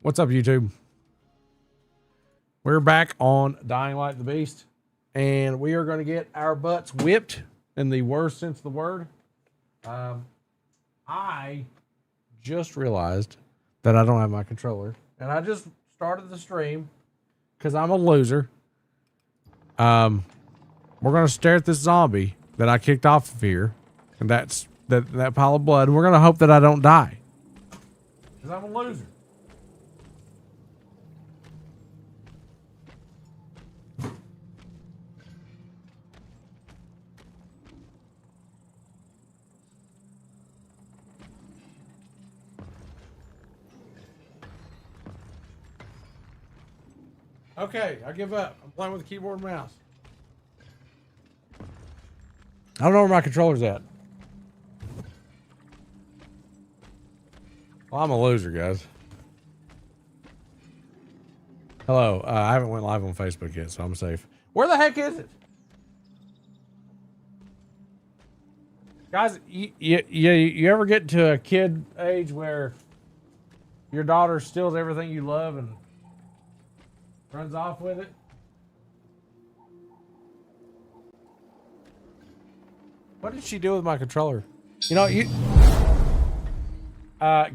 What's up, YouTube? We're back on Dying Light the Beast, and we are going to get our butts whipped in the worst sense of the word. I just realized that I don't have my controller, and I just started the stream because I'm a loser. We're going to stare at this zombie that I kicked off of here, and that's that pile of blood. And we're going to hope that I don't die because I'm a loser. Okay, I give up. I'm playing with the keyboard and mouse. I don't know where my controller's at. Well, I'm a loser, guys. Hello. I haven't went live on Facebook yet, so I'm safe. Where the heck is it? Guys, you ever get to a kid age where your daughter steals everything you love and runs off with it? What did she do with my controller? You know,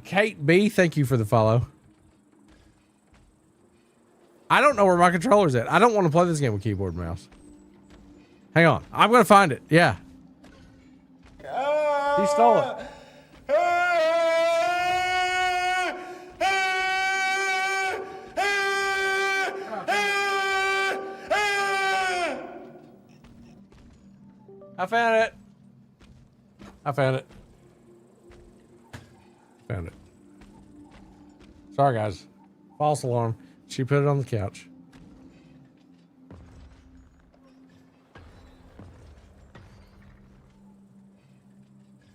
Kate B, thank you for the follow. I don't know where my controller's at. I don't want to play this game with keyboard and mouse. Hang on. I'm going to find it. Yeah. He stole it. I found it. I found it. Found it. Sorry, guys. False alarm. She put it on the couch.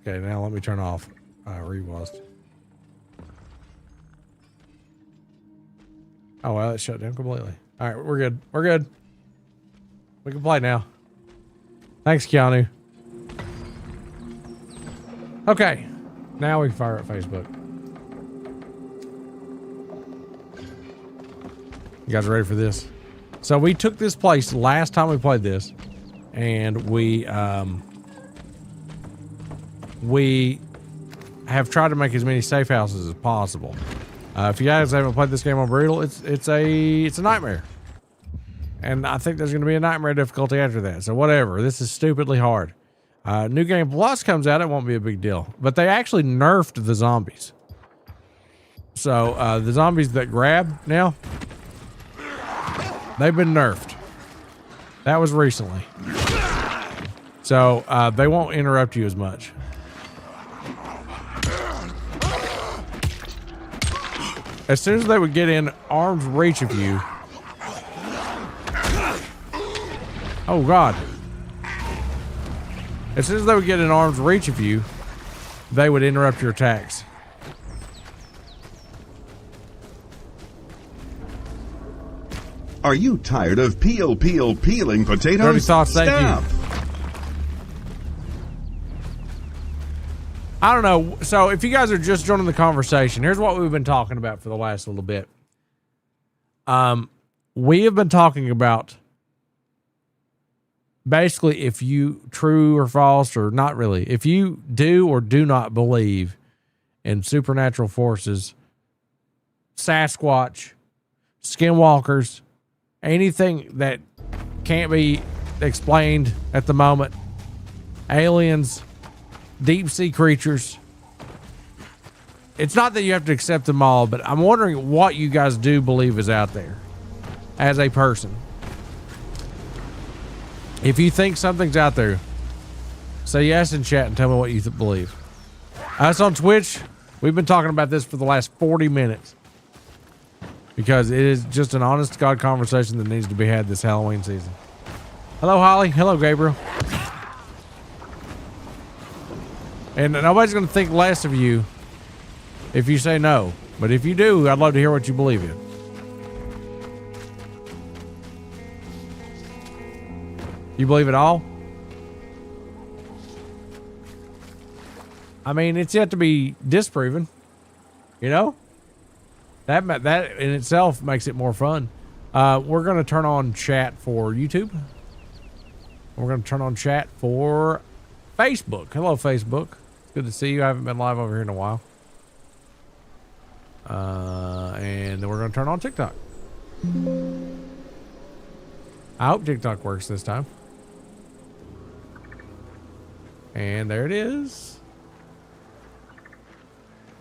Okay, now let me turn off Rewast. Oh, well, it shut down completely. All right, we're good. We're good. We can play now. Thanks, Keanu. Okay, now we can fire at Facebook. You guys ready for this? So we took this place last time we played this, and we have tried to make as many safe houses as possible. If you guys haven't played this game on Brutal, it's a nightmare. And I think there's going to be a nightmare difficulty after that. So whatever. This is stupidly hard. New Game Plus comes out. It won't be a big deal. But they actually nerfed the zombies. So the zombies that grab now, they've been nerfed. That was recently. So they won't interrupt you as much. As soon as they would get in arm's reach of you. Oh, God. As soon as they would get in arm's reach of you, they would interrupt your attacks. Are you tired of peeling potatoes? Dirty thoughts, thank Stop. you. I don't know. So if you guys are just joining the conversation, here's what we've been talking about for the last little bit. We have been talking about basically if you true or false or not really, if you do or do not believe in supernatural forces, Sasquatch, skinwalkers, anything that can't be explained at the moment, aliens, deep sea creatures. It's not that you have to accept them all, but I'm wondering what you guys do believe is out there as a person. If you think something's out there, say yes in chat and tell me what you believe. Us on Twitch, we've been talking about this for the last 40 minutes because it is just an honest to God conversation that needs to be had this Halloween season. Hello, Holly. Hello, Gabriel. And nobody's going to think less of you if you say no. But if you do, I'd love to hear what you believe in. You believe it all? I mean, it's yet to be disproven, you know? That in itself makes it more fun. We're gonna turn on chat for YouTube. We're gonna turn on chat for Facebook. Hello, Facebook. Good to see you. I haven't been live over here in a while. And then we're gonna turn on TikTok. I hope TikTok works this time. And there it is.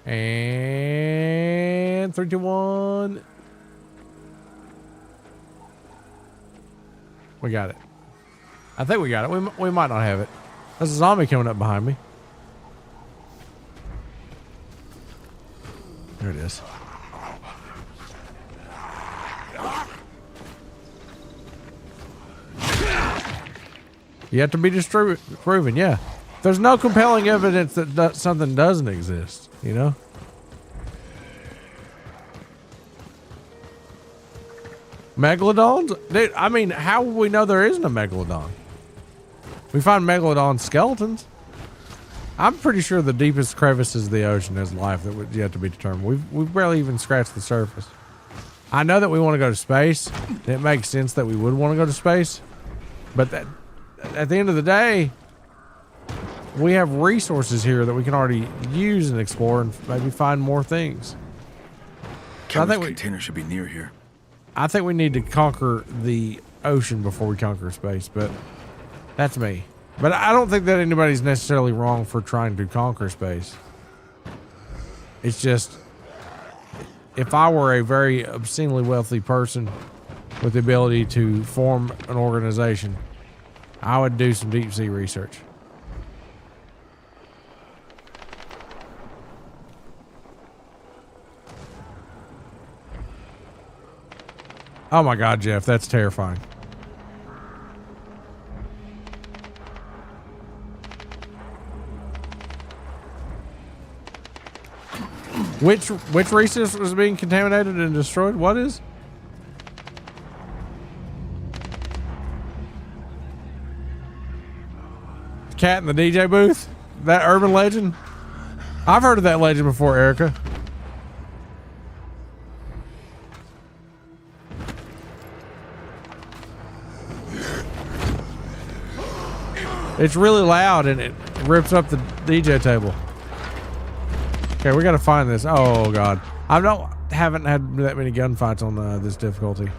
And 3, 2, 1. We got it. I think we got it. We might not have it. There's a zombie coming up behind me. There it is. You have to be proven, yeah. There's no compelling evidence that something doesn't exist, you know? Megalodons? Dude, I mean, how will we know there isn't a megalodon? We find megalodon skeletons. I'm pretty sure the deepest crevices of the ocean has life that would yet to be determined. We've barely even scratched the surface. I know that we want to go to space. It makes sense that we would want to go to space. But that, at the end of the day, we have resources here that we can already use and explore and maybe find more things. So I think container should be near here. I think we need to conquer the ocean before we conquer space, but that's me. But I don't think that anybody's necessarily wrong for trying to conquer space. It's just, if I were a very obscenely wealthy person with the ability to form an organization, I would do some deep sea research. Oh my God, Jeff, that's terrifying. Which resource was being contaminated and destroyed? What is? Cat in the DJ booth? That urban legend? I've heard of that legend before, Erica. It's really loud and it rips up the DJ table. Okay, we gotta find this. Oh God, haven't had that many gunfights on this difficulty.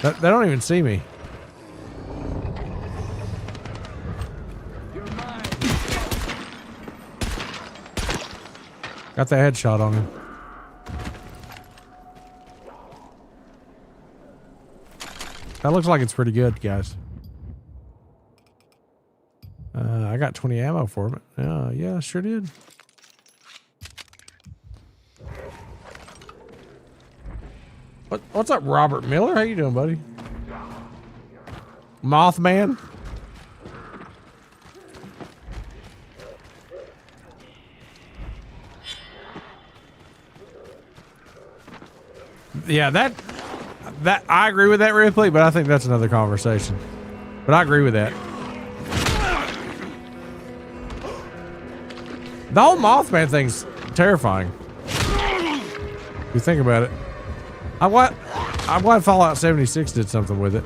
They don't even see me. Got the headshot on him. That looks like it's pretty good, guys. I got 20 ammo for it. Yeah, sure did. What's up, Robert Miller? How you doing, buddy? Mothman? Yeah, that I agree with that, Ripley, but I think that's another conversation. But I agree with that. The whole Mothman thing's terrifying. If you think about it. I'm glad Fallout 76 did something with it.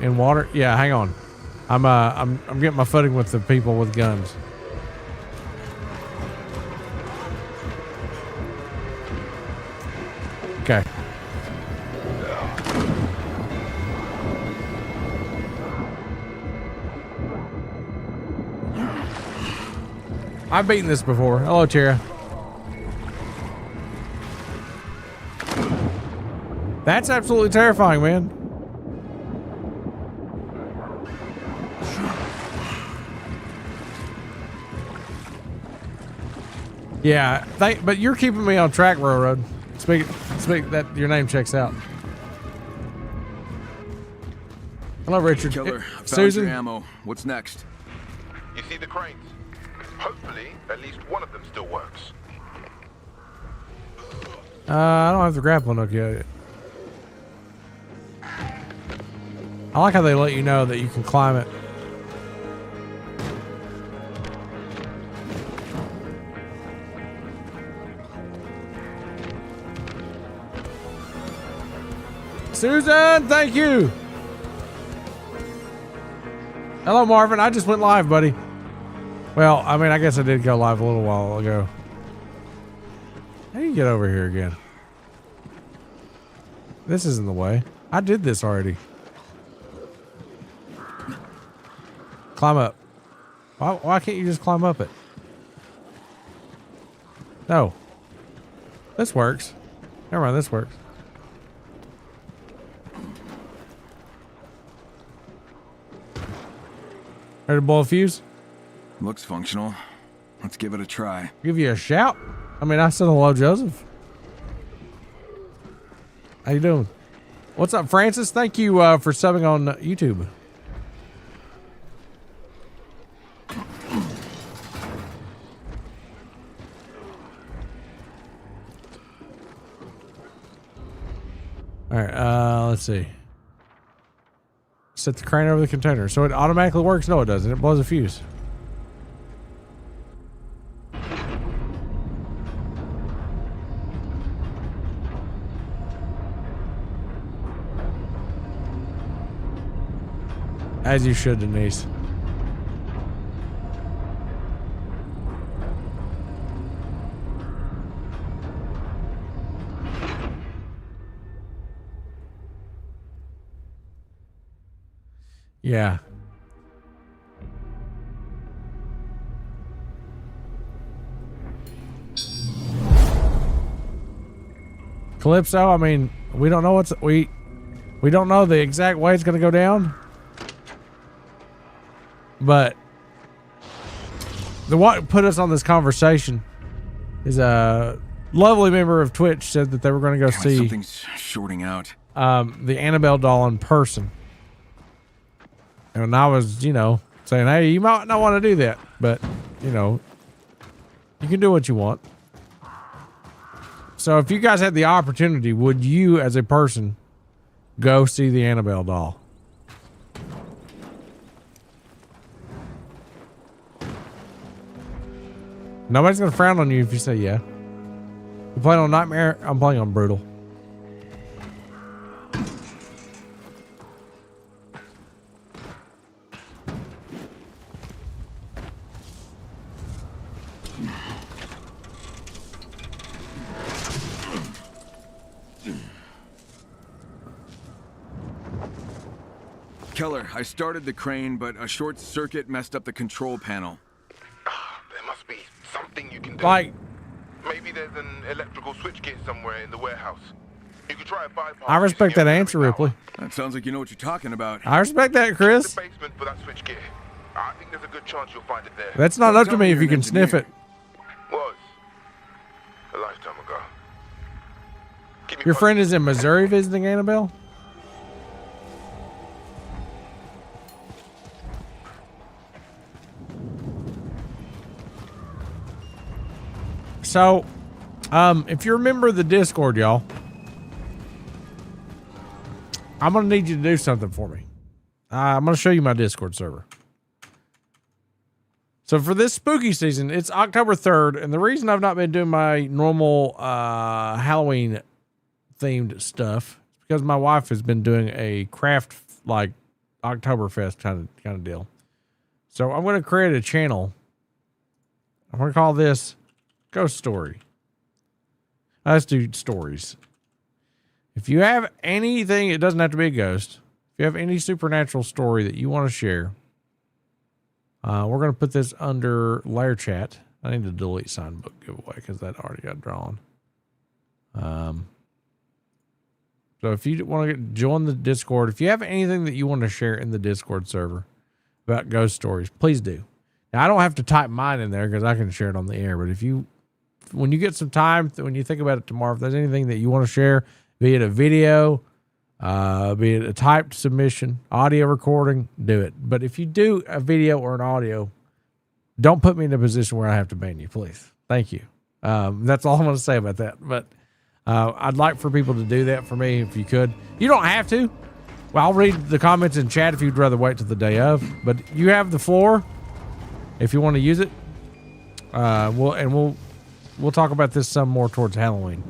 In water? Yeah, hang on. I'm getting my footing with the people with guns. Okay. I've beaten this before. Hello, Tara. That's absolutely terrifying, man. Yeah, but you're keeping me on track, Railroad. Speak that your name checks out. Hello, Richard. Killer, found Susan. your ammo. What's next? You see the cranes? Hopefully, at least one of them still works. I don't have the grappling hook yet. I like how they let you know that you can climb it. Susan, thank you. Hello, Marvin. I just went live, buddy. Well, I mean, I guess I did go live a little while ago. How do you get over here again? This isn't the way. I did this already. Climb up. Why can't you just climb up it? No. This works. Never mind, this works. Ready to blow a fuse? Looks functional. Let's give it a try. Give you a shout? I mean, I said hello, Joseph. How you doing? What's up, Francis? Thank you for subbing on YouTube. All right, let's see. Set the crane over the container. So it automatically works? No, it doesn't. It blows a fuse. As you should, Denise. Yeah. Calypso, I mean, we don't know we don't know the exact way it's going to go down. But what put us on this conversation is a lovely member of Twitch said that they were going to go see Something's shorting out. the Annabelle doll in person. And I was, you know, saying, hey, you might not want to do that, but, you know, you can do what you want. So if you guys had the opportunity, would you, as a person, go see the Annabelle doll? Nobody's going to frown on you if you say yeah. You playing on Nightmare? I'm playing on Brutal. Keller, I started the crane, but a short circuit messed up the control panel. There must be something you can do. Like, Maybe there's an electrical switchgear somewhere in the warehouse. You could try a bypass. I respect that answer, Ripley. That sounds like you know what you're talking about. I respect that, Chris. The basement for that switchgear. I think there's a good chance you'll find it there. That's not up to me if you can sniff it. Was a lifetime ago. Keep me Your friend posted. is in Missouri visiting Annabelle? So, if you remember the Discord, y'all, I'm going to need you to do something for me. I'm going to show you my Discord server. So for this spooky season, it's October 3rd, and the reason I've not been doing my normal Halloween themed stuff is because my wife has been doing a craft like Oktoberfest kind of deal. So I'm going to create a channel. I'm going to call this Ghost Story. Let's do stories. If you have anything, it doesn't have to be a ghost. If you have any supernatural story that you want to share, we're going to put this under layer chat. I need to delete sign book giveaway because that already got drawn. So if you want to join the Discord, if you have anything that you want to share in the Discord server about ghost stories, please do. Now, I don't have to type mine in there because I can share it on the air. But if you, when you get some time, when you think about it tomorrow, if there's anything that you want to share, be it a video, be it a typed submission, audio recording, do it. But if you do a video or an audio, don't put me in a position where I have to ban you, please. Thank you. That's all I'm going to say about that. But I'd like for people to do that for me if you could. You don't have to. Well, I'll read the comments in chat if you'd rather wait till the day of. But you have the floor if you want to use it. We'll talk about this some more towards Halloween.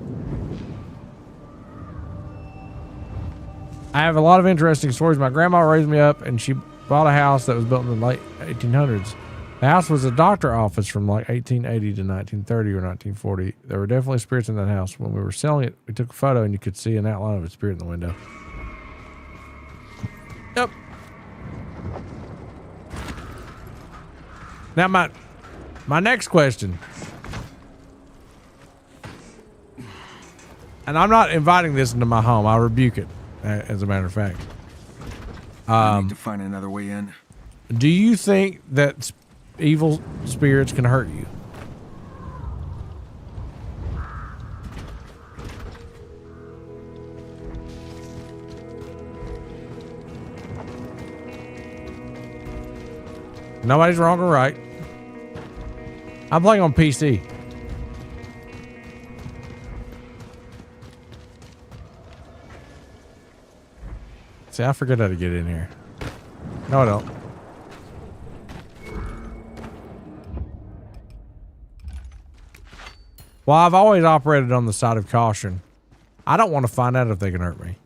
I have a lot of interesting stories. My grandma raised me up, and she bought a house that was built in the late 1800s. The house was a doctor office from like 1880 to 1930 or 1940. There were definitely spirits in that house. When we were selling it, we took a photo, and you could see an outline of a spirit in the window. Yep. Now my next question, and I'm not inviting this into my home. I rebuke it, as a matter of fact. I need to find another way in. Do you think that evil spirits can hurt you? Nobody's wrong or right. I'm playing on PC. See, I forget how to get in here. No, I don't. Well, I've always operated on the side of caution. I don't want to find out if they can hurt me.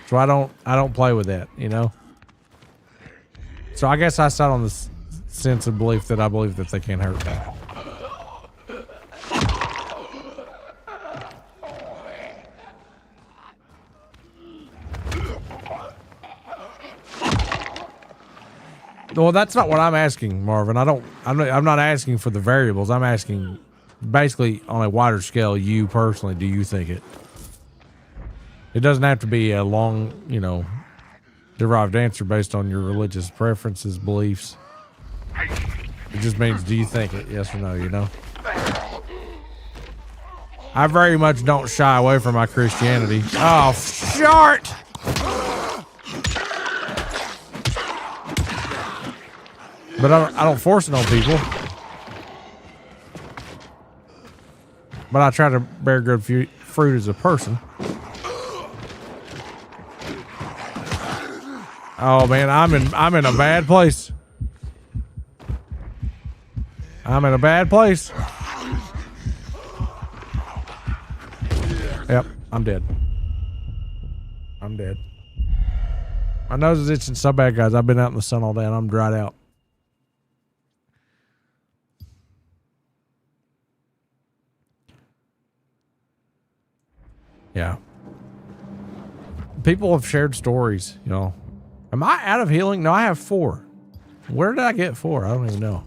So I don't play with that, you know? So I guess I sat on this sense of belief that I believe that they can't hurt me. Well, that's not what I'm asking, Marvin. I'm not asking for the variables. I'm asking basically on a wider scale, you personally, do you think it? It doesn't have to be a long, derived answer based on your religious preferences, beliefs. It just means, do you think it? Yes or no, I very much don't shy away from my Christianity. Oh, short! But I don't force it on people. But I try to bear good fruit as a person. Oh man, I'm in a bad place. I'm in a bad place. Yep, I'm dead. I'm dead. My nose is itching so bad, guys. I've been out in the sun all day and I'm dried out. Yeah. People have shared stories, Am I out of healing? No, I have 4. Where did I get 4? I don't even know.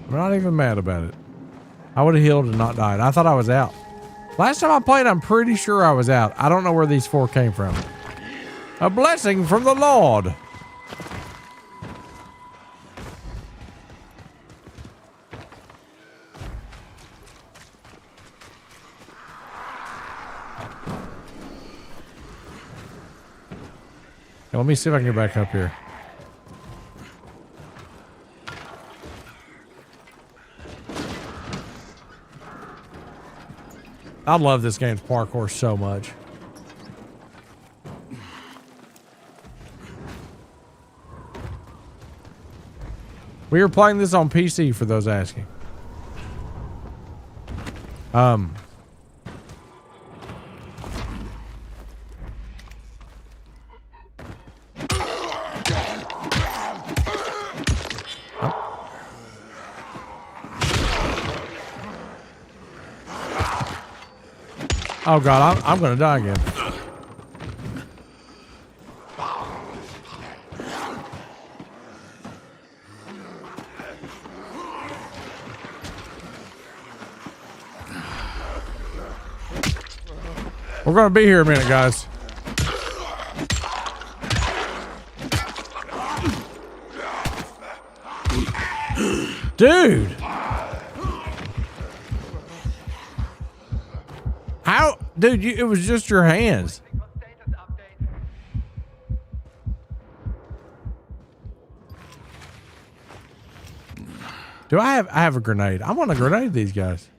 I'm not even mad about it. I would have healed and not died. I thought I was out. Last time I played, I'm pretty sure I was out. I don't know where these 4 came from. A blessing from the Lord. Now, let me see if I can get back up here. I love this game's parkour so much. We were playing this on PC for those asking. Oh God, I'm gonna die again. We're gonna be here a minute, guys. Dude! How? Dude, it was just your hands. Do I have a grenade? I want to grenade these guys.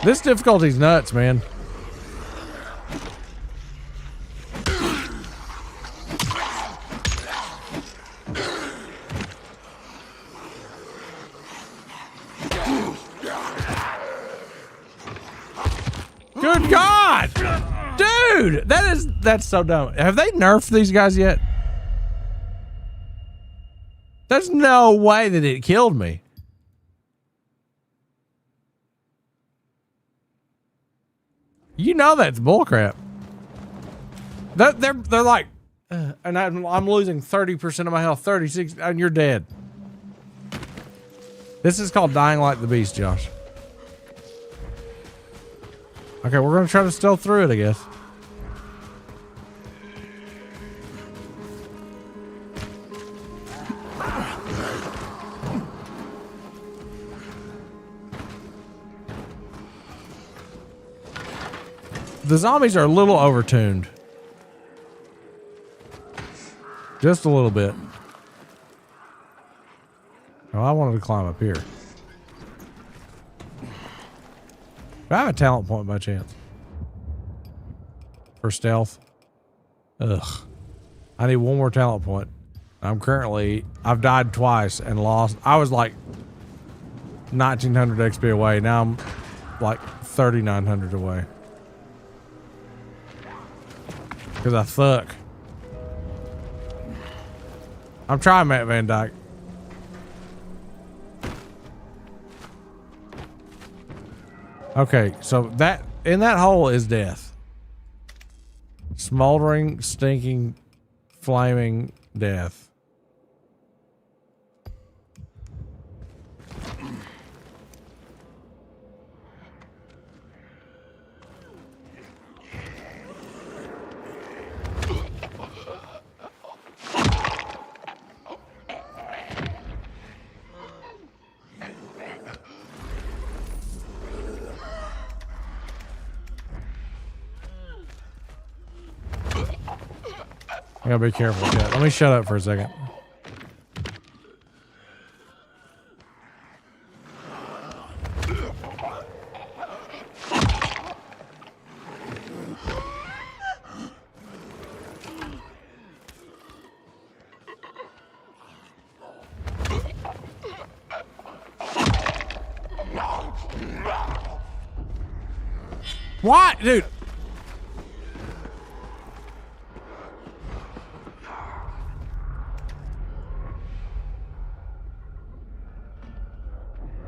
This difficulty's nuts, man. Good God! Dude, that's so dumb. Have they nerfed these guys yet? There's no way that it killed me. You know that's bullcrap. They're like, and I'm losing 30% of my health, 36, and you're dead. This is called dying like the beast, Josh. Okay, we're gonna try to stealth through it, I guess. The zombies are a little overtuned. Just a little bit. Oh, I wanted to climb up here. Do I have a talent point by chance? For stealth? Ugh. I need one more talent point. I've died twice and lost. I was like 1900 XP away. Now I'm like 3900 away. Because I suck. I'm trying, Matt Van Dyke. Okay, so that in that hole is death. Smoldering, stinking, flaming death. I gotta be careful with that. Let me shut up for a second. What? Dude.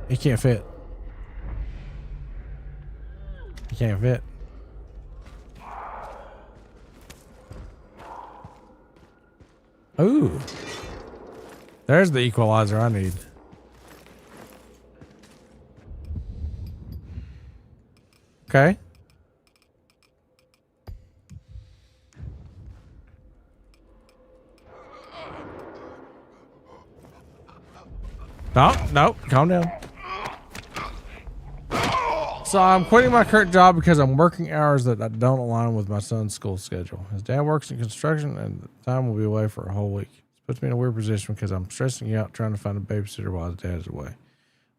He can't fit. He can't fit. Ooh. There's the equalizer I need. Okay. No, calm down. So I'm quitting my current job because I'm working hours that don't align with my son's school schedule. His dad works in construction and the time will be away for a whole week. This puts me in a weird position because I'm stressing out trying to find a babysitter while his dad is away.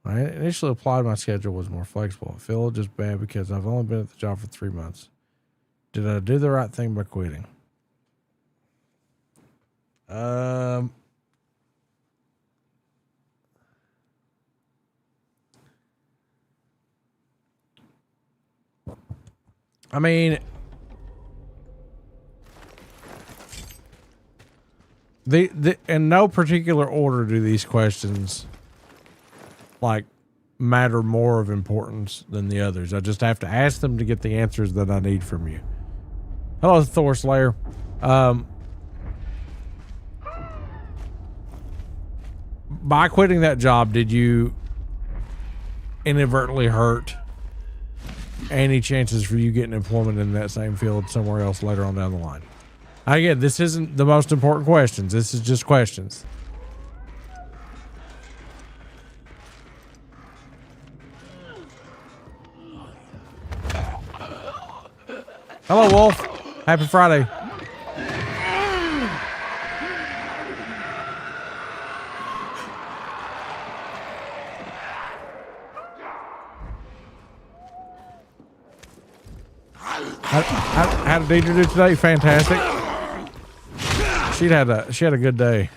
When I initially applied, my schedule was more flexible. I feel just bad because I've only been at the job for 3 months. Did I do the right thing by quitting? I mean, in no particular order do these questions like matter more of importance than the others. I just have to ask them to get the answers that I need from you. Hello, Thor Slayer. By quitting that job, did you inadvertently hurt any chances for you getting employment in that same field somewhere else later on down the line? Again, this isn't the most important questions. This is just questions. Hello, Wolf. Happy Friday. How did Deidre do today? Fantastic. She had a good day.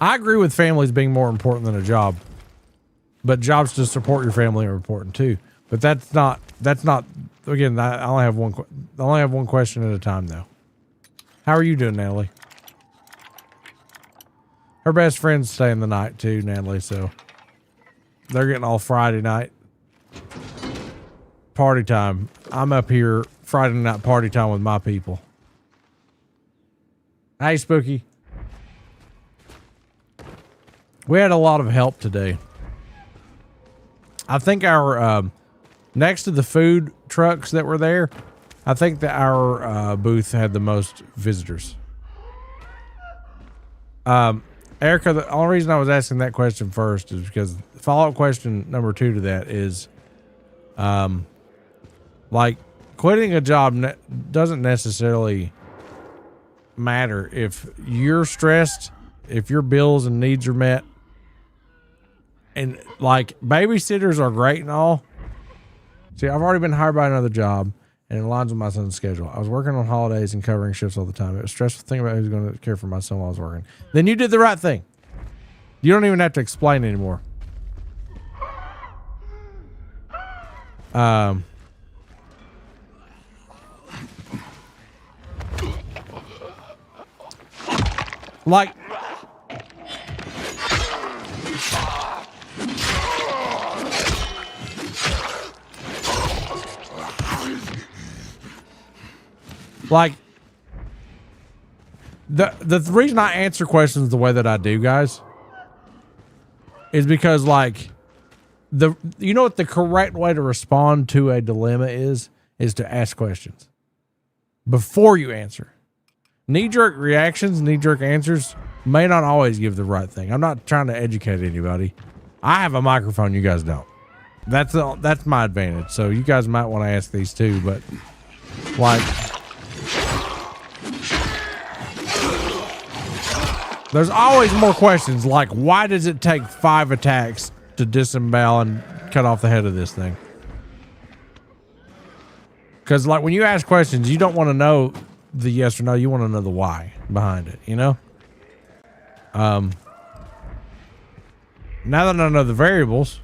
I agree with families being more important than a job, but jobs to support your family are important too. But that's not. Again, I only have one question at a time though. How are you doing, Natalie? Her best friend's staying the night too, Natalie. So they're getting all Friday night party time. I'm up here Friday night party time with my people. Hey, Spooky. We had a lot of help today. I think our next to the food trucks that were there, I think that our booth had the most visitors. Erica, the only reason I was asking that question first is because follow-up question number 2 to that is, like, quitting a job doesn't necessarily matter if you're stressed, if your bills and needs are met. And like, babysitters are great and all. See, I've already been hired by another job and it aligns with my son's schedule. I was working on holidays and covering shifts all the time. It was stressful thinking about who's going to care for my son while I was working. Then you did the right thing. You don't even have to explain anymore. Like, the reason I answer questions the way that I do, guys, is because, like, you know what the correct way to respond to a dilemma is to ask questions before you answer. Knee-jerk reactions, knee-jerk answers may not always give the right thing. I'm not trying to educate anybody. I have a microphone, you guys don't. That's my advantage. So you guys might want to ask these too, but like, there's always more questions like, why does it take 5 attacks to disembowel and cut off the head of this thing? Because, like, when you ask questions, you don't want to know the yes or no. You want to know the why behind it, you know? Now that I know the variables,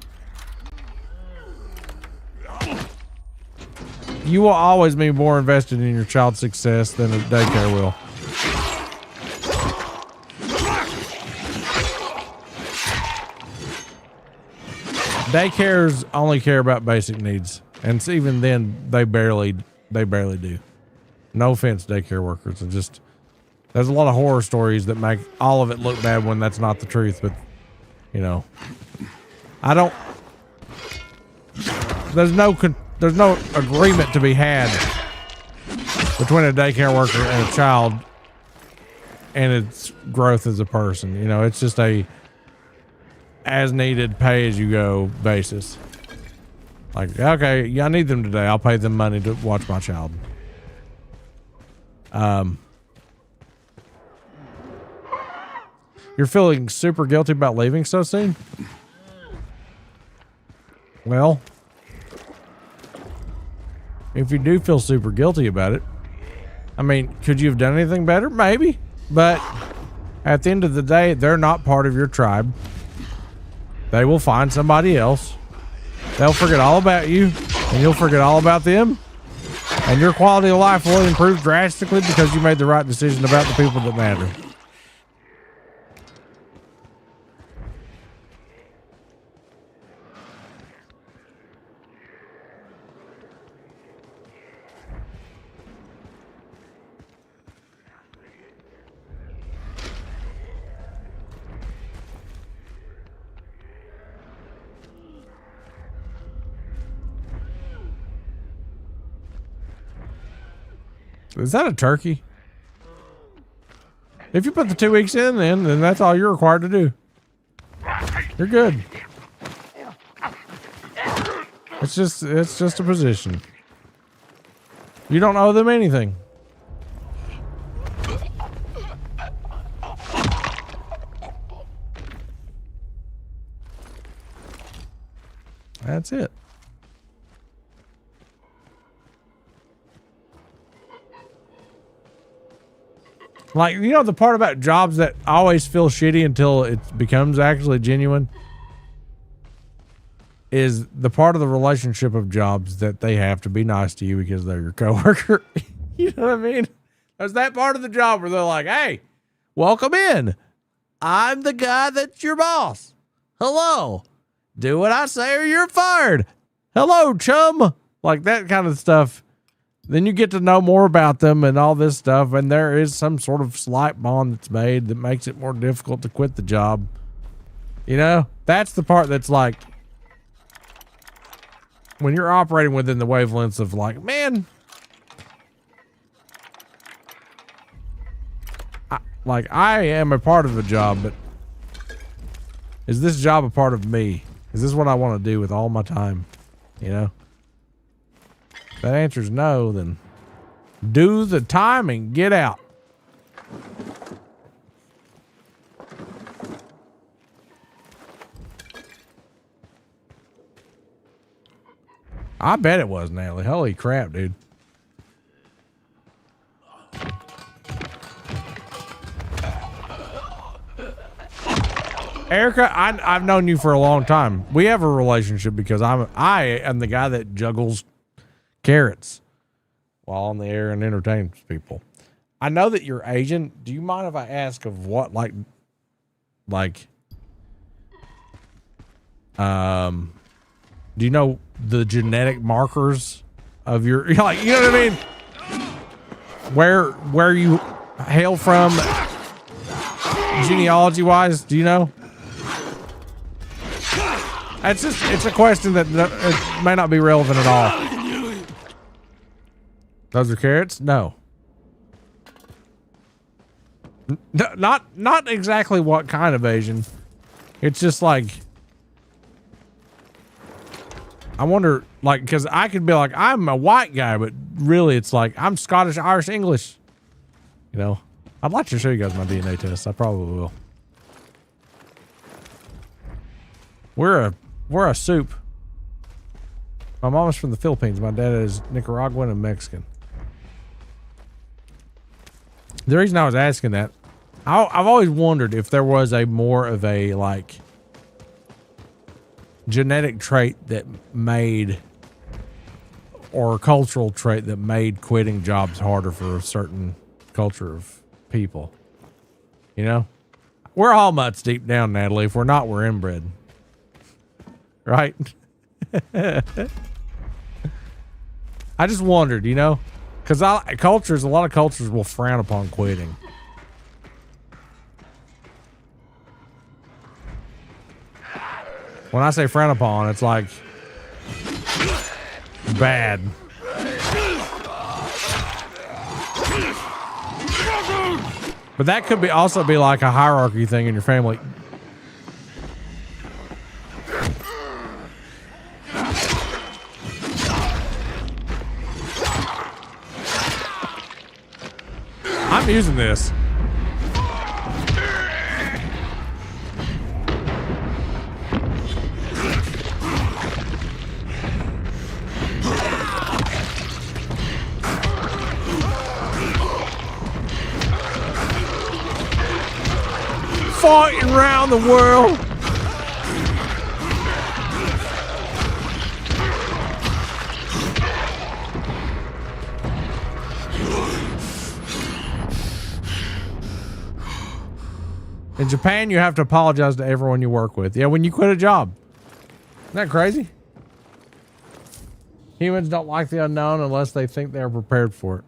you will always be more invested in your child's success than a daycare will. Daycares only care about basic needs, and even then, they barely do. No offense, daycare workers. It's just, there's a lot of horror stories that make all of it look bad when that's not the truth. But, you know, there's no agreement to be had between a daycare worker and a child and its growth as a person. You know, it's just a as needed, pay as you go basis. Like, okay, yeah, I need them today. I'll pay them money to watch my child. You're feeling super guilty about leaving so soon? Well, if you do feel super guilty about it, I mean, could you have done anything better? Maybe. But at the end of the day, they're not part of your tribe. They will find somebody else. They'll forget all about you, and you'll forget all about them. And your quality of life will improve drastically because you made the right decision about the people that matter. Is that a turkey? If you put the 2 weeks in, then that's all you're required to do. You're good. It's just a position. You don't owe them anything. That's it. Like, you know, the part about jobs that always feel shitty until it becomes actually genuine is the part of the relationship of jobs that they have to be nice to you because they're your coworker. You know what I mean? There's that part of the job where they're like, hey, welcome in. I'm the guy that's your boss. Hello. Do what I say or you're fired. Hello, chum. Like that kind of stuff. Then you get to know more about them and all this stuff, and there is some sort of slight bond that's made that makes it more difficult to quit the job. You know, that's the part that's like, when you're operating within the wavelengths of like, man, I am a part of the job, but is this job a part of me? Is this what I want to do with all my time? You know? If that answer is no, then do the time and get out. I bet it was, Natalie. Holy crap, dude. Erica, I've known you for a long time. We have a relationship because I am the guy that juggles carrots while on the air and entertains people. I know that you're Asian. Do you mind if I ask of what like do you know the genetic markers of your, like, you know what I mean? Where you hail from genealogy wise, do you know? It's a question that it may not be relevant at all. Those are carrots? No. Not exactly what kind of Asian. It's just like, I wonder, like, because I could be like, I'm a white guy, but really it's like, I'm Scottish, Irish, English. You know, I'd like to show you guys my DNA test. I probably will. We're a soup. My mom is from the Philippines. My dad is Nicaraguan and Mexican. The reason I was asking that, I've always wondered if there was a more of a like genetic trait that made, or a cultural trait that made quitting jobs harder for a certain culture of people. You know, we're all mutts deep down, Natalie. If we're not, we're inbred. Right? I just wondered, you know, because a lot of cultures will frown upon quitting. When I say frown upon, it's like bad. But that could also be like a hierarchy thing in your family. I'm using this. Fighting around the world. In Japan, you have to apologize to everyone you work with. Yeah, when you quit a job. Isn't that crazy? Humans don't like the unknown unless they think they're prepared for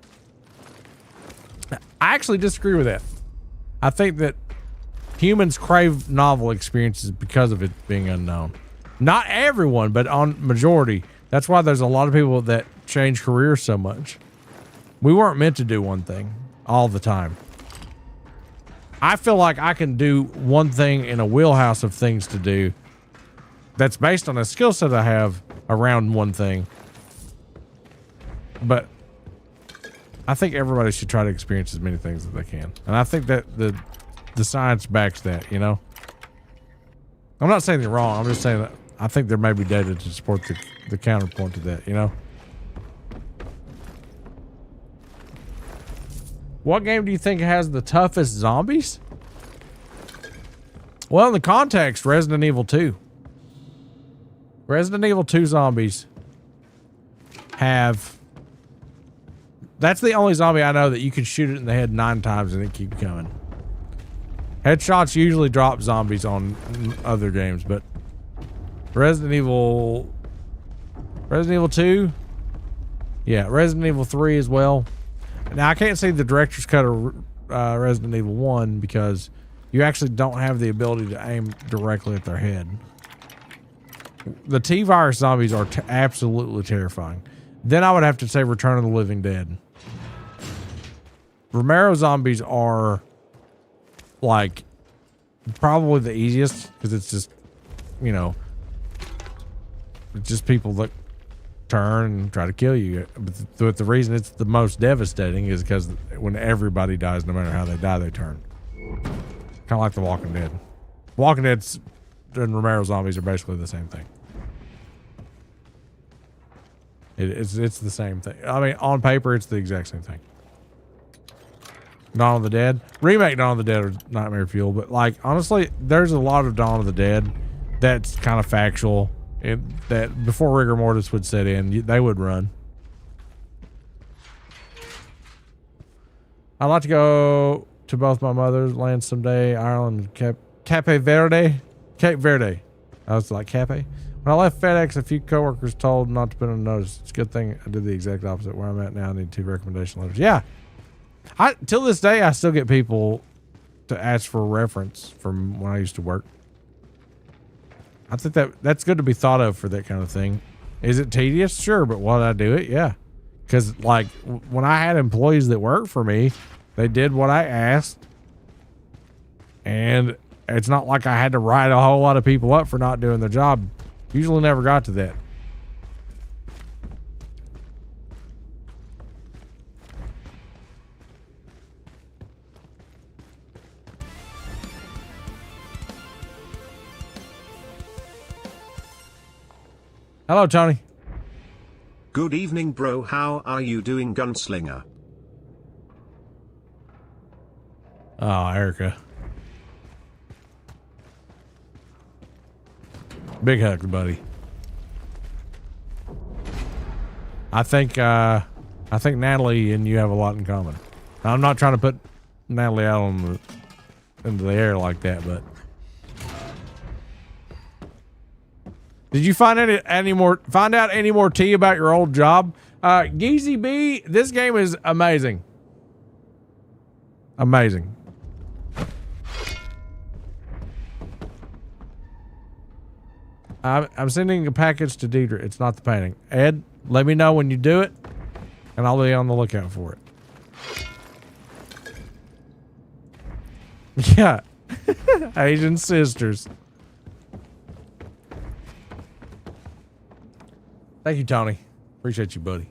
it. I actually disagree with that. I think that humans crave novel experiences because of it being unknown. Not everyone, but on majority. That's why there's a lot of people that change careers so much. We weren't meant to do one thing all the time. I feel like I can do one thing in a wheelhouse of things to do that's based on a skill set I have around one thing. But I think everybody should try to experience as many things as they can. And I think that the science backs that, you know? I'm not saying you're wrong. I'm just saying that I think there may be data to support the counterpoint to that, you know? What game do you think has the toughest zombies? Well, in the context, Resident Evil 2. Resident Evil 2 zombies have... That's the only zombie I know that you can shoot it in the head 9 times and it keep coming. Headshots usually drop zombies on other games, but Resident Evil 2, yeah, Resident Evil 3 as well. Now I can't see the director's cut of Resident Evil 1 because you actually don't have the ability to aim directly at their head. The T-virus zombies are absolutely terrifying. Then I would have to say Return of the Living Dead. Romero zombies are like probably the easiest because it's just, you know, it's just people that turn and try to kill you. But the reason it's the most devastating is because when everybody dies, no matter how they die, they turn. Kind of like The Walking Dead. Walking Dead and Romero zombies are basically the same thing. It's the same thing. I mean, on paper, it's the exact same thing. Dawn of the Dead. Remake Dawn of the Dead or Nightmare Fuel, but like, honestly, there's a lot of Dawn of the Dead that's kind of factual. That before rigor mortis would set in, they would run. I'd like to go to both my mother's lands someday, Ireland, Cape Verde. I was like, Cape. When I left FedEx, a few coworkers told not to put on notice. It's a good thing I did the exact opposite. Where I'm at now, I need 2 recommendation letters. Yeah. Till this day, I still get people to ask for a reference from when I used to work. I think that's good to be thought of for that kind of thing. Is it tedious? Sure, but would I do it? Yeah. Because like when I had employees that worked for me, they did what I asked. And it's not like I had to write a whole lot of people up for not doing their job. Usually never got to that. Hello, Tony. Good evening, bro. How are you doing, Gunslinger? Oh, Erica. Big hugs, buddy. I think Natalie and you have a lot in common. Now, I'm not trying to put Natalie out into the air like that, but did you find out any more tea about your old job? Geezy B, this game is amazing. Amazing. I'm sending a package to Deidre. It's not the painting. Ed, let me know when you do it, and I'll be on the lookout for it. Yeah. Asian sisters. Thank you, Tony. Appreciate you, buddy.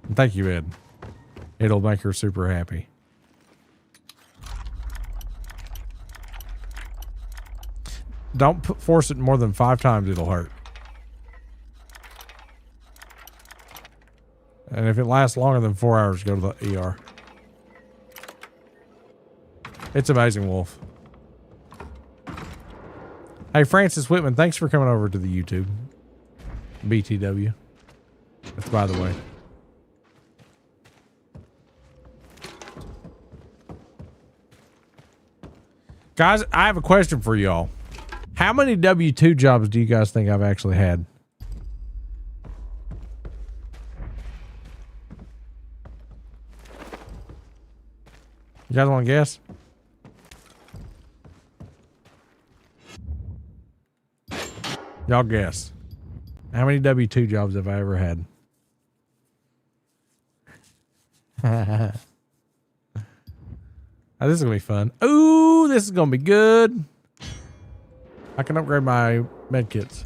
And thank you, Ed. It'll make her super happy. Don't force it more than 5 times, it'll hurt. And if it lasts longer than 4 hours, go to the ER. It's amazing, Wolf. Hey, Francis Whitman, thanks for coming over to the YouTube. BTW. That's by the way. Guys, I have a question for y'all. How many W-2 jobs do you guys think I've actually had? You guys want to guess? Y'all guess. How many W-2 jobs have I ever had? Oh, this is going to be fun. Ooh, this is going to be good. I can upgrade my med kits.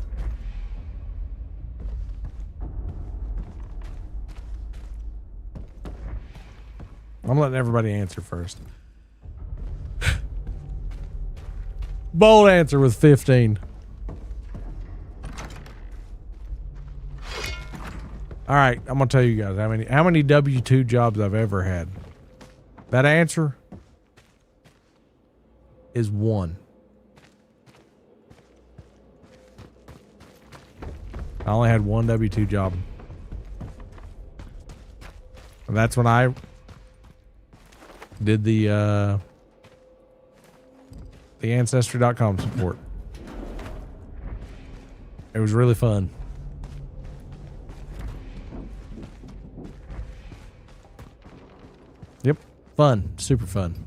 I'm letting everybody answer first. Bold answer with 15. All right, I'm gonna tell you guys how many W-2 jobs I've ever had. That answer is 1. I only had 1 W-2 job. And that's when I did the Ancestry.com support. It was really fun. Yep, fun, super fun.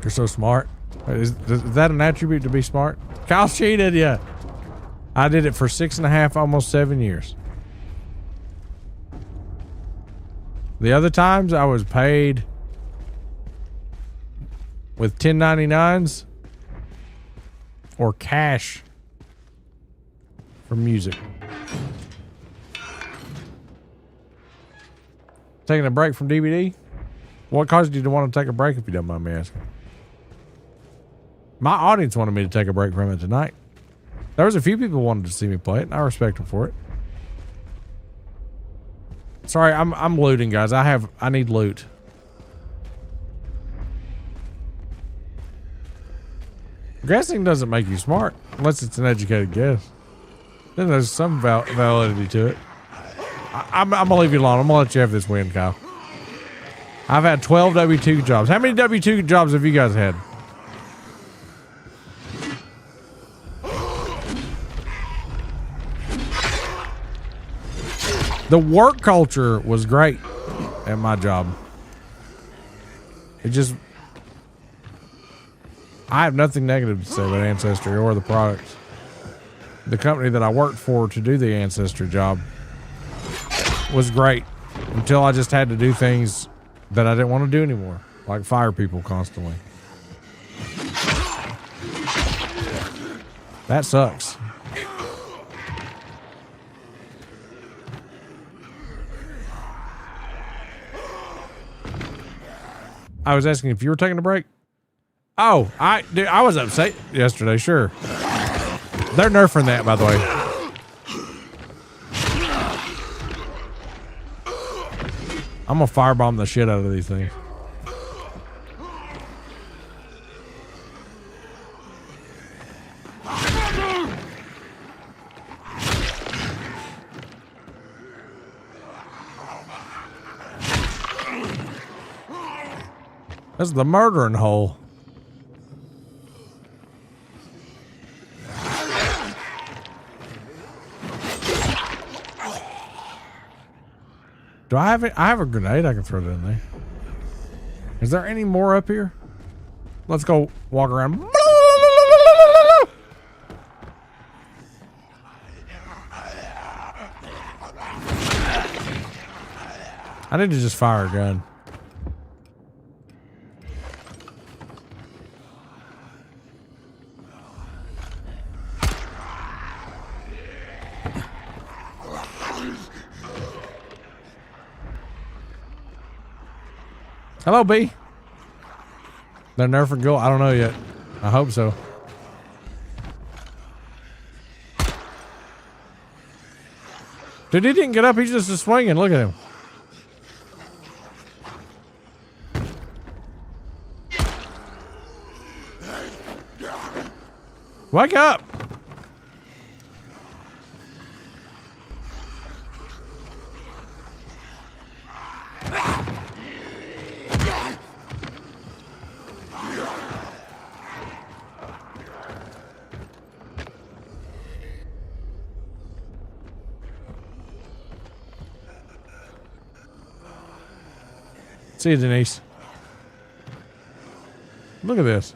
You're so smart. Is that an attribute to be smart? Kyle cheated, yeah. I did it for 6.5, almost 7 years. The other times I was paid with 1099s or cash for music. Taking a break from DVD? What caused you to want to take a break, if you don't mind me asking? My audience wanted me to take a break from it tonight. There was a few people who wanted to see me play it, and I respect them for it. Sorry, I'm looting, guys. I need loot. Guessing doesn't make you smart unless it's an educated guess. Then there's some validity to it. I'm gonna leave you alone. I'm gonna let you have this win, Kyle. I've had 12 W-2 jobs. How many W-2 jobs have you guys had? The work culture was great at my job. It just... I have nothing negative to say about Ancestry or the products. The company that I worked for to do the Ancestry job was great until I just had to do things that I didn't want to do anymore, like fire people constantly. That sucks. I was asking if you were taking a break. Oh, I was upset yesterday. Sure, they're nerfing that, by the way. I'm gonna firebomb the shit out of these things. This is the murdering hole. Do I have it? I have a grenade I can throw it in there. Is there any more up here? Let's go walk around. I need to just fire a gun. Hello, B. They're nerfing Gold. I don't know yet. I hope so. Dude, he didn't get up. He's just swinging. Look at him. Wake up. See you, Denise. Look at this.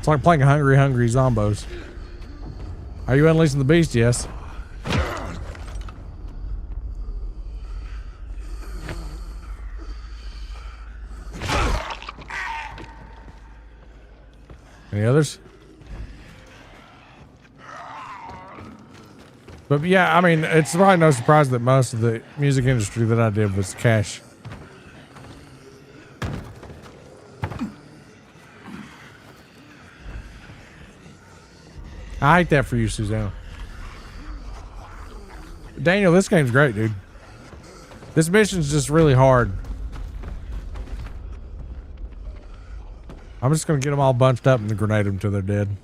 It's like playing Hungry Hungry Zombos. Are you unleashing the beast? Yes. Any others? But yeah, I mean, it's probably no surprise that most of the music industry that I did was cash. I hate that for you, Susanna. Daniel, this game's great, dude. This mission's just really hard. I'm just gonna get them all bunched up and grenade them till they're dead.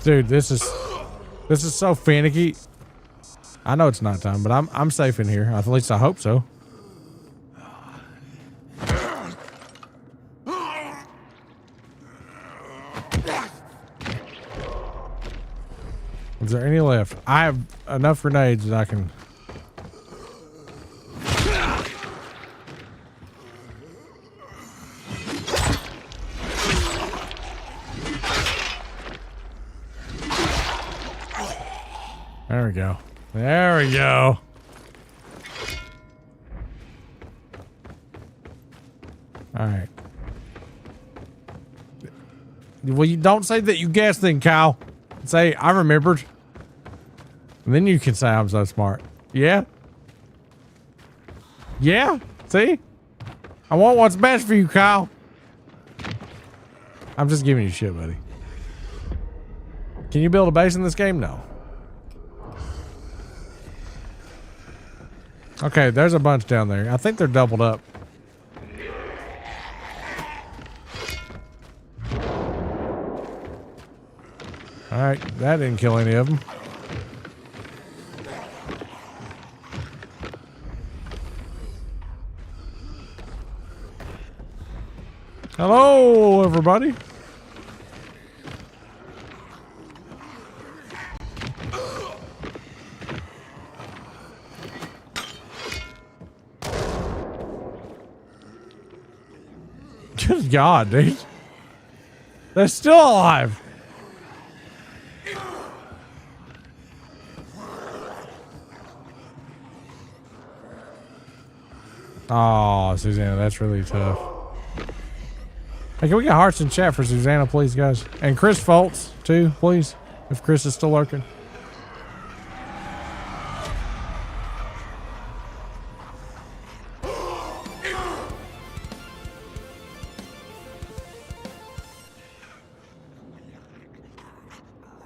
Dude, this is so finicky. I know it's not time, but I'm safe in here. At least I hope so. Is there any left? I have enough grenades that I can. There we go. There we go. All right. Well, you don't say that you guessed then, Kyle. Say, I remembered. And then you can say I'm so smart. Yeah? Yeah? See? I want what's best for you, Kyle. I'm just giving you shit, buddy. Can you build a base in this game? No. Okay, there's a bunch down there. I think they're doubled up. Alright, that didn't kill any of them. Hello, everybody. Good God, dude. They're still alive. Oh, Susanna, that's really tough. Hey, can we get hearts in chat for Susanna, please, guys? And Chris Foltz, too, please, if Chris is still lurking.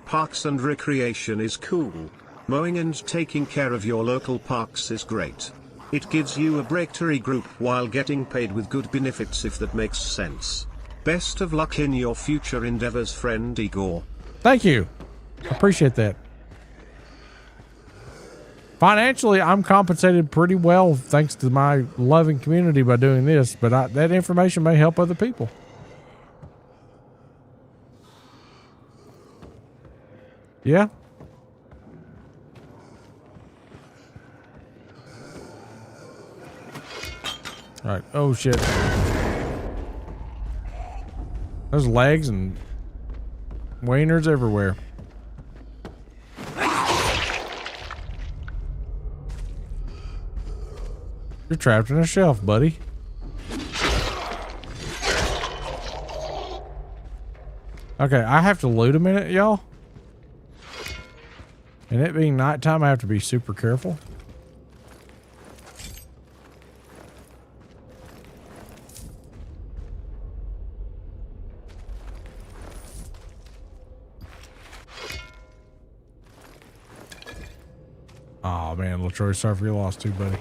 Parks and recreation is cool. Mowing and taking care of your local parks is great. It gives you a break to regroup while getting paid with good benefits, if that makes sense. Best of luck in your future endeavors, friend Igor. Thank you. Appreciate that. Financially, I'm compensated pretty well thanks to my loving community by doing this, but that information may help other people. Yeah? Alright. Oh, shit. There's legs and wieners everywhere. You're trapped in a shelf, buddy. Okay, I have to loot a minute, y'all. And it being nighttime, I have to be super careful. Oh man, Latroy, sorry for your loss too, buddy.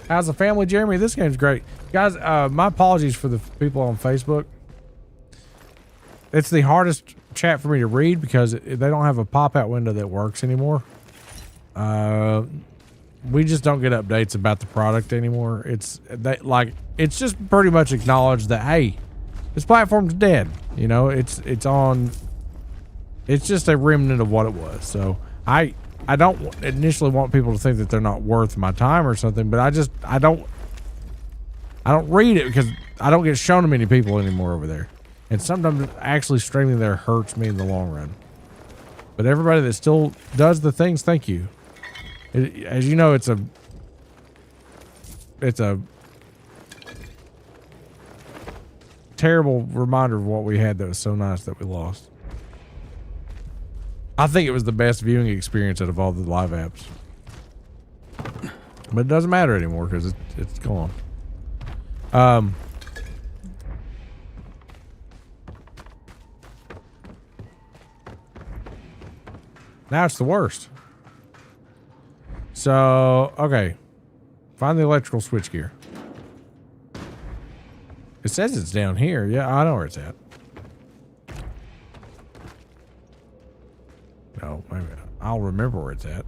How's the family, Jeremy? This game's great. Guys, my apologies for the people on Facebook. It's the hardest chat for me to read because they don't have a pop-out window that works anymore. We just don't get updates about the product anymore. It's just pretty much acknowledged that, hey, this platform's dead. You know, it's just a remnant of what it was. So I don't initially want people to think that they're not worth my time or something, but I don't read it because I don't get shown to many people anymore over there. And sometimes actually streaming there hurts me in the long run. But everybody that still does the things, thank you. As you know, it's a terrible reminder of what we had that was so nice that we lost. I think it was the best viewing experience out of all the live apps. But it doesn't matter anymore because it's gone. Now it's the worst. So, okay. Find the electrical switchgear. It says it's down here. Yeah, I know where it's at. No, maybe I'll remember where it's at.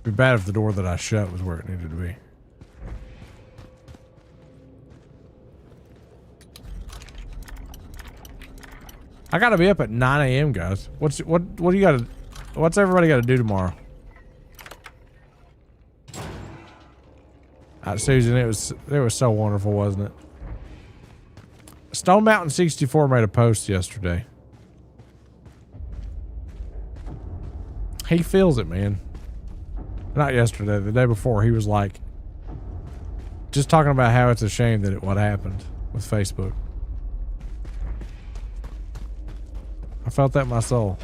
It'd be bad if the door that I shut was where it needed to be. I gotta be up at 9 a.m. guys. What do you gotta? What's everybody gotta do tomorrow? Susan, it was so wonderful, wasn't it? Stone Mountain 64 made a post yesterday. He feels it, man. Not yesterday, the day before. He was like, just talking about how it's a shame that what happened with Facebook. I felt that in my soul.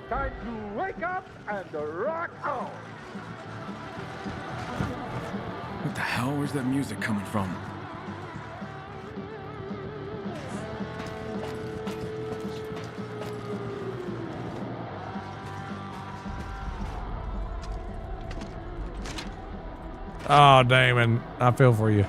Time to wake up and rock on. What the hell? Where's that music coming from? Oh, Damon, I feel for you.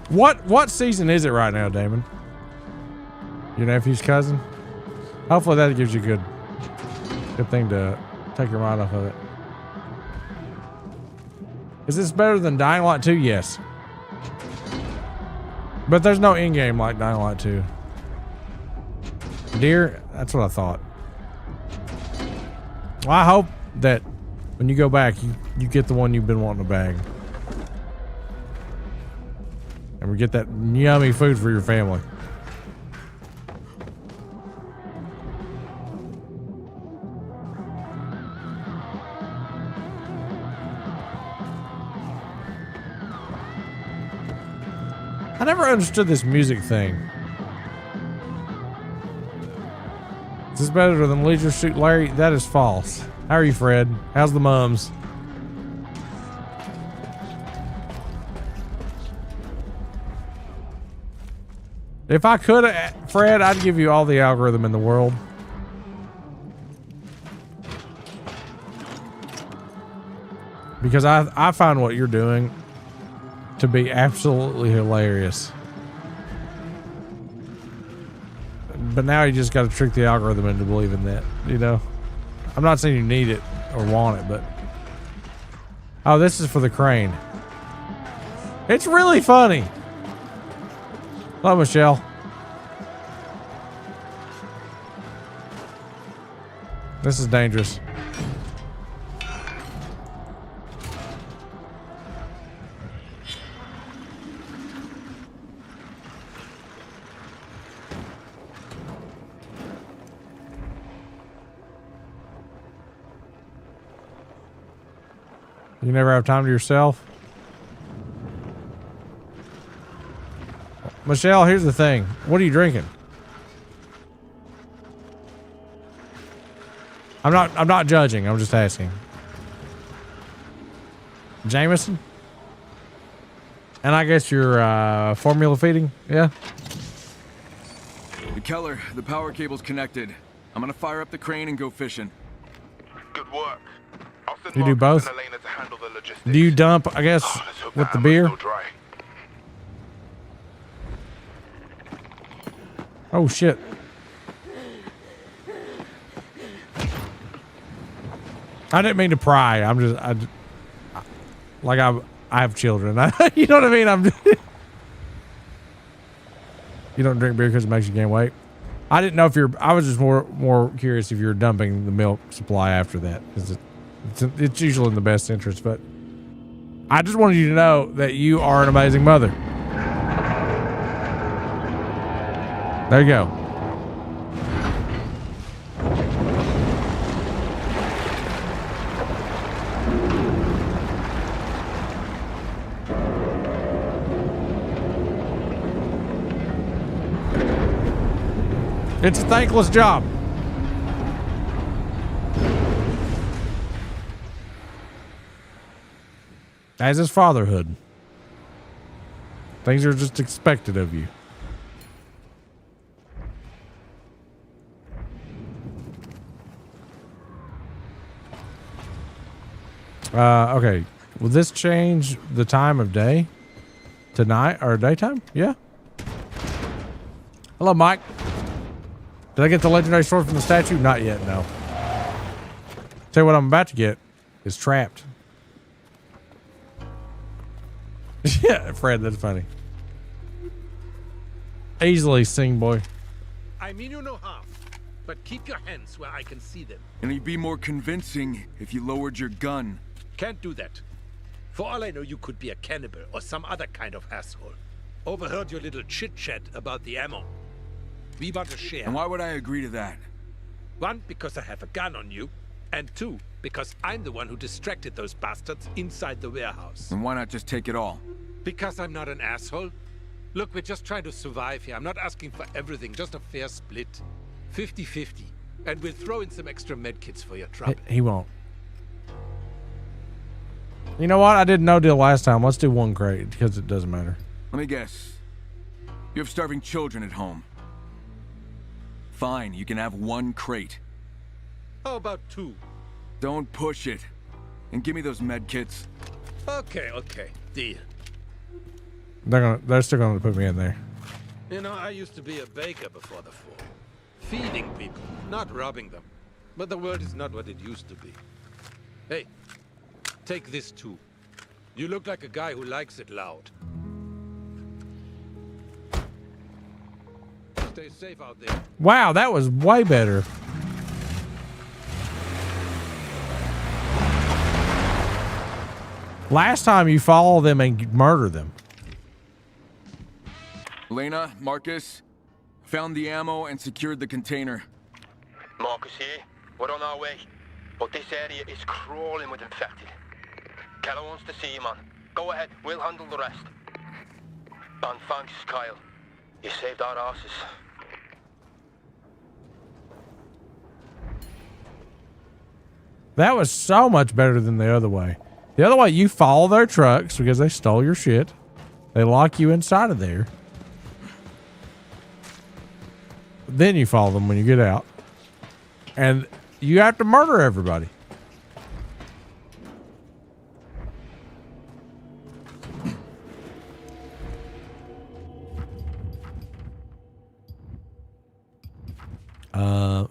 What season is it right now, Damon? Your nephew's cousin? Hopefully that gives you a good thing to take your mind off of it. Is this better than Dying Light 2? Yes. But there's no in-game like Dying Light 2. Deer, that's what I thought. Well, I hope that when you go back, you get the one you've been wanting to bag. And we get that yummy food for your family. I never understood this music thing. Is this better than Leisure Suit Larry? That is false. How are you, Fred? How's the mums? If I could, Fred, I'd give you all the algorithm in the world. Because I find what you're doing to be absolutely hilarious. But now you just got to trick the algorithm into believing that, you know? I'm not saying you need it or want it, but... Oh, this is for the crane. It's really funny. Hello, Michelle. This is dangerous. You never have time to yourself? Michelle, here's the thing. What are you drinking? I'm not judging. I'm just asking. Jameson? And I guess you're formula feeding? Yeah. Keller, the power cable's connected. I'm gonna fire up the crane and go fishing. Good work. I'll send You do Marcus both? and Elena to handle the logistics. Do you dump, I guess, Let's hope with the hammer's beer? still dry. Oh, shit. I didn't mean to pry. I'm just, I have children. You know what I mean? You don't drink beer because it makes you gain weight. I didn't know if I was just more curious if you're dumping the milk supply after that, because it's usually in the best interest. But I just wanted you to know that you are an amazing mother. There you go. It's a thankless job. As is fatherhood. Things are just expected of you. Okay. Will this change the time of day to night or daytime? Yeah. Hello, Mike. Did I get the legendary sword from the statue? Not yet, no. Tell you what I'm about to get is trapped. Yeah, Fred, that's funny. Easily sing, boy. I mean you no harm, but keep your hands where I can see them. And you'd be more convincing if you lowered your gun. Can't do that. For all I know, you could be a cannibal or some other kind of asshole. Overheard your little chit-chat about the ammo. We want to share. And why would I agree to that? One, because I have a gun on you. And two, because I'm the one who distracted those bastards inside the warehouse. And why not just take it all? Because I'm not an asshole. Look, we're just trying to survive here. I'm not asking for everything, just a fair split. 50-50. And we'll throw in some extra medkits for your trouble. He won't. You know what? I did no deal last time. Let's do one crate because it doesn't matter. Let me guess. You have starving children at home. Fine, you can have one crate. How about two? Don't push it. And give me those med kits. Okay, deal. They're still gonna put me in there. You know, I used to be a baker before the war. Feeding people, not robbing them. But the world is not what it used to be. Hey, take this too. You look like a guy who likes it loud. Stay safe out there. Wow, that was way better. Last time you follow them and murder them. Lena, Marcus, found the ammo and secured the container. Marcus here. We're on our way. But this area is crawling with infected. Keller wants to see you, man. Go ahead, we'll handle the rest. And thanks, Kyle. You saved our asses. That was so much better than the other way. The other way, you follow their trucks because they stole your shit. They lock you inside of there. Then you follow them when you get out. And you have to murder everybody.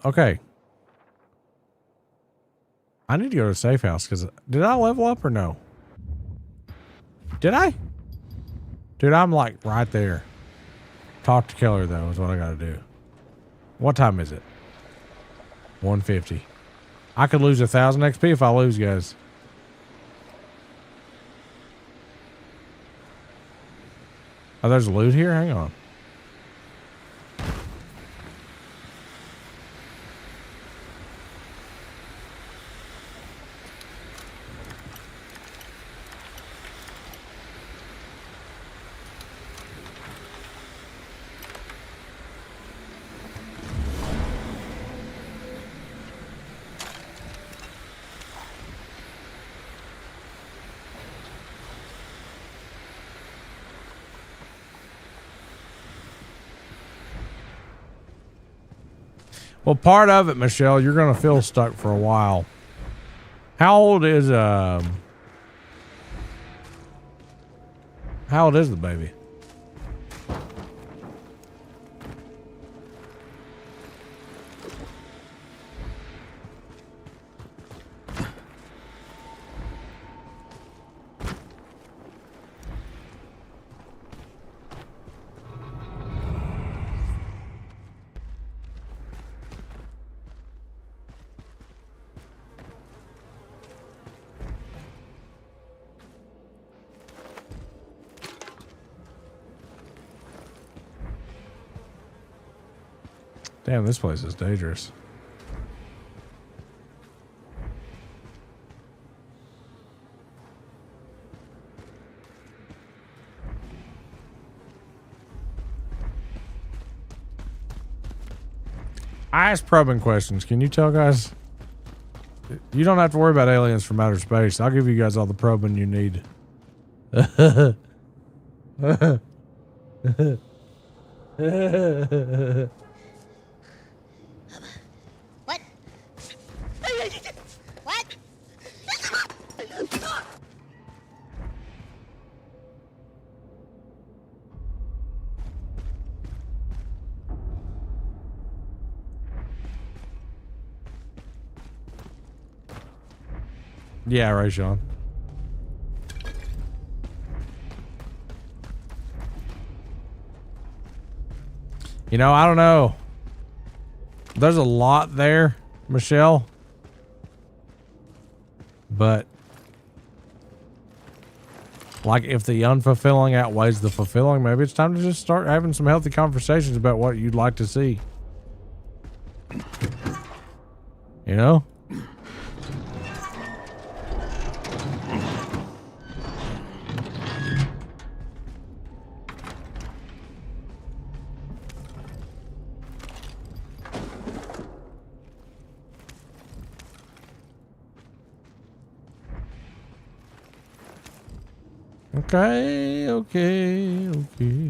Okay. I need to go to the safe house because did I level up or no? Did I? Dude, I'm like right there. Talk to Keller though is what I gotta do. What time is it? 1:50. I could lose 1,000 XP if I lose, guys. Oh, there's loot here? Hang on. Well, part of it, Michelle, you're gonna feel stuck for a while. How old is the baby? Damn, this place is dangerous. I ask probing questions. Can you tell guys? You don't have to worry about aliens from outer space. I'll give you guys all the probing you need. What? What? Yeah, right, Sean. You know, I don't know. There's a lot there, Michelle. But like if the unfulfilling outweighs the fulfilling, maybe it's time to just start having some healthy conversations about what you'd like to see. You know? Okay, okay, okay.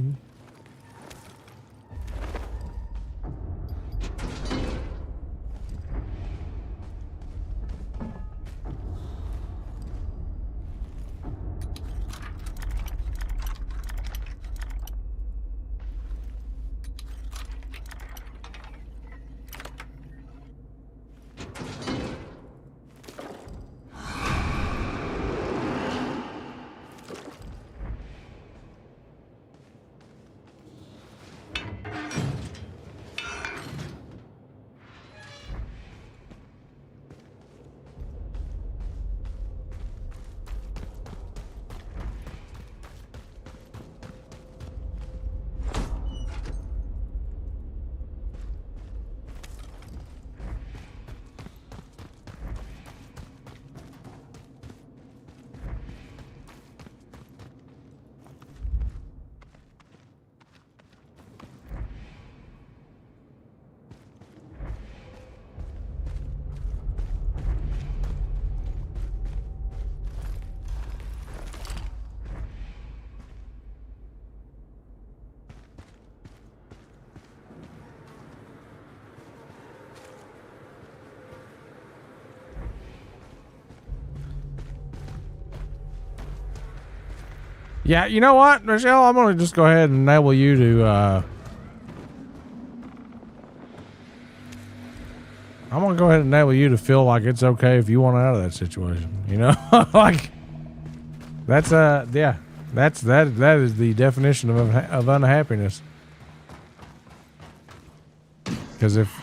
Yeah, you know what, Michelle? I'm gonna just go ahead and enable you to I'm gonna go ahead and enable you to feel like it's okay if you want out of that situation. You know? Like that's yeah. That is the definition of unhappiness. Because if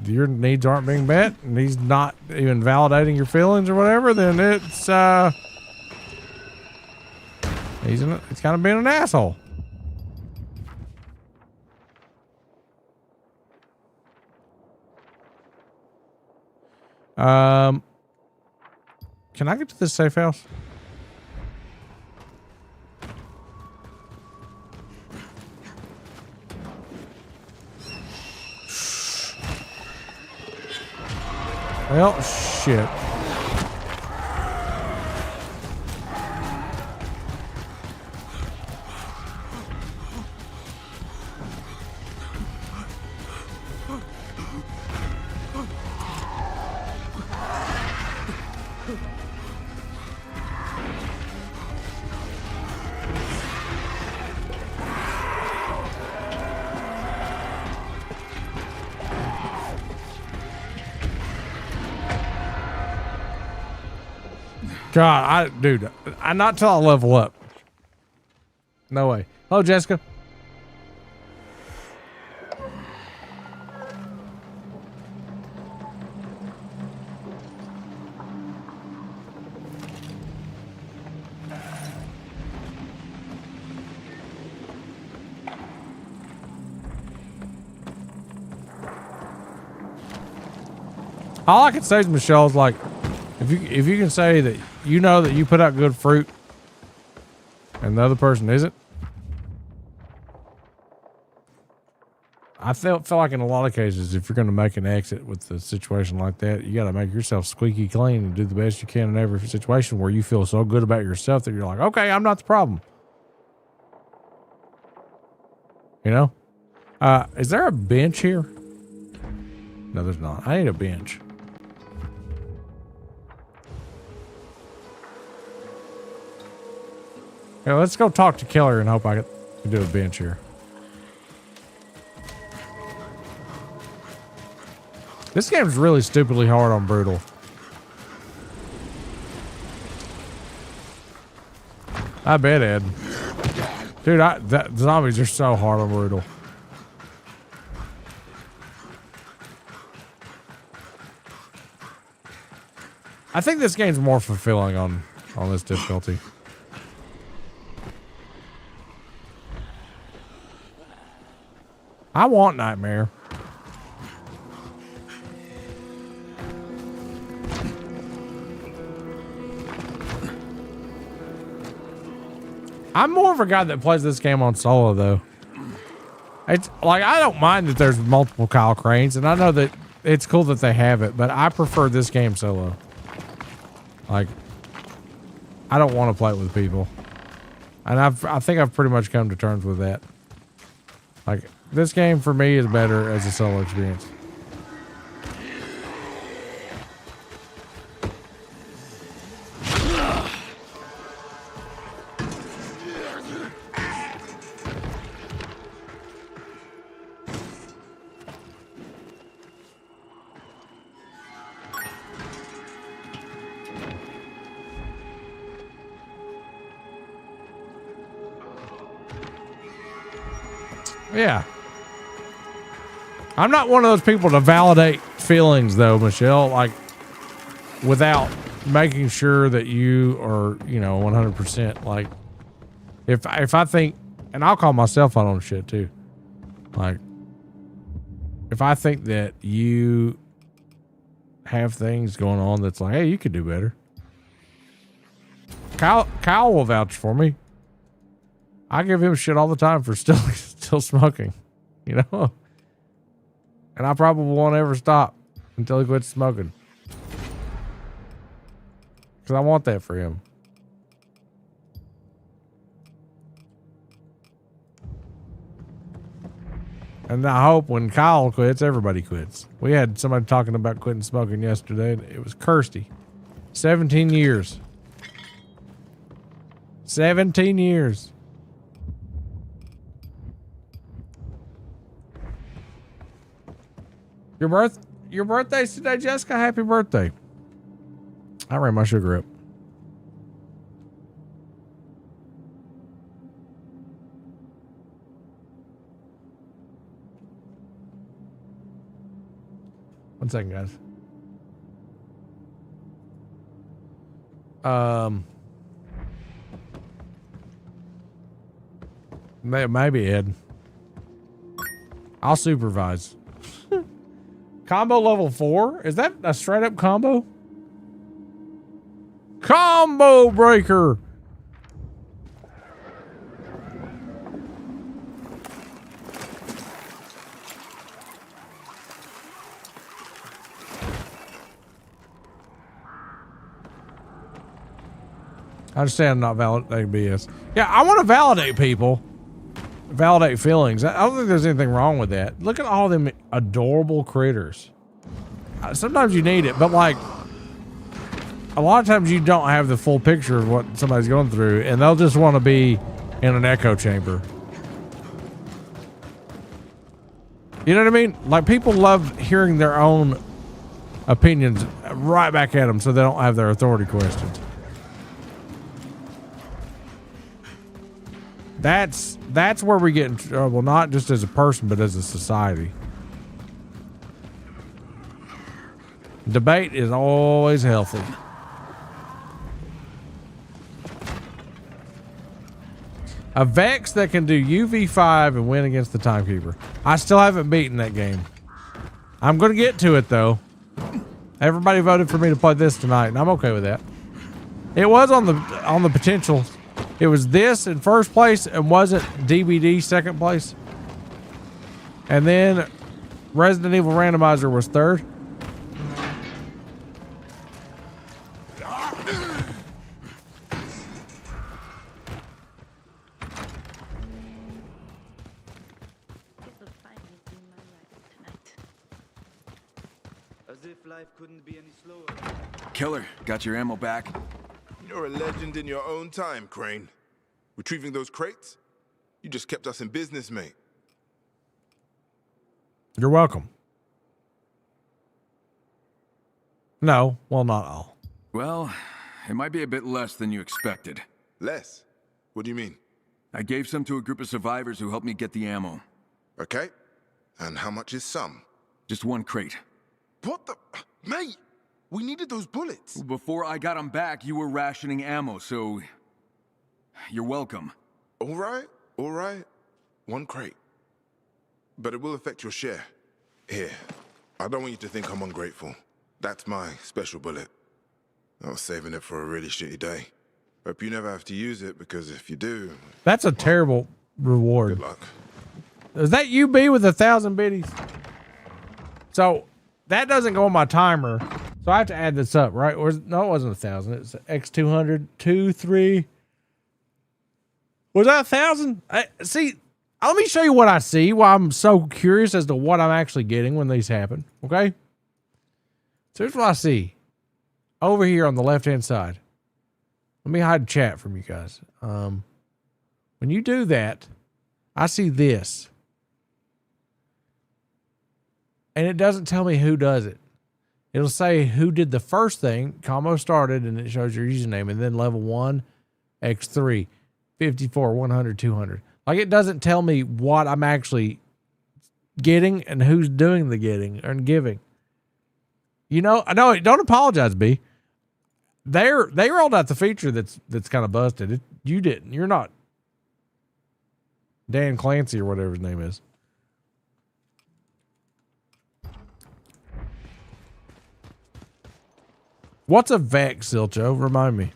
your needs aren't being met and he's not even validating your feelings or whatever, then it's it's kind of being an asshole. Can I get to this safe house? Well, shit. God, dude, not till I level up. No way. Hello, Jessica. All I can say is, Michelle, is like, if you can say that you know that you put out good fruit and the other person isn't, I feel like in a lot of cases, if you're going to make an exit with a situation like that, you got to make yourself squeaky clean and do the best you can in every situation where you feel so good about yourself that you're like, okay, I'm not the problem. You know? Is there a bench here? No, there's not. I need a bench. Okay, let's go talk to Keller and hope I can do a bench here. This game's really stupidly hard on brutal. I bet, Ed. Dude, the zombies are so hard on brutal. I think this game's more fulfilling on this difficulty. I want Nightmare. I'm more of a guy that plays this game on solo, though. It's like, I don't mind that there's multiple Kyle Cranes, and I know that it's cool that they have it, but I prefer this game solo. Like, I don't want to play it with people. And I think I've pretty much come to terms with that. Like, this game for me is better as a solo experience. Yeah. I'm not one of those people to validate feelings, though, Michelle, like, without making sure that you are, 100%. Like, if I think, and I'll call myself out on shit too. Like, if I think that you have things going on that's like, hey, you could do better. Kyle will vouch for me. I give him shit all the time for still smoking, And I probably won't ever stop until he quits smoking. Because I want that for him. And I hope when Kyle quits, everybody quits. We had somebody talking about quitting smoking yesterday. It was Kirsty. 17 years. 17 years. Your birthday's today, Jessica. Happy birthday. I ran my sugar up. One second, guys. Maybe Ed. I'll supervise. Combo level 4? Is that a straight up combo? Combo breaker. I understand I'm not validating BS. Yeah, I want to validate people. Validate feelings. I don't think there's anything wrong with that. Look at all them adorable critters. Sometimes you need it, but like a lot of times you don't have the full picture of what somebody's going through, and they'll just want to be in an echo chamber. You know what I mean? Like, people love hearing their own opinions right back at them so they don't have their authority questioned. That's where we get in trouble, not just as a person, but as a society. Debate is always healthy. A Vex that can do UV5 and win against the Timekeeper. I still haven't beaten that game. I'm going to get to it, though. Everybody voted for me to play this tonight, and I'm okay with that. It was on the potential. It was this in first place and wasn't DBD second place. And then Resident Evil Randomizer was third. Killer, got your ammo back? You're a legend in your own time, Crane. Retrieving those crates? You just kept us in business, mate. You're welcome. No, well, not all. Well, it might be a bit less than you expected. Less? What do you mean? I gave some to a group of survivors who helped me get the ammo. Okay. And how much is some? Just one crate. What the... Mate! We needed those bullets. Before I got them back, you were rationing ammo, so... You're welcome. All right. One crate. But it will affect your share. Here. I don't want you to think I'm ungrateful. That's my special bullet. I was saving it for a really shitty day. Hope you never have to use it, because if you do... That's a terrible reward. Good luck. Is that you, B, with 1,000 biddies? So, that doesn't go on my timer. So I have to add this up, right? Or no, it wasn't 1,000. It's X200, 2, 3. Was that 1,000? See, let me show you what I see. Why I'm so curious as to what I'm actually getting when these happen. Okay. So here's what I see over here on the left-hand side. Let me hide chat from you guys. When you do that, I see this, and it doesn't tell me who does it. It'll say who did the first thing, combo started, and it shows your username, and then level 1, X3, 54, 100, 200. Like, it doesn't tell me what I'm actually getting and who's doing the getting and giving. You know, I know, don't apologize, B. They rolled out the feature that's kind of busted. You didn't. You're not Dan Clancy or whatever his name is. What's a Vex, Silcho? Remind me.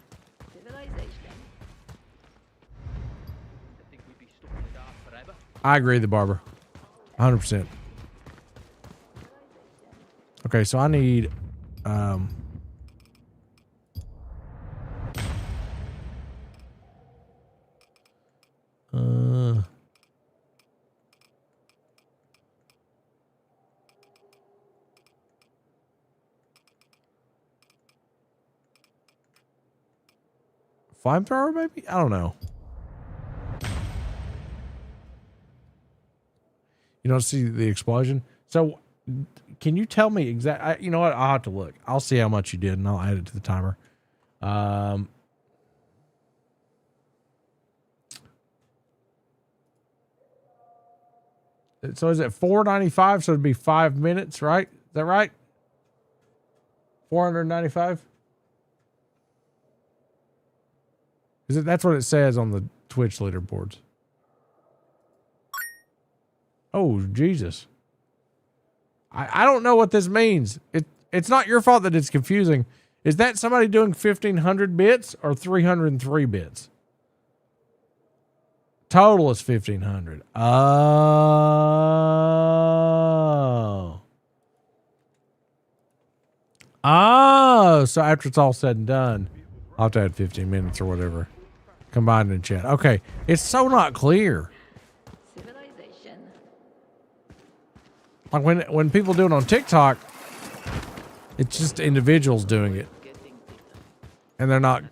I agree, the barber. 100%. Okay, so I need flamethrower, maybe? I don't know. You don't see the explosion? So can you tell me exactly? You know what? I'll have to look. I'll see how much you did, and I'll add it to the timer. So is it 495? So it'd be 5 minutes, right? Is that right? 495? Is it? That's what it says on the Twitch leaderboards. Oh, Jesus. I don't know what this means. It's not your fault that it's confusing. Is that somebody doing 1,500 bits or 303 bits? Total is 1,500. Oh. Oh, so after it's all said and done, I'll have to add 15 minutes or whatever. Combined in chat. Okay. It's so not clear. Like when people do it on TikTok, it's just individuals doing it. And they're not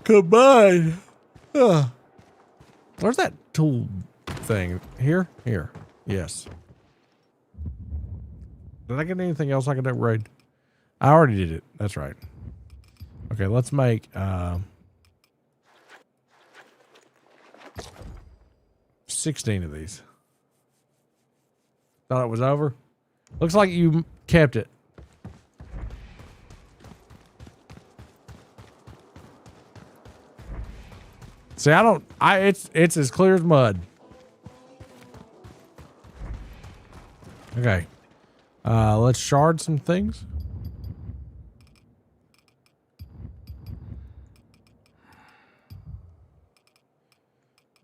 combined. Where's that tool thing? Here? Here. Yes. Did I get anything else I could upgrade? I already did it. That's right. Okay, let's make 16 of these. Thought it was over. Looks like you kept it. See, it's as clear as mud. Okay. Let's shard some things.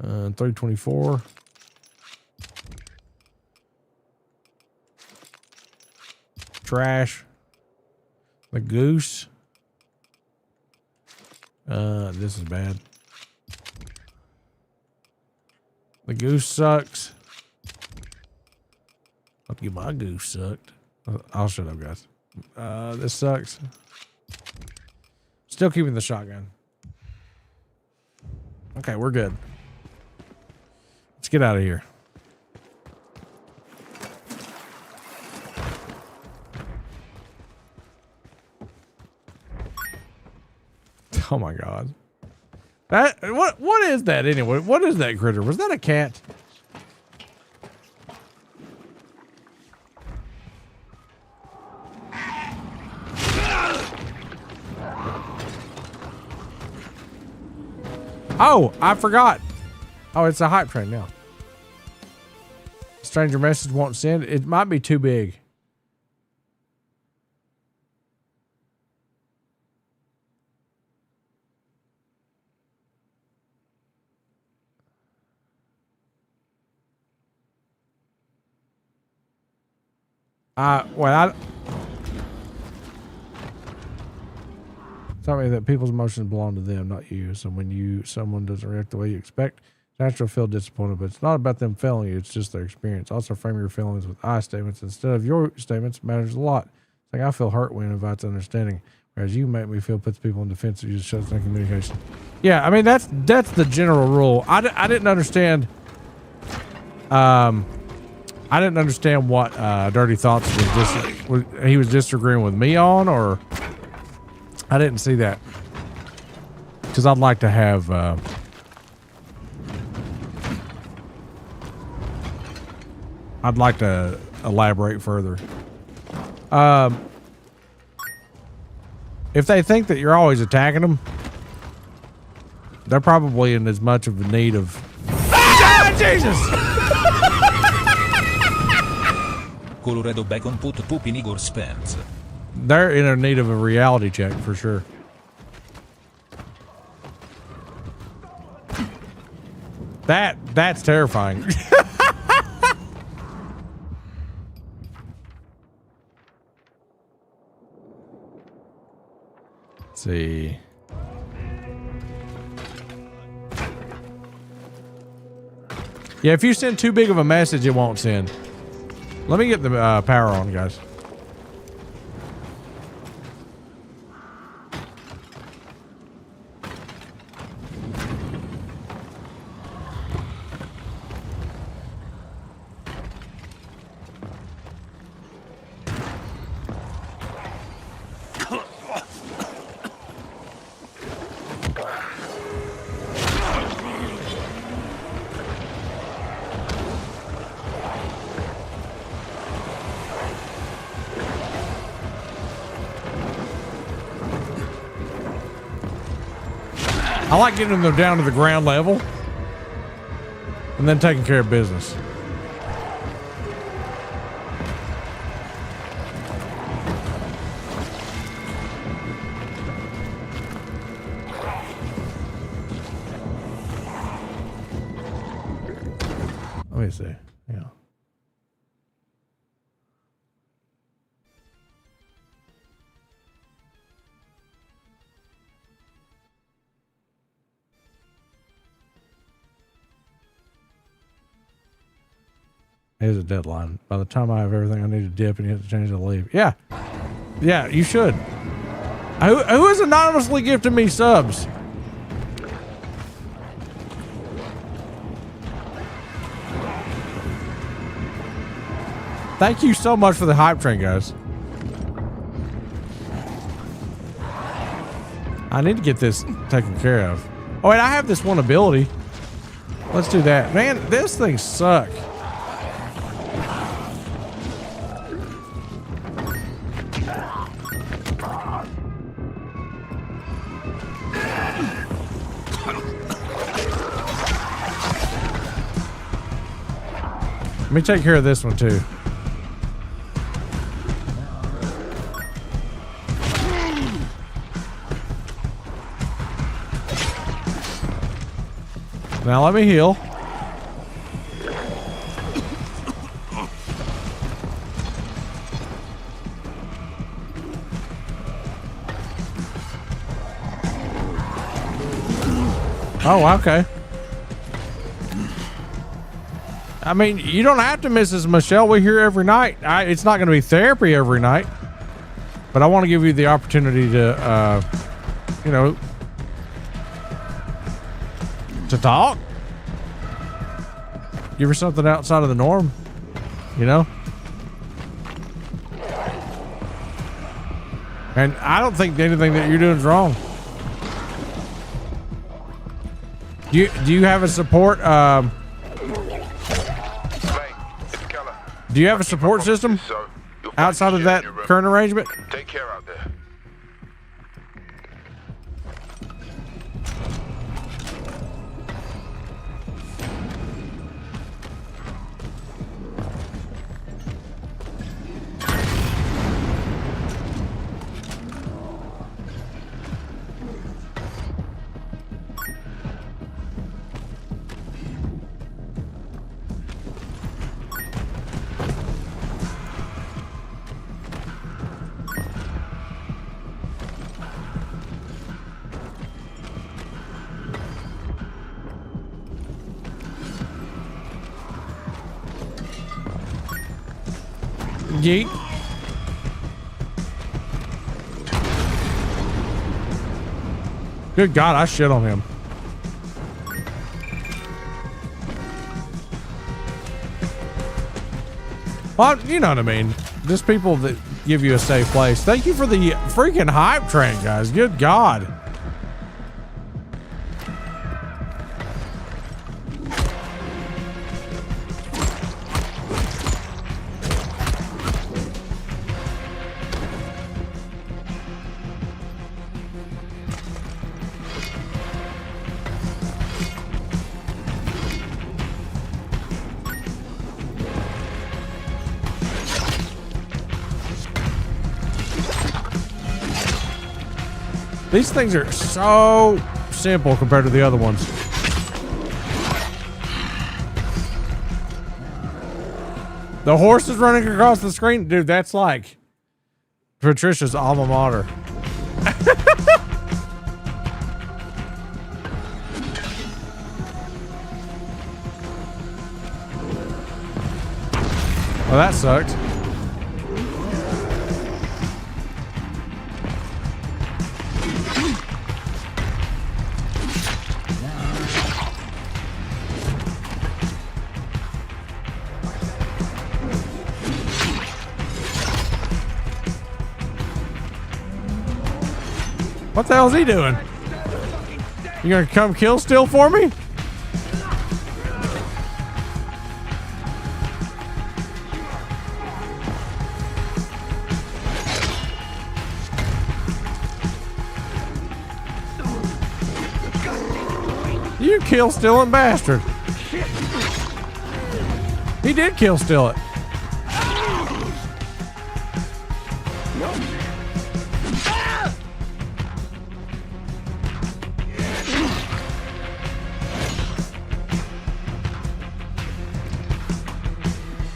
Uh, 324. Trash. The goose. This is bad. The goose sucks. I'll get my goose sucked. I'll shut up, guys. This sucks. Still keeping the shotgun. Okay, we're good. Let's get out of here. Oh my God. What is that anyway? What is that critter? Was that a cat? Oh, I forgot. Oh, it's a hype train now. Stranger message won't send. It might be too big. Tell me that people's emotions belong to them, not you. So when someone doesn't react the way you expect, it's natural to feel disappointed, but it's not about them failing you. It's just their experience. Also frame your feelings with I statements instead of your statements matters a lot. It's like I feel hurt when it invites understanding, whereas you make me feel puts people in defense of you, just shows no communication. Yeah, I mean that's the general rule. I didn't understand. I didn't understand what Dirty Thoughts he was disagreeing with me on, or I didn't see that, because I'd like to have I'd like to elaborate further. If they think that you're always attacking them, they're probably in as much of a need of Jesus. Colorado bacon put poop in Igor's pants. They're in a need of a reality check for sure. That's terrifying. Let's see. Yeah, if you send too big of a message, it won't send. Let me get the power on, guys. I like getting them down to the ground level and then taking care of business. Let me see. Yeah. Here's a deadline. By the time I have everything I need to dip and you have to change the leave. Yeah. Yeah, you should. Who has anonymously gifted me subs? Thank you so much for the hype train, guys. I need to get this taken care of. Oh, wait, I have this one ability. Let's do that. Man, this thing sucks. Let me take care of this one too. Now let me heal. Oh, okay. I mean, you don't have to, Mrs. Michelle. We're here every night. It's not going to be therapy every night, but I want to give you the opportunity to, you know, to talk. Give her something outside of the norm, you know? And I don't think anything that you're doing is wrong. Do you have a support, do you have a support system outside of that current arrangement? Take care out there. Yeet. Good God, I shit on him. Well, you know what I mean. Just people that give you a safe place. Thank you for the freaking hype train, guys. Good God. These things are so simple compared to the other ones. The horse is running across the screen. Dude, that's like Patricia's alma mater. Well, that sucked. What the hell is he doing? You gonna come kill still for me? You kill stealing bastard. He did kill steal it.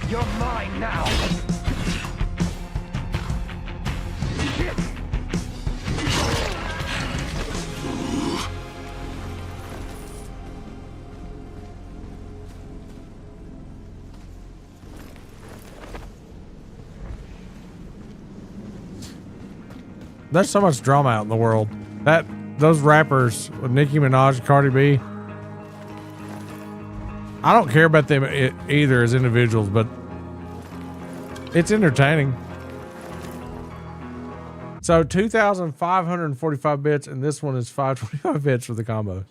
You're mine now. There's so much drama out in the world. Those rappers with Nicki Minaj, Cardi B, I don't care about them either as individuals, but it's entertaining. So 2,545 bits, and this one is 525 bits for the combos.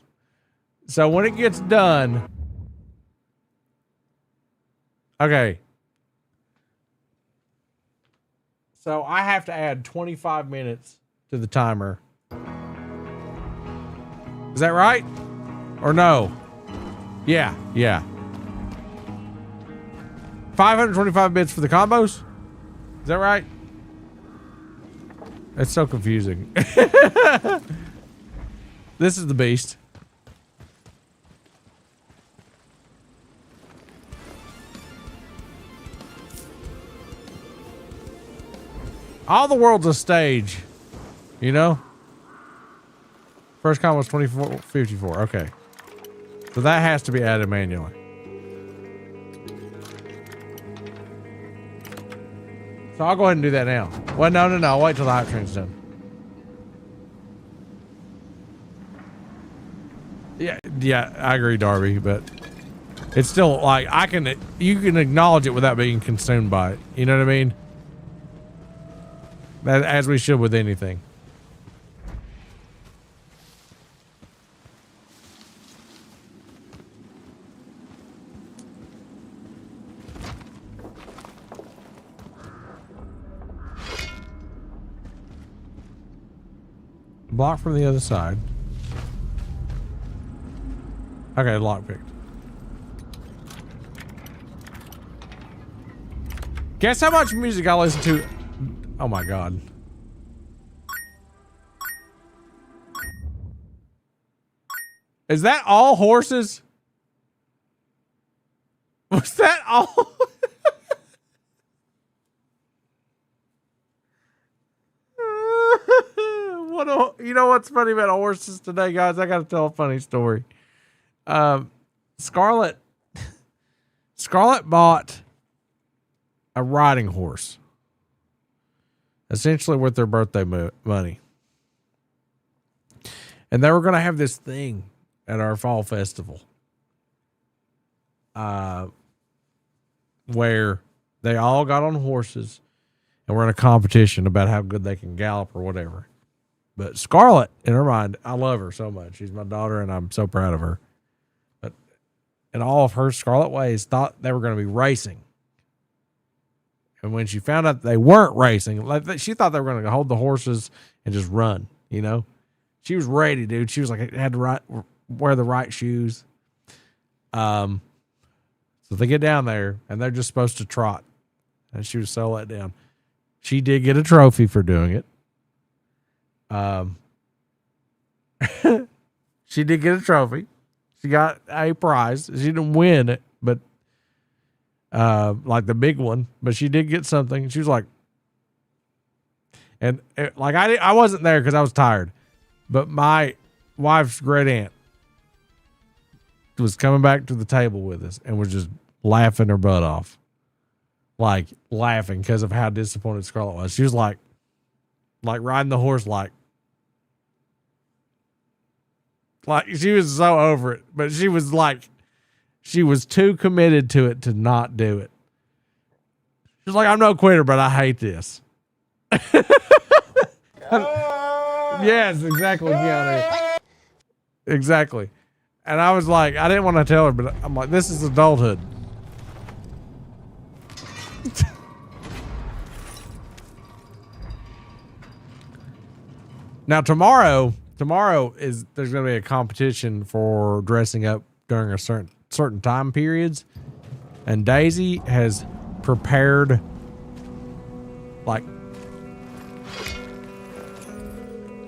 So when it gets done, Okay. So I have to add 25 minutes to the timer. Is that right? Or no? Yeah. 525 bits for the combos? Is that right? It's so confusing. This is the beast. All the world's a stage, you know? First combo was 2454. Okay. So that has to be added manually. So I'll go ahead and do that now. Well, no. I'll wait till the hype train's done. Yeah, I agree, Darby, but it's still like you can acknowledge it without being consumed by it. You know what I mean? As we should with anything. Block from the other side. Okay, lock picked. Guess how much music I listen to? Oh my god. Is that all horses? Was that all? You know what's funny about horses today, guys? I gotta tell a funny story. Scarlett bought a riding horse, essentially with their birthday money, and they were going to have this thing at our fall festival, where they all got on horses and were in a competition about how good they can gallop or whatever. But Scarlett, in her mind, I love her so much. She's my daughter, and I'm so proud of her. But in all of her Scarlett ways, thought they were going to be racing. And when she found out they weren't racing, like she thought they were going to hold the horses and just run, you know? She was ready, dude. She was like, had to wear the right shoes. So they get down there, and they're just supposed to trot. And she was so let down. She did get a trophy for doing it. She did get a trophy. She got a prize. She didn't win it, but like the big one, but she did get something. She was like, and like I wasn't there because I was tired, but my wife's great aunt was coming back to the table with us and was just laughing her butt off, like laughing because of how disappointed Scarlett was. She was like riding the horse, like she was so over it, but she was too committed to it to not do it. She's like, I'm no quitter, but I hate this. Yes, exactly. Keanu. Exactly. And I was like, I didn't want to tell her, but I'm like, this is adulthood. Now tomorrow there's going to be a competition for dressing up during a certain time periods, and Daisy has prepared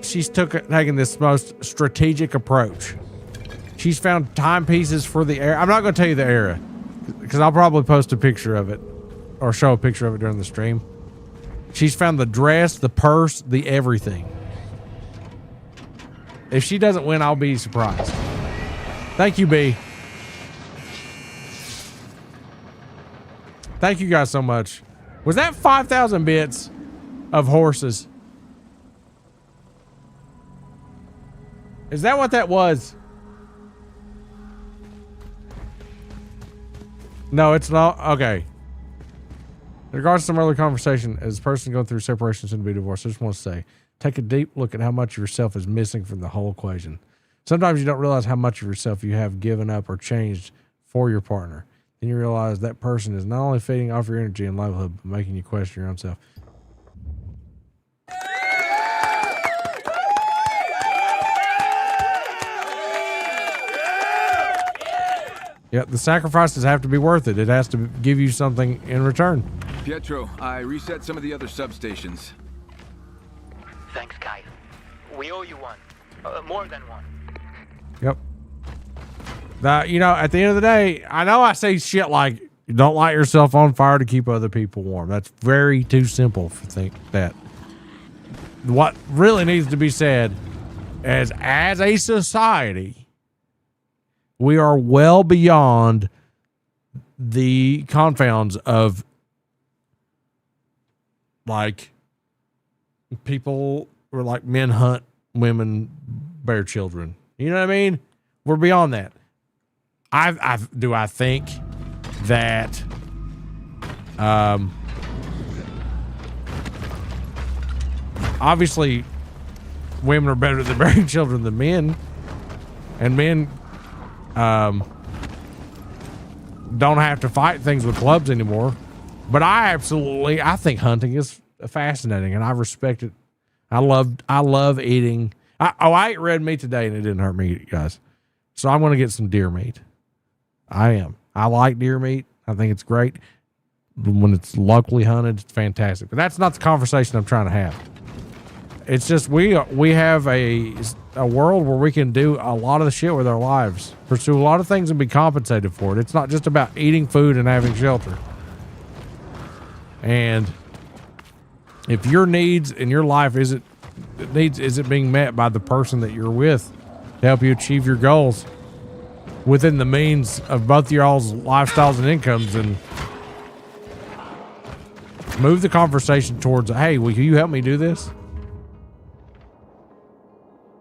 she's taken this most strategic approach. She's found timepieces for the era. I'm not going to tell you the era because I'll probably post a picture of it or show a picture of it during the stream. She's found the dress, the purse, the everything. If she doesn't win, I'll be surprised. Thank you, B. Thank you guys so much. Was that 5,000 bits of horses? Is that what that was? No, it's not. Okay. In regards to some earlier conversation, as a person going through separation soon to be divorced, I just want to say, take a deep look at how much of yourself is missing from the whole equation. Sometimes you don't realize how much of yourself you have given up or changed for your partner. then you realize that person is not only feeding off your energy and livelihood, but making you question your own self. Yeah, the sacrifices have to be worth it. It has to give you something in return. Pietro, I reset some of the other substations. Thanks, Kyle. We owe you one. More than one. Yep. You know, at the end of the day, I know I say shit like, don't light yourself on fire to keep other people warm. That's very too simple to think that. What really needs to be said is, as a society, we are well beyond the confounds of, like, people were like men hunt women, bear children. You know what I mean? We're beyond that. I think that obviously women are better at bearing children than men, and men don't have to fight things with clubs anymore. But I think hunting is fascinating, and I respect it. I love eating. I ate red meat today, and it didn't hurt me, guys. So I'm going to get some deer meat. I am. I like deer meat. I think it's great. When it's locally hunted, it's fantastic. But that's not the conversation I'm trying to have. It's just we have a world where we can do a lot of the shit with our lives, pursue a lot of things and be compensated for it. It's not just about eating food and having shelter. And if your needs in your life isn't being met by the person that you're with to help you achieve your goals within the means of both y'all's lifestyles and incomes, and move the conversation towards, hey, will you help me do this?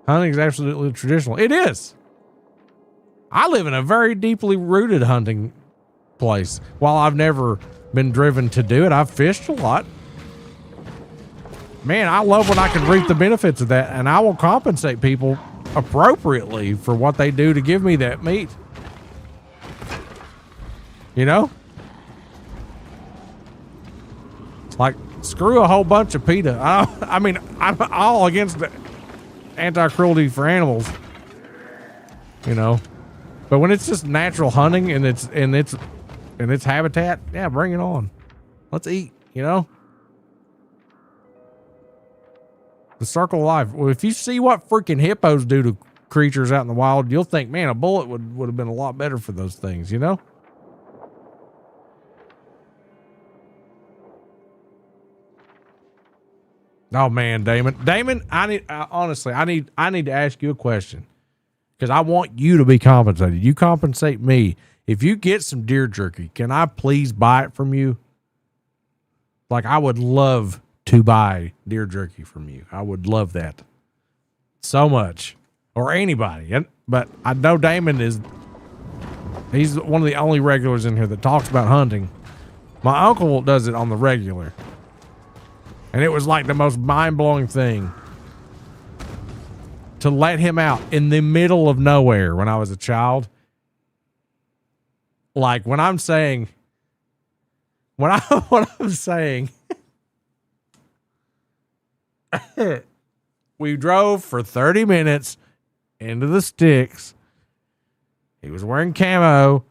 Hunting is absolutely traditional. It is. I live in a very deeply rooted hunting place. While I've never been driven to do it, I've fished a lot. Man, I love when I can reap the benefits of that, and I will compensate people appropriately for what they do to give me that meat. You know? It's like, screw a whole bunch of PETA. I mean, I'm all against the anti-cruelty for animals, you know, but when it's just natural hunting and it's habitat, yeah, bring it on. Let's eat, you know? The circle of life. Well, if you see what freaking hippos do to creatures out in the wild, you'll think, man, a bullet would have been a lot better for those things, you know? Oh man, Damon, I need to ask you a question, because I want you to be compensated. You compensate me. If you get some deer jerky, can I please buy it from you? Like, I would love to buy deer jerky from you. I would love that so much, or anybody. But I know Damon he's one of the only regulars in here that talks about hunting. My uncle does it on the regular. And it was like the most mind-blowing thing to let him out in the middle of nowhere when I was a child. Like, when I'm saying, we drove for 30 minutes into the sticks. He was wearing camo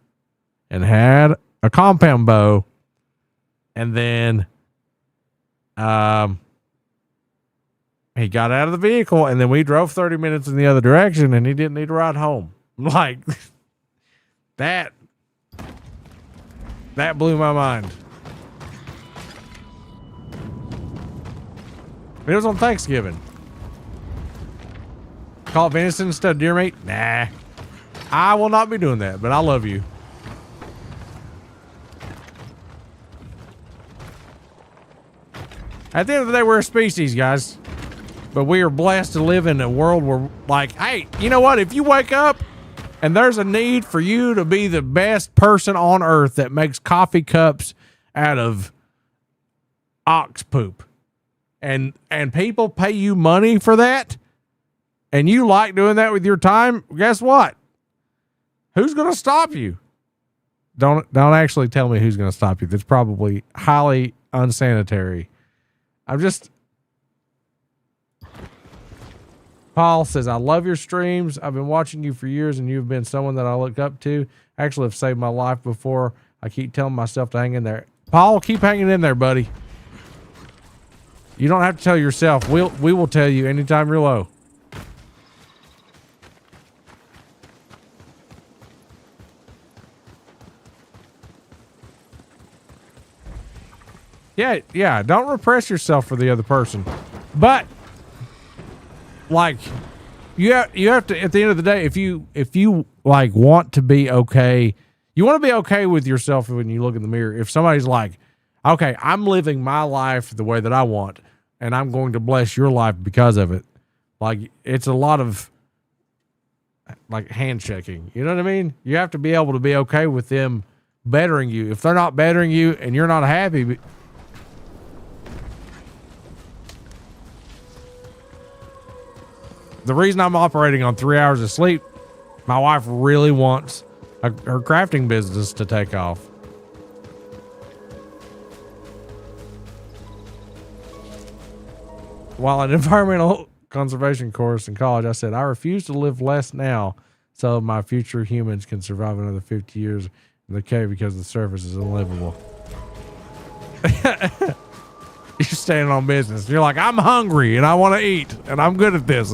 and had a compound bow. And then he got out of the vehicle, and then we drove 30 minutes in the other direction, and he didn't need to ride home. Like, that blew my mind. It was on Thanksgiving. Call it venison instead of deer meat? Nah. I will not be doing that, but I love you. At the end of the day, we're a species, guys. But we are blessed to live in a world where, like, hey, you know what? If you wake up and there's a need for you to be the best person on earth that makes coffee cups out of ox poop, and people pay you money for that, and you like doing that with your time, guess what? Who's going to stop you? don't actually tell me who's going to stop you. That's probably highly unsanitary. Paul says, I love your streams. I've been watching you for years and you've been someone that I look up to. Actually have saved my life before. I keep telling myself to hang in there. Paul, keep hanging in there, buddy. You don't have to tell yourself. We will tell you anytime you're low. Yeah. Don't repress yourself for the other person. But like you have to, at the end of the day, if you like want to be okay, you want to be okay with yourself when you look in the mirror. If somebody's like, okay, I'm living my life the way that I want, and I'm going to bless your life because of it. Like, it's a lot of like handshaking. You know what I mean? You have to be able to be okay with them bettering you. If they're not bettering you and you're not happy, the reason I'm operating on 3 hours of sleep, my wife really wants her crafting business to take off. While an environmental conservation course in college, I said, I refuse to live less now so my future humans can survive another 50 years in the cave because the surface is unlivable. You're standing on business. You're like, I'm hungry and I want to eat and I'm good at this.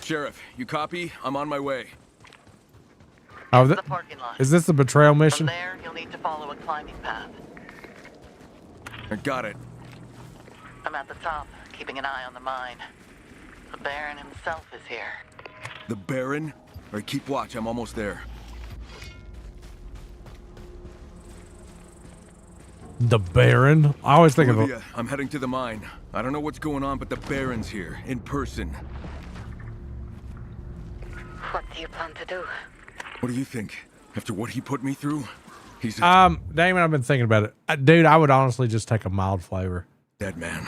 Sheriff, you copy? I'm on my way. Oh, the parking lot. Is this the betrayal mission? From there, you'll need to follow a climbing path. I got it. I'm at the top, keeping an eye on the mine. The Baron himself is here. The Baron? All right, keep watch. I'm almost there. The Baron? I always think Olivia, of I'm heading to the mine. I don't know what's going on, but the Baron's here, in person. What do you plan to do? What do you think? After what he put me through? He's Damon, I've been thinking about it. Dude, I would honestly just take a mild flavor. dead man.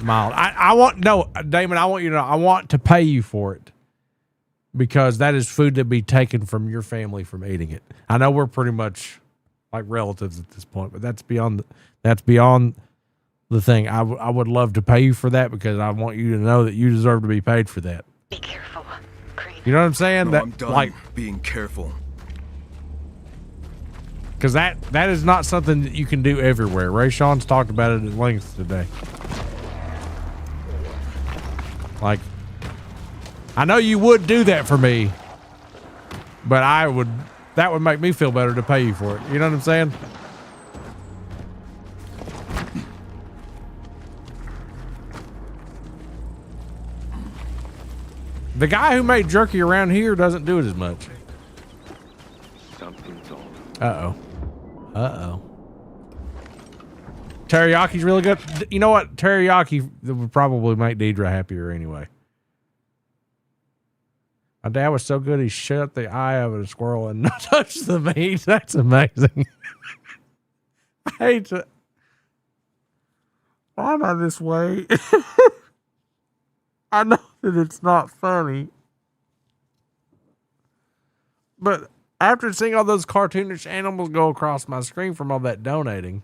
Mild. Damon, I want you to know, I want to pay you for it. Because that is food to be taken from your family from eating it. I know we're pretty much like relatives at this point, but that's beyond the thing. I would love to pay you for that because I want you to know that you deserve to be paid for that. Be careful, Green. You know what I'm saying? No, I'm done being careful. Because that is not something that you can do everywhere. Ray Sean's talked about it at length today. Like, I know you would do that for me, but that would make me feel better to pay you for it. You know what I'm saying? The guy who made jerky around here doesn't do it as much. Something's on. Uh-oh. Teriyaki's really good. You know what? Teriyaki would probably make Deidre happier anyway. My dad was so good he shut the eye of a squirrel and not touch the meat. That's amazing. I hate to. Why am I this way? I know that it's not funny. But after seeing all those cartoonish animals go across my screen from all that donating.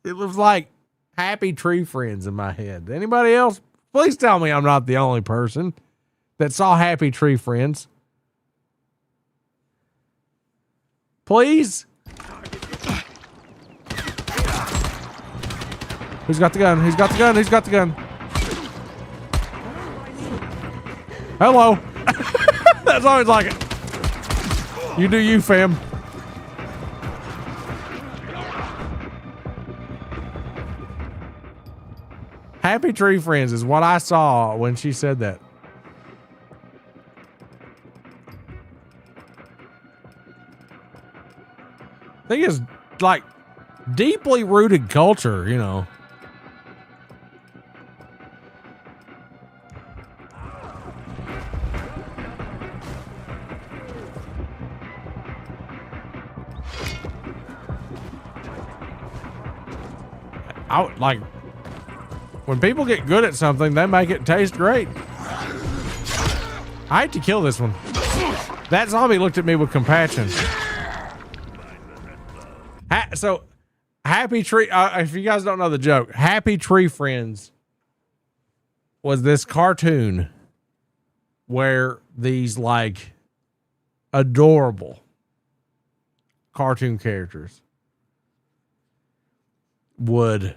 It was like Happy Tree Friends in my head. Anybody else? Please tell me I'm not the only person that saw Happy Tree Friends. Please? Who's got the gun? Who's got the gun? Who's got the gun? Hello. That's always like it. You do you, fam. Happy Tree Friends is what I saw when she said that. I think it's like deeply rooted culture, you know. like when people get good at something, they make it taste great. I hate to kill this one. That zombie looked at me with compassion. So, Happy Tree, if you guys don't know the joke, Happy Tree Friends was this cartoon where these like adorable cartoon characters would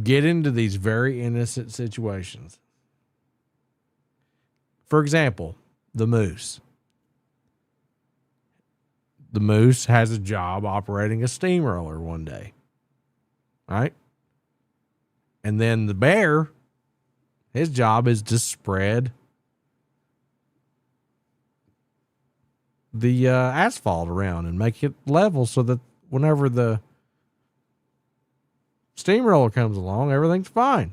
get into these very innocent situations. For example, the moose. The moose has a job operating a steamroller one day. Right? And then the bear, his job is to spread the asphalt around and make it level so that whenever the steamroller comes along, everything's fine.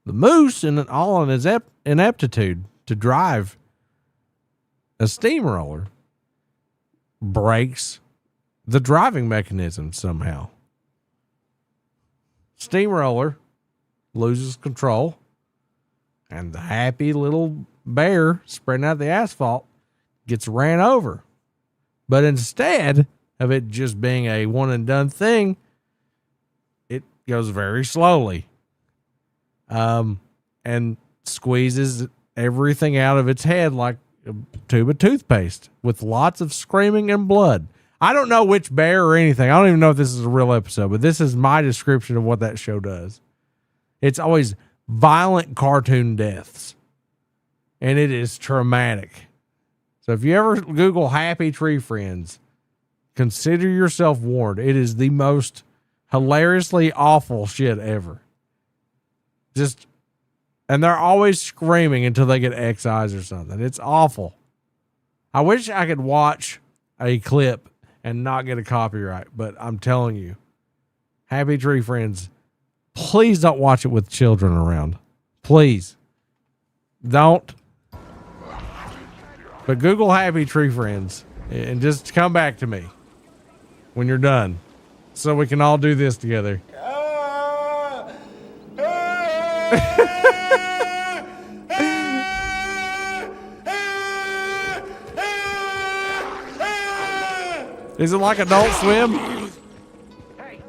The moose, in all in his ineptitude to drive a steamroller, breaks the driving mechanism somehow. Steamroller loses control, and the happy little bear spreading out the asphalt gets ran over. But instead of it just being a one and done thing, it goes very slowly, and squeezes everything out of its head like a tube of toothpaste with lots of screaming and blood. I don't know which bear or anything. I don't even know if this is a real episode, but this is my description of what that show does. It's always violent cartoon deaths, and it is traumatic. So if you ever Google Happy Tree Friends, consider yourself warned. It is the most hilariously awful shit ever. And they're always screaming until they get X-eyes or something. It's awful. I wish I could watch a clip and not get a copyright, but I'm telling you, Happy Tree Friends, please don't watch it with children around. Please. Don't. But Google Happy Tree Friends and just come back to me when you're done so we can all do this together. Is it like Adult Swim?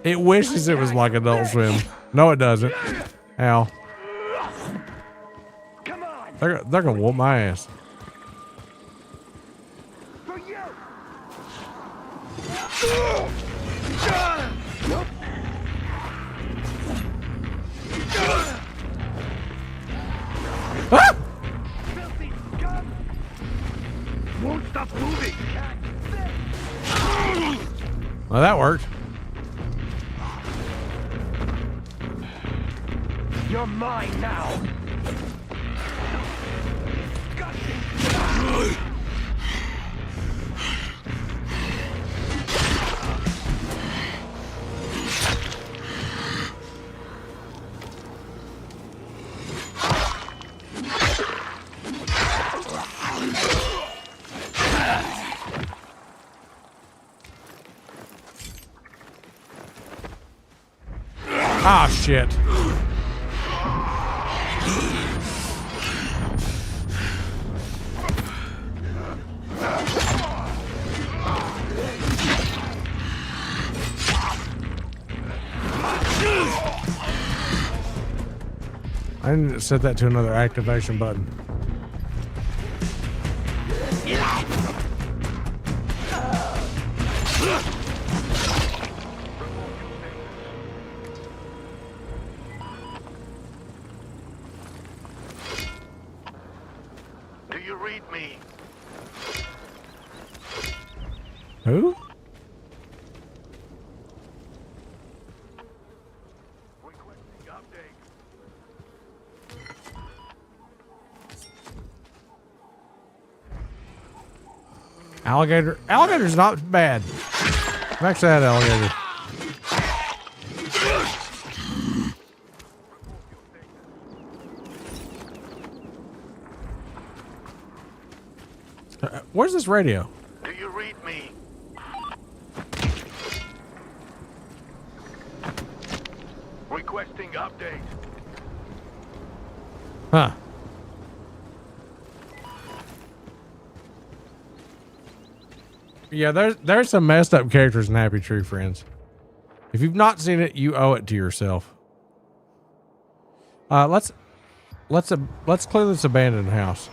It wishes it was like Adult Swim. No, it doesn't. Ow. They're gonna whoop my ass. Ah! Won't stop moving. Well, that worked. You're mine now. Ah, shit. I didn't set that to another activation button. Do you read me? Who? Requesting update. Alligator. Alligator's not bad. Back to that alligator. Where's this radio? Do you read me? Requesting update. Huh. Yeah, there's some messed up characters in Happy Tree Friends. If you've not seen it, you owe it to yourself. Let's clear this abandoned house.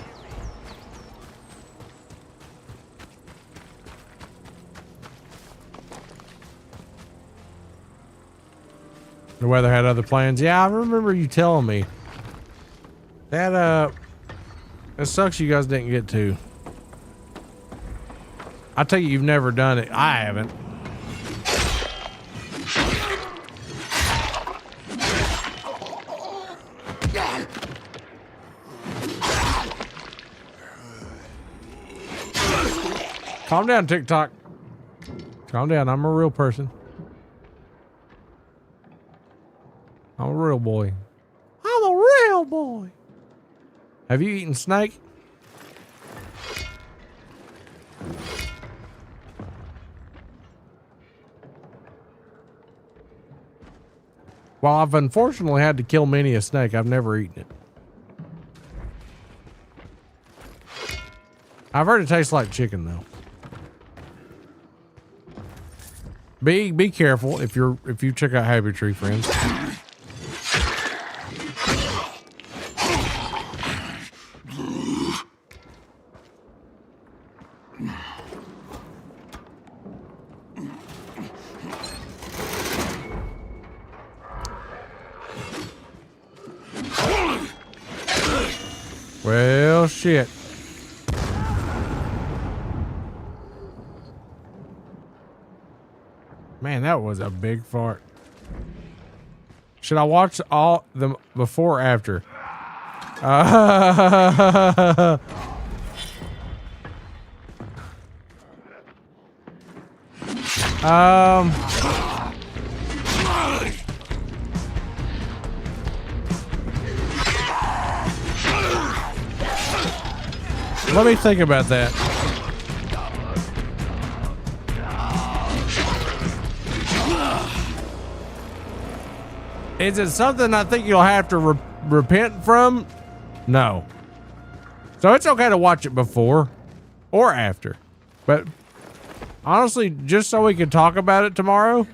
The weather had other plans. Yeah, I remember you telling me. That it sucks you guys didn't get to. I tell you, you've never done it. I haven't. Calm down, TikTok. Calm down. I'm a real person. I'm a real boy. I'm a real boy. Have you eaten snake? Well, I've unfortunately had to kill many a snake. I've never eaten it. I've heard it tastes like chicken though. Be careful if you check out Happy Tree Friends. Well, shit. Man, that was a big fart. Should I watch all them before or after? Let me think about that. Is it something I think you'll have to repent from? No. So it's okay to watch it before or after. But honestly, just so we can talk about it tomorrow,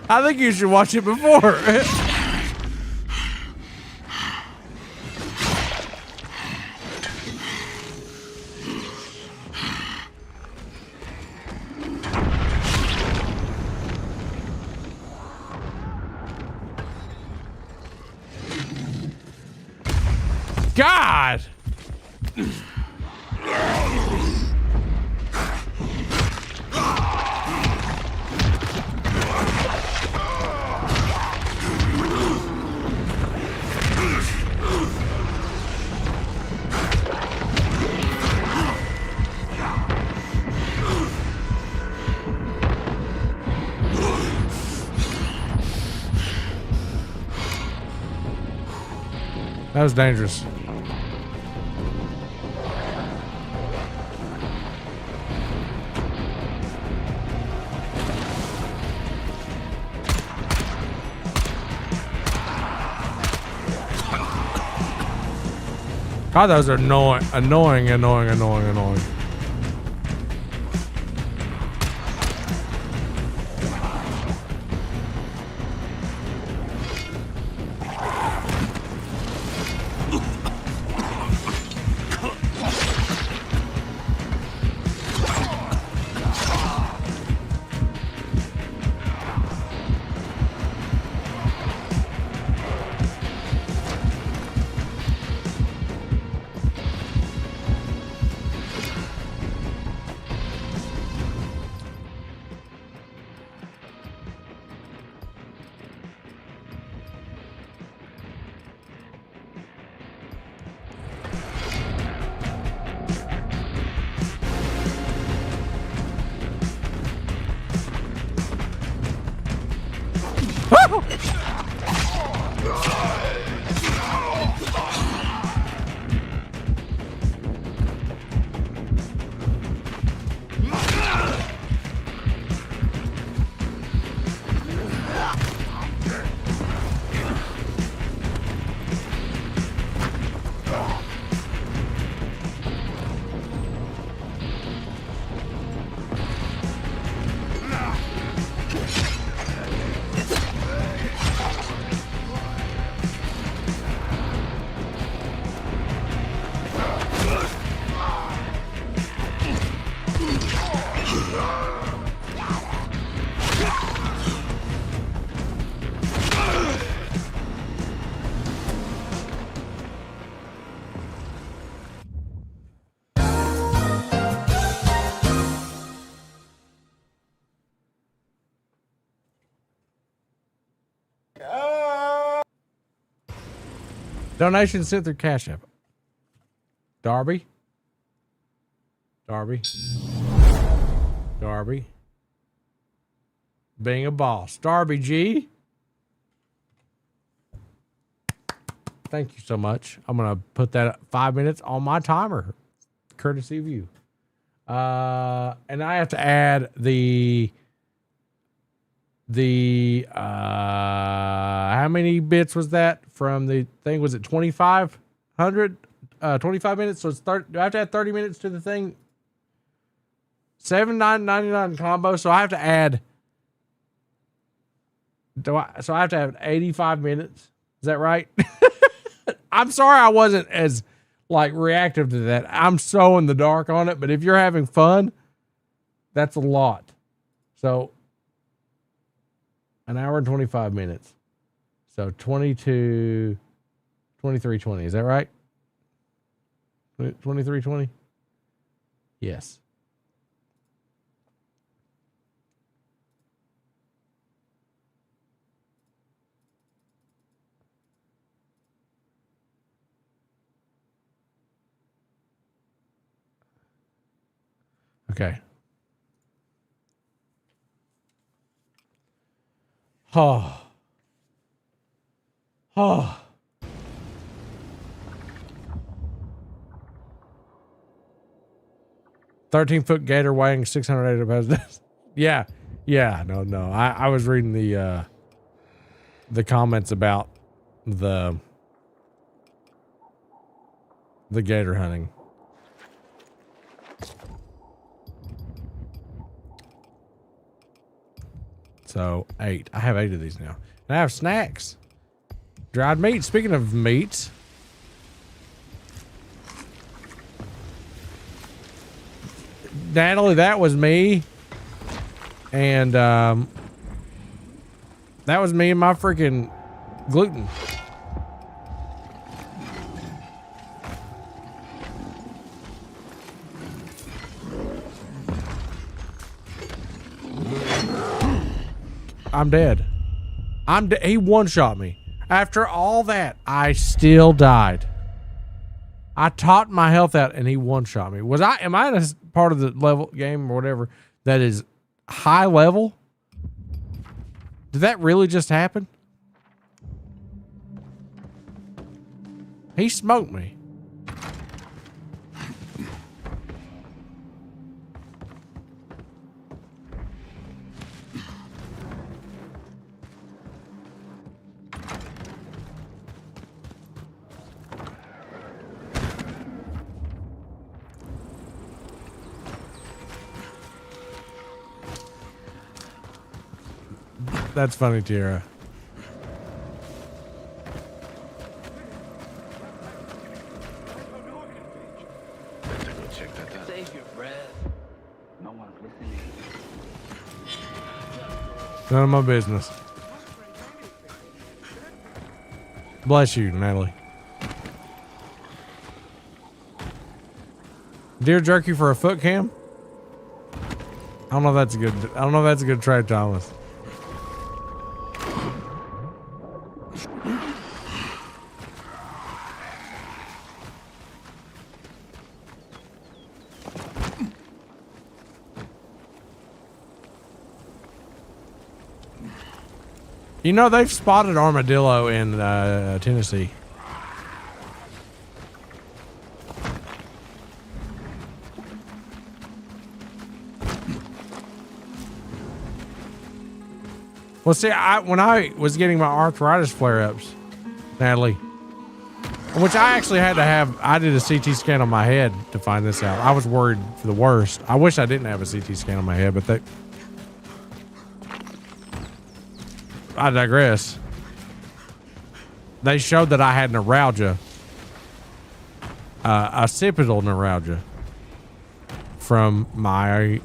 I think you should watch it before. God! That was dangerous. God, those are annoying. Donation sent through Cash App. Darby. Being a boss. Darby G. Thank you so much. I'm going to put that at 5 minutes on my timer. Courtesy of you. And I have to add the how many bits was that from the thing? Was it 2,500? 25 minutes. So it's 30. Do I have to add 30 minutes to the thing? $7.99 combo. So I have to add. So I have to have 85 minutes. Is that right? I'm sorry I wasn't as like reactive to that. I'm so in the dark on it, but if you're having fun, that's a lot. So an hour and 25 minutes. So 23:20. Is that right? 23:20? Yes. Okay. Oh. 13-foot gator weighing 680 pounds. Yeah. No. I was reading the comments about the gator hunting. So 8. I have 8 of these now. And I have snacks. Dried meat. Speaking of meat. Natalie, that was me. And that was me and my freaking gluten. I'm dead. He one-shot me. After all that, I still died. I topped my health out and he one-shot me. Am I in a part of the level game or whatever that is high level? Did that really just happen? He smoked me. That's funny, Tira. Save your breath. No one's listening. None of my business. Bless you, Natalie. Deer jerky for a foot cam? I don't know if that's a good trade, Thomas. You know, they've spotted armadillo in Tennessee. Well, see, when I was getting my arthritis flare-ups, Natalie, which I actually had to have, I did a CT scan on my head to find this out. I was worried for the worst. I wish I didn't have a CT scan on my head, but I digress. They showed that I had neuralgia, occipital neuralgia, from my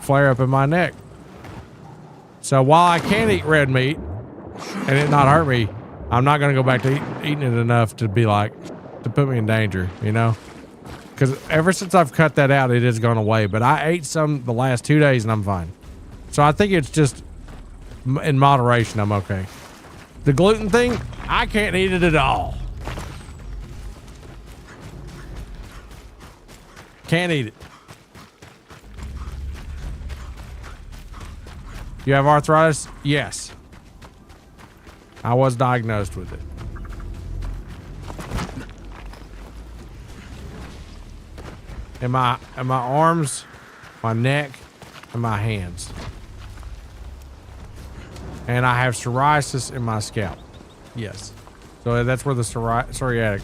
flare up in my neck. So while I can't eat red meat and it not hurt me, I'm not going to go back to eating it enough to be like, to put me in danger, you know? Because ever since I've cut that out, it has gone away. But I ate some the last 2 days and I'm fine. So I think it's just in moderation, I'm okay. The gluten thing, I can't eat it at all. Can't eat it. You have arthritis? Yes. I was diagnosed with it. In my arms, my neck, and my hands. And I have psoriasis in my scalp. Yes. So that's where the psoriatic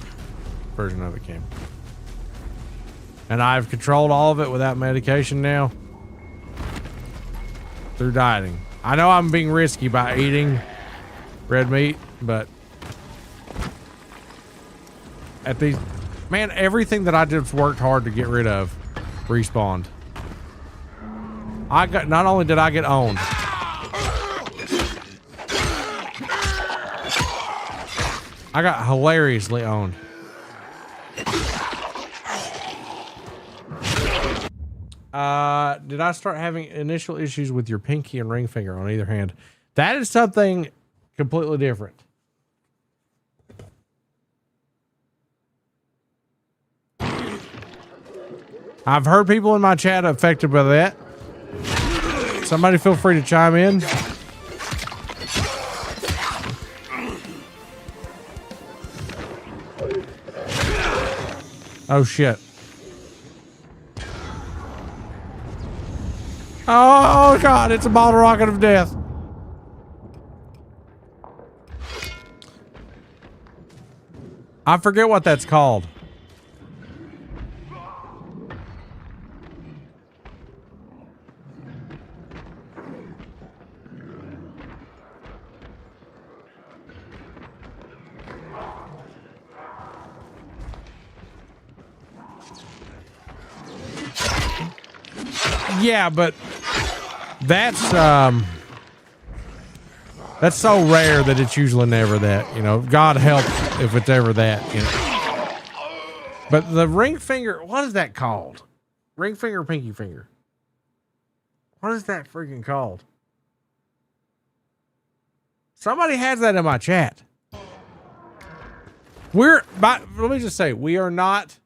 version of it came. And I've controlled all of it without medication now. Through dieting. I know I'm being risky by eating red meat, but at these, man, everything that I just worked hard to get rid of respawned. Not only did I get owned, I got hilariously owned. Did I start having initial issues with your pinky and ring finger on either hand? That is something completely different. I've heard people in my chat affected by that. Somebody feel free to chime in. Oh shit. Oh god, it's a bottle rocket of death. I forget what that's called. Yeah, but that's so rare that it's usually never that, you know. God help if it's ever that, you know. But the ring finger, what is that called? Ring finger, pinky finger. What is that freaking called? Somebody has that in my chat. Let me just say, we are not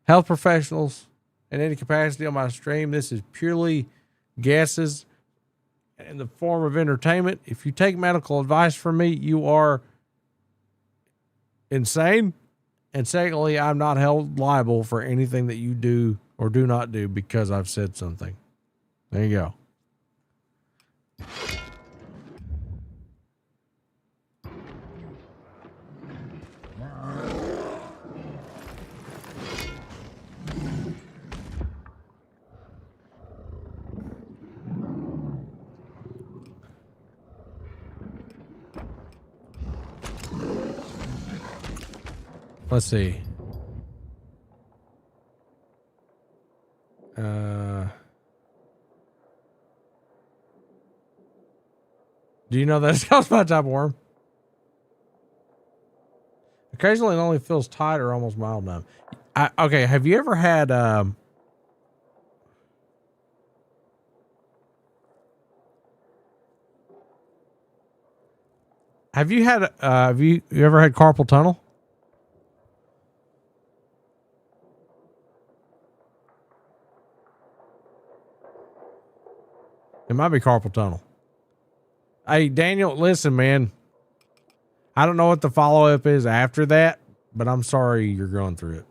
health professionals in any capacity on my stream. This is purely guesses in the form of entertainment. If you take medical advice from me, you are insane. And secondly, I'm not held liable for anything that you do or do not do because I've said something. There you go. Let's see. Do you know that it's caused by a type of worm? Occasionally it only feels tight or almost mild numb. Okay, have you ever had have you ever had carpal tunnel? It might be carpal tunnel. Hey, Daniel, listen, man. I don't know what the follow-up is after that, but I'm sorry you're going through it.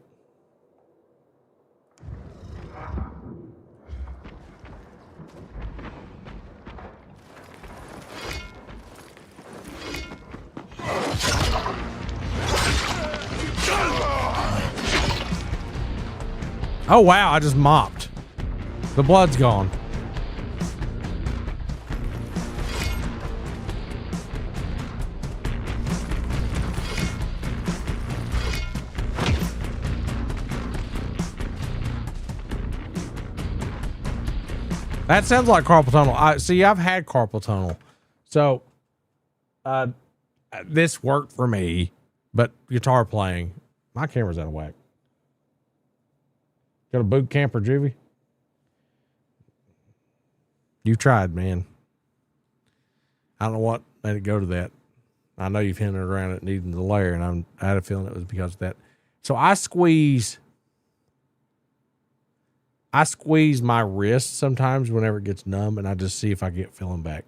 Oh, wow. I just mopped. The blood's gone. That sounds like carpal tunnel. I've had carpal tunnel. So, this worked for me, but guitar playing, my camera's out of whack. Got a boot camp or juvie? You tried, man. I don't know what made it go to that. I know you've hinted around it needing the layer, and I had a feeling it was because of that. So I squeeze I squeeze my wrist sometimes whenever it gets numb, and I just see if I get feeling back.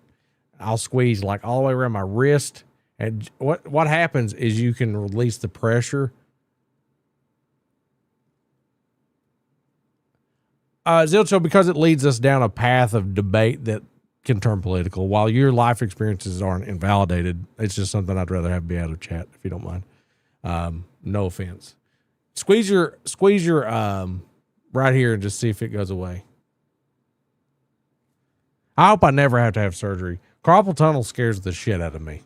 I'll squeeze like all the way around my wrist, and what happens is you can release the pressure. Zilcho, because it leads us down a path of debate that can turn political. While your life experiences aren't invalidated, it's just something I'd rather have be out of chat, if you don't mind. No offense. Squeeze your right here and just see if it goes away. I hope I never have to have surgery. Carpal tunnel scares the shit out of me.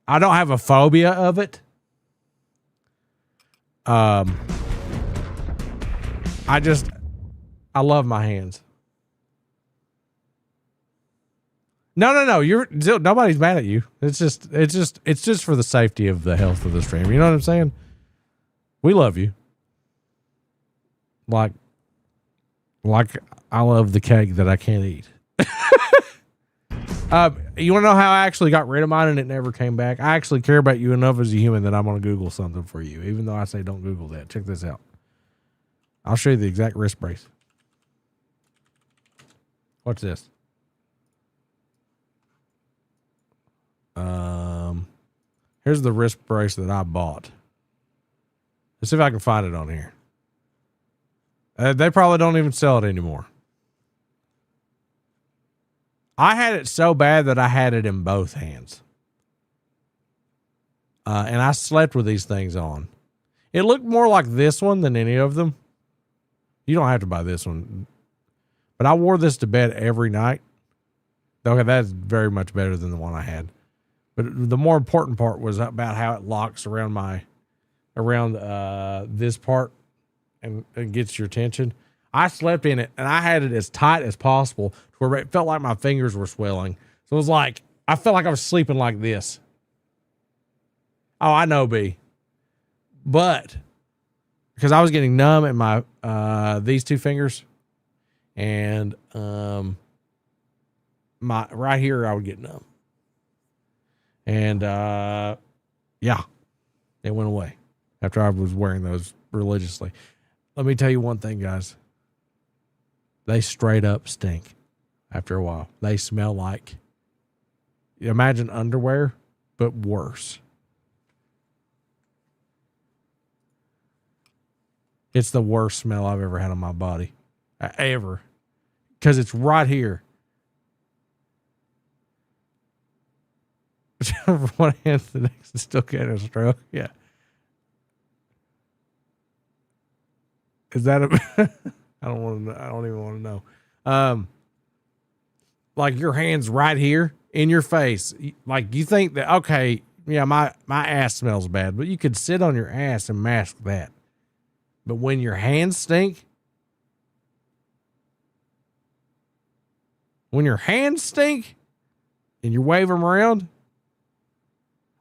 I don't have a phobia of it. I love my hands. No. Nobody's mad at you. It's just for the safety of the health of the stream. You know what I'm saying? We love you. Like I love the cake that I can't eat. You want to know how I actually got rid of mine and it never came back? I actually care about you enough as a human that I'm going to Google something for you, even though I say don't Google that. Check this out. I'll show you the exact wrist brace. What's this? Here's the wrist brace that I bought. Let's see if I can find it on here. They probably don't even sell it anymore. I had it so bad that I had it in both hands. And I slept with these things on. It looked more like this one than any of them. You don't have to buy this one. But I wore this to bed every night. Okay, that's very much better than the one I had. But the more important part was about how it locks around this part and gets your attention. I slept in it and I had it as tight as possible to where it felt like my fingers were swelling. So it was like, I felt like I was sleeping like this. Oh, I know, B. But because I was getting numb in my, these two fingers and, my right here, I would get numb. And, yeah, it went away after I was wearing those religiously. Let me tell you one thing, guys. They straight up stink after a while. They smell like, imagine underwear, but worse. It's the worst smell I've ever had on my body. Ever. Because it's right here. One hand to the next is still getting a stroke. Yeah. Is that a I don't want to know. I don't even want to know. Like your hands right here in your face. Like you think that, okay, yeah, my ass smells bad, but you could sit on your ass and mask that. But when your hands stink, and you wave them around,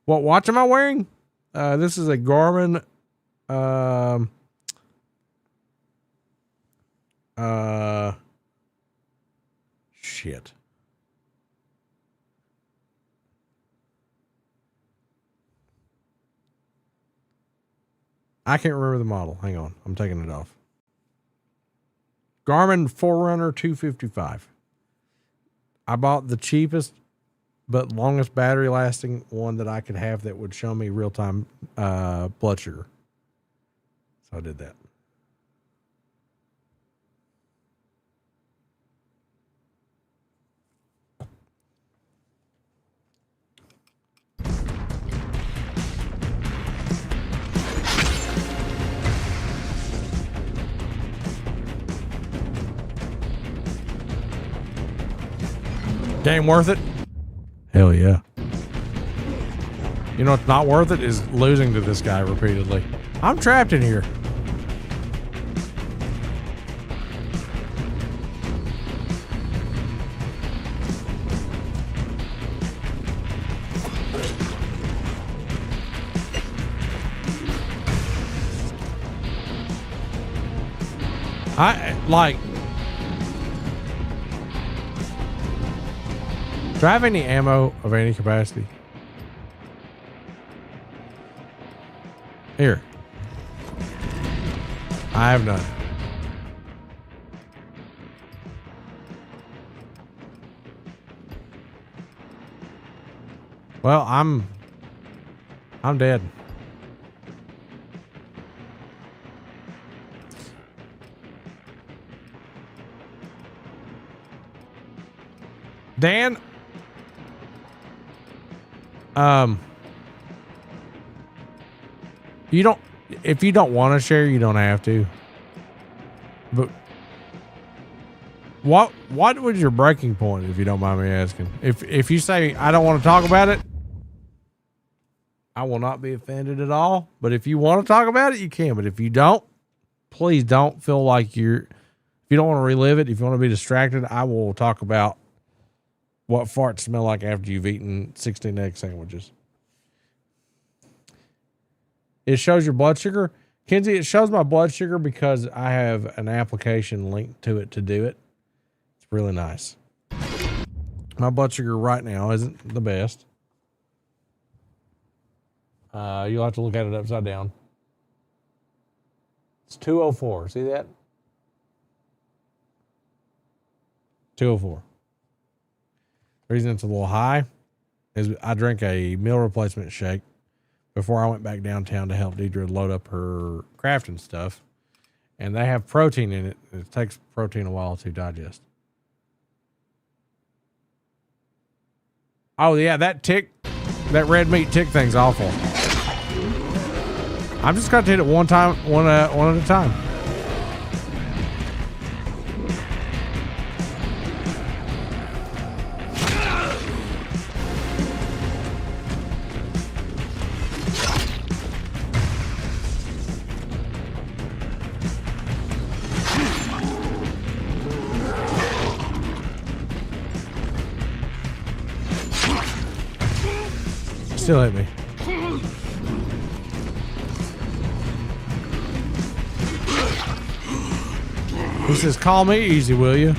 what watch am I wearing? This is a Garmin, shit. I can't remember the model. Hang on. I'm taking it off. Garmin Forerunner 255. I bought the cheapest but longest battery lasting one that I could have that would show me real time blood sugar. So I did that. Game worth it? Hell yeah. You know what's not worth it is losing to this guy repeatedly. I'm trapped in here. Do I have any ammo of any capacity? Here. I have none. Well, I'm dead. Dan, you don't, if you don't want to share, you don't have to. But what was your breaking point, if you don't mind me asking? If you say I don't want to talk about it, I will not be offended at all. But if you want to talk about it, you can. But if you don't, please don't feel like if you don't want to relive it, if you want to be distracted, I will talk about what farts smell like after you've eaten 16 egg sandwiches. It shows your blood sugar. Kenzie, it shows my blood sugar because I have an application linked to it to do it. It's really nice. My blood sugar right now isn't the best. You'll have to look at it upside down. It's 204. See that? 204. The reason it's a little high is I drank a meal replacement shake before I went back downtown to help Deidre load up her crafting stuff. And they have protein in it. It takes protein a while to digest. Oh, yeah, that red meat tick thing's awful. I'm just going to hit it one at a time. Still hit me. He says, call me easy, will you?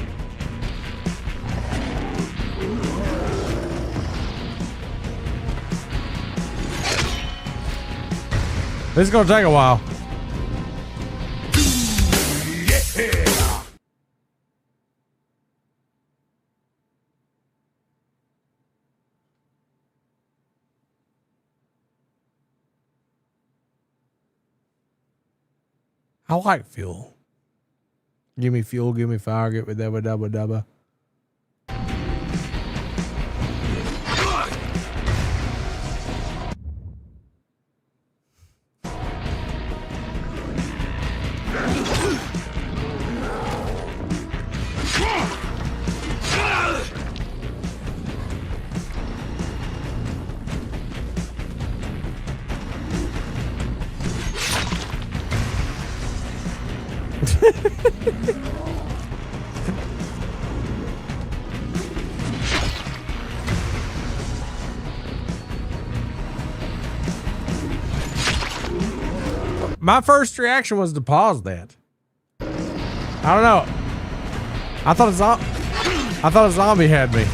This is going to take a while. I like fuel. Give me fuel, give me fire, give me dabba dabba dabba. My first reaction was to pause that. I don't know. I thought a zombie had me.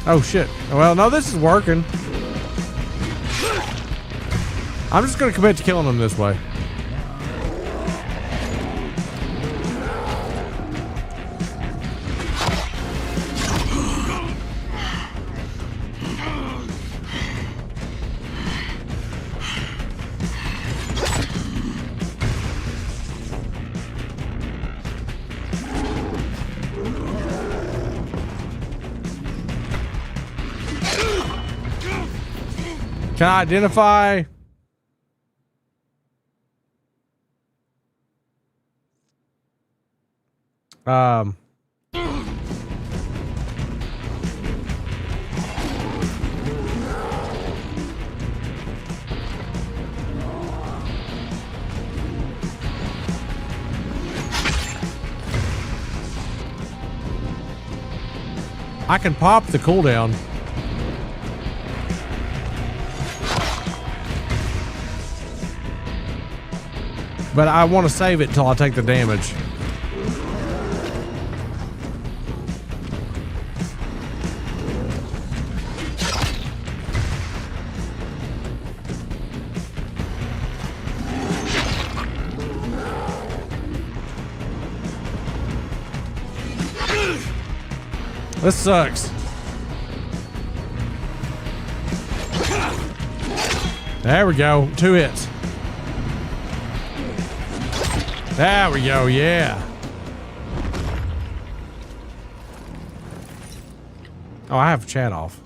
Oh shit. Well, no, this is working. I'm just gonna commit to killing him this way. Can I identify? I can pop the cooldown. But I want to save it till I take the damage. This sucks. There we go. 2 hits. There we go. Yeah. Oh, I have chat off.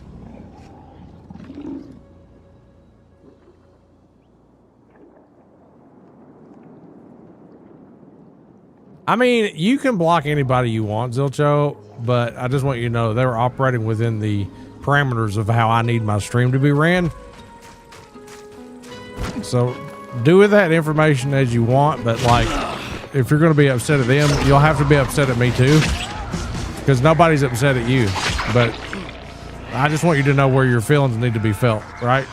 I mean, you can block anybody you want, Zilcho, but I just want you to know they were operating within the parameters of how I need my stream to be ran. So do with that information as you want, but like, if you're going to be upset at them, you'll have to be upset at me too, because nobody's upset at you. But I just want you to know where your feelings need to be felt, right?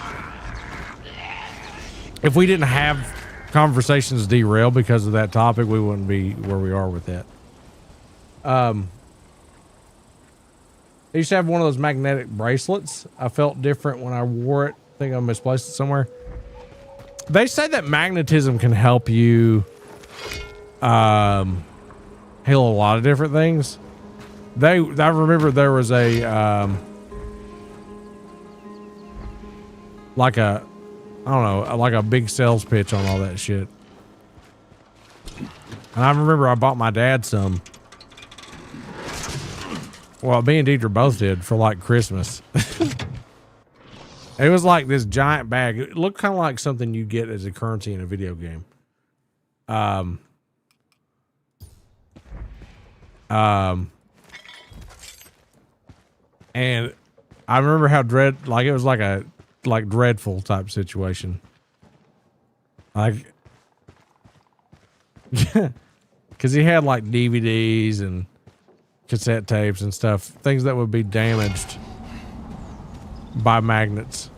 If we didn't have conversations derail because of that topic, we wouldn't be where we are with that. I used to have one of those magnetic bracelets. I felt different when I wore it. I think I misplaced it somewhere. They say that magnetism can help you heal a lot of different things. I remember there was a like a, I don't know, like a big sales pitch on all that shit. And I remember I bought my dad some. Well, me and Deidre both did for like Christmas. It was like this giant bag. It looked kind of like something you get as a currency in a video game. And I remember how it was like a dreadful type situation. Like, because he had like DVDs and cassette tapes and stuff, things that would be damaged by magnets.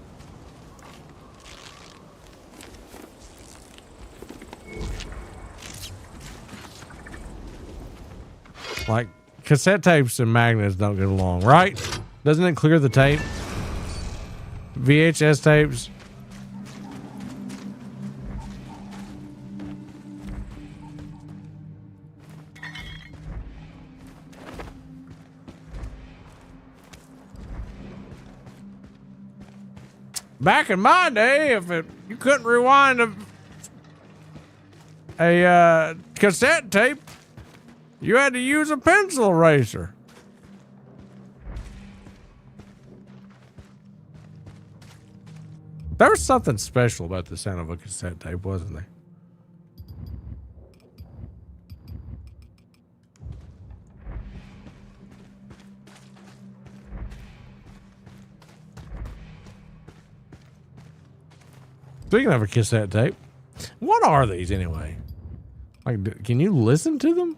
Like, cassette tapes and magnets don't get along, right? Doesn't it clear the tape? VHS tapes. Back in my day, you couldn't rewind a cassette tape, you had to use a pencil eraser. There was something special about the sound of a cassette tape, wasn't there? Speaking of a cassette tape, what are these anyway? Like, can you listen to them?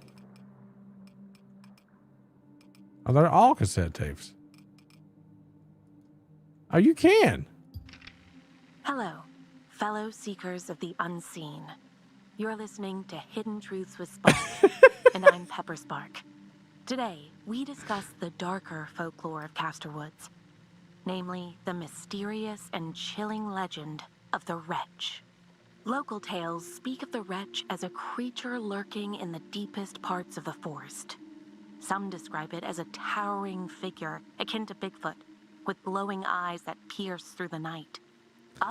Are they all cassette tapes? Oh, you can. Hello, fellow seekers of the unseen. You're listening to Hidden Truths with Spark, and I'm Pepper Spark. Today, we discuss the darker folklore of Castor Woods, namely the mysterious and chilling legend of the Wretch. Local tales speak of the Wretch as a creature lurking in the deepest parts of the forest. Some describe it as a towering figure akin to Bigfoot, with glowing eyes that pierce through the night.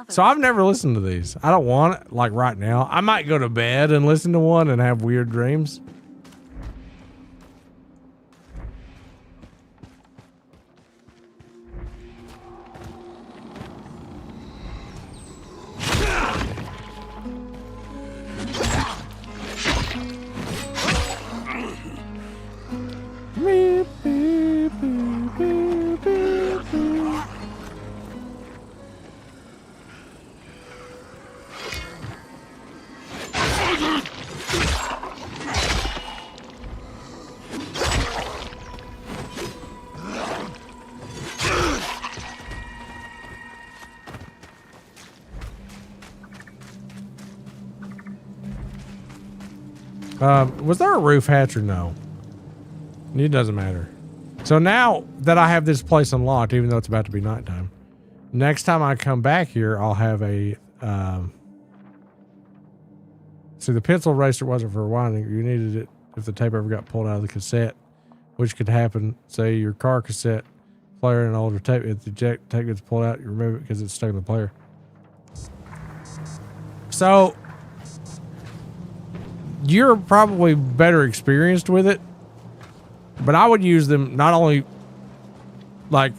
So I've never listened to these. I don't want it, like right now. I might go to bed and listen to one and have weird dreams. Was there a roof hatch or no? It doesn't matter. So now that I have this place unlocked, even though it's about to be nighttime, next time I come back here, I'll have a, see, the pencil eraser wasn't for winding. You needed it if the tape ever got pulled out of the cassette. which could happen. Say your car cassette player and an older tape, if the tape gets pulled out, you remove it because it's stuck in the player. So you're probably better experienced with it, but I would use them not only like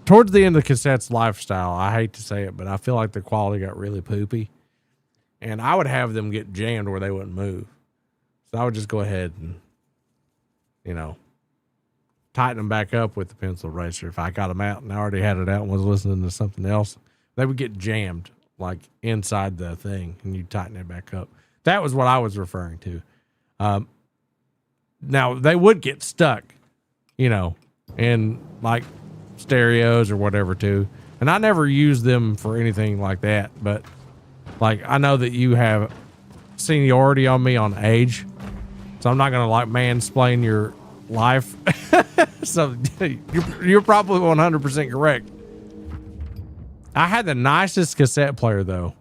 towards the end of the cassette's lifestyle. I hate to say it, but I feel like the quality got really poopy, and I would have them get jammed where they wouldn't move. So I would just go ahead and, tighten them back up with the pencil eraser. If I got them out and I already had it out and was listening to something else, they would get jammed like inside the thing, and you tighten it back up. That was what I was referring to. Now they would get stuck, in like stereos or whatever too. And I never used them for anything like that, but like, I know that you have seniority on me on age, so I'm not going to like mansplain your life. So you're probably 100% correct. I had the nicest cassette player though.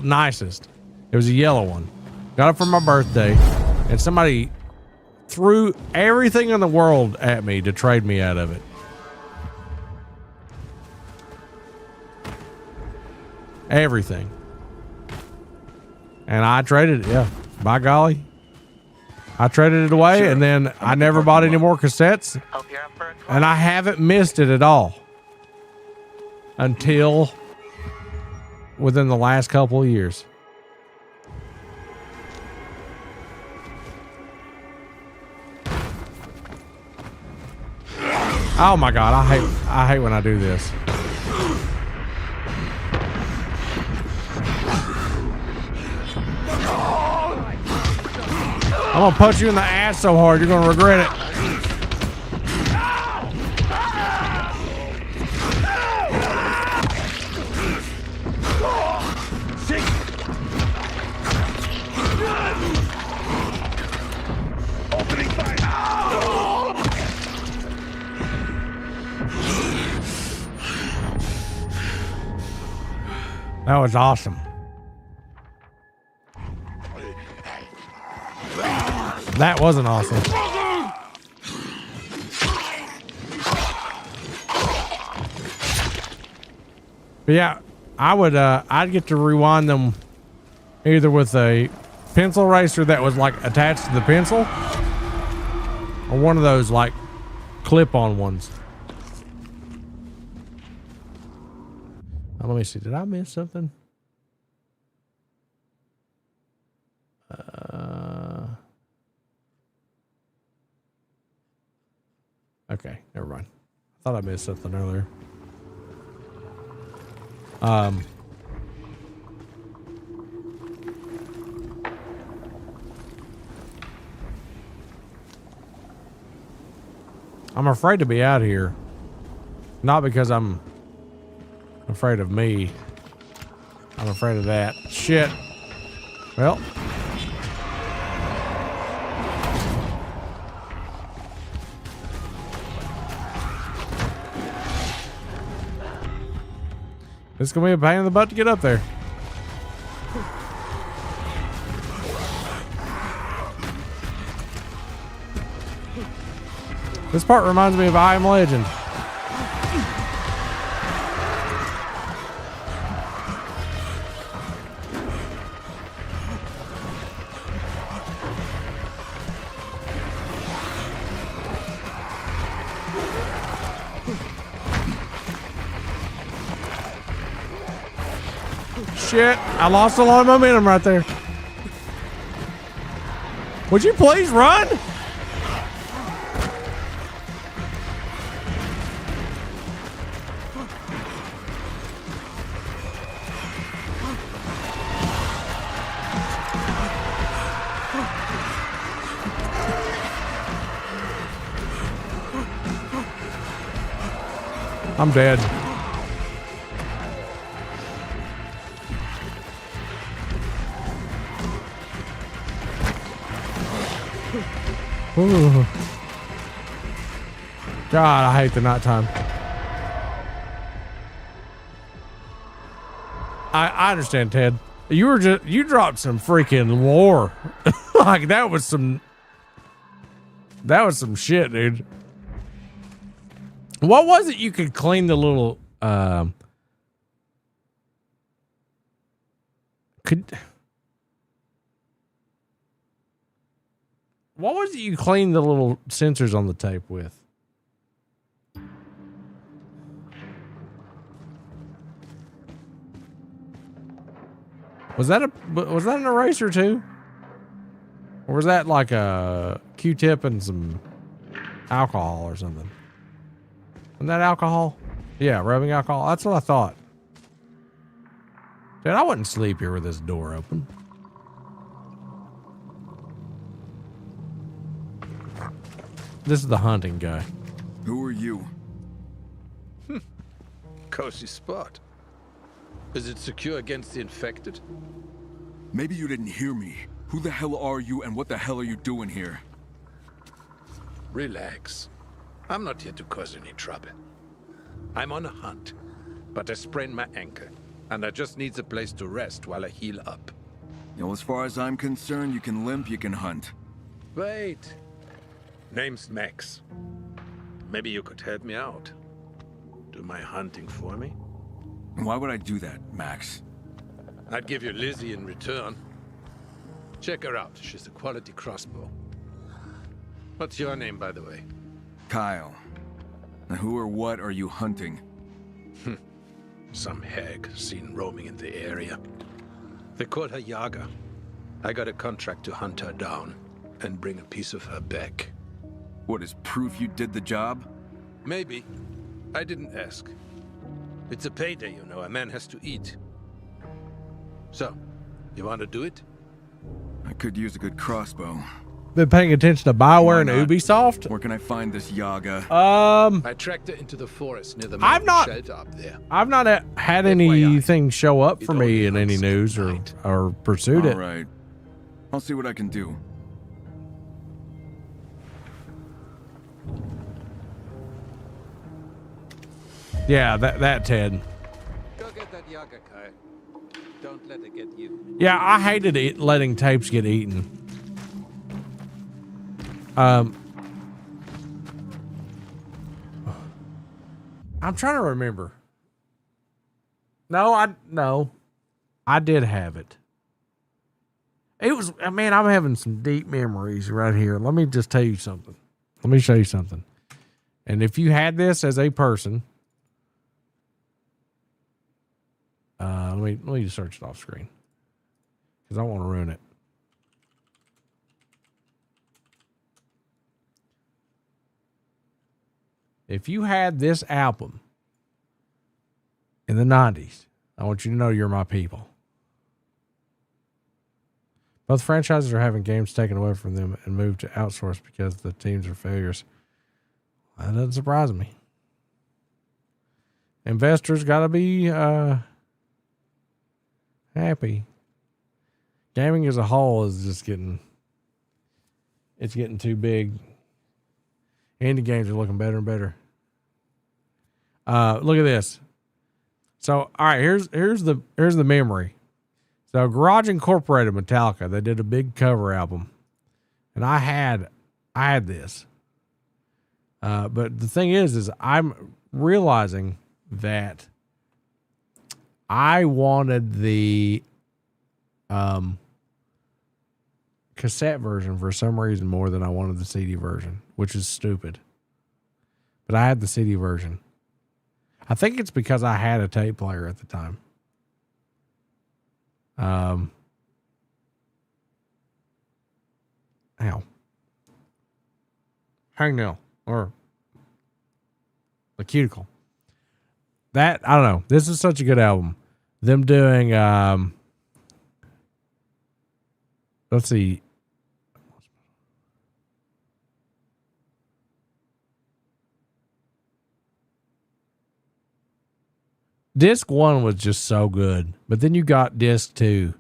Nicest. It was a yellow one. Got it for my birthday, and somebody threw everything in the world at me to trade me out of it. Everything. And I traded it. Yeah. By golly. I traded it away, and then I never bought any more cassettes. And I haven't missed it at all. Until within the last couple of years. Oh my God, I hate when I do this. I'm gonna punch you in the ass so hard you're gonna regret it. That was awesome. That wasn't awesome. But yeah, I'd get to rewind them either with a pencil eraser that was like attached to the pencil, or one of those like clip-on ones. Now, let me see. Did I miss something? Okay, never mind. I thought I missed something earlier. I'm afraid to be out here. Not because I'm afraid of me. I'm afraid of that. Shit. Well. It's gonna be a pain in the butt to get up there. This part reminds me of I Am Legend. Shit, I lost a lot of momentum right there. Would you please run? I'm dead. Ooh. God, I hate the nighttime. I understand, Ted. You dropped some freaking lore. Like that was some shit, dude. What was it you could clean the little what was it you cleaned the little sensors on the tape with? Was that an eraser too? Or was that like a Q-tip and some alcohol or something? Wasn't that alcohol? Yeah, rubbing alcohol. That's what I thought. Dude, I wouldn't sleep here with this door open. This is the hunting guy. Who are you? Cozy spot. Is it secure against the infected? Maybe you didn't hear me. Who the hell are you and what the hell are you doing here? Relax. I'm not here to cause any trouble. I'm on a hunt, but I sprained my ankle, and I just need a place to rest while I heal up. You know, as far as I'm concerned, you can limp, you can hunt. Wait. Name's Max. Maybe you could help me out. Do my hunting for me? Why would I do that, Max? I'd give you Lizzie in return. Check her out. She's a quality crossbow. What's your name, by the way? Kyle. Now who or what are you hunting? Some hag seen roaming in the area. They call her Yaga. I got a contract to hunt her down and bring a piece of her back. What is proof you did the job? Maybe. I didn't ask. It's a payday, you know. A man has to eat. So, you want to do it? I could use a good crossbow. Been paying attention to BioWare and Ubisoft? Where can I find this Yaga? I tracked her into the forest near the main shelter up there. I've not had anything show up for me in any news or pursued it. All right. I'll see what I can do. Yeah, that Ted. Go get that Yaga, Kyle. Don't let it get you. Yeah, I hated letting tapes get eaten. I'm trying to remember. No, I did have it. It was, man, I'm having some deep memories right here. Let me just tell you something. Let me show you something. And if you had this as a person, let me just search it off screen because I don't want to ruin it. If you had this album in the 90s, I want you to know you're my people. Both franchises are having games taken away from them and moved to outsource because the teams are failures. That doesn't surprise me. Investors got to be happy. Gaming as a whole is just getting too big. Indie games are looking better and better. Look at this. So, all right, here's the memory. So, Garage Incorporated Metallica, they did a big cover album, and I had this. But the thing is I'm realizing that I wanted the cassette version for some reason more than I wanted the CD version, which is stupid. But I had the CD version. I think it's because I had a tape player at the time. Hangnail or the cuticle. That, I don't know. This is such a good album. Them doing, let's see. Disc 1 was just so good, but then you got Disc 2,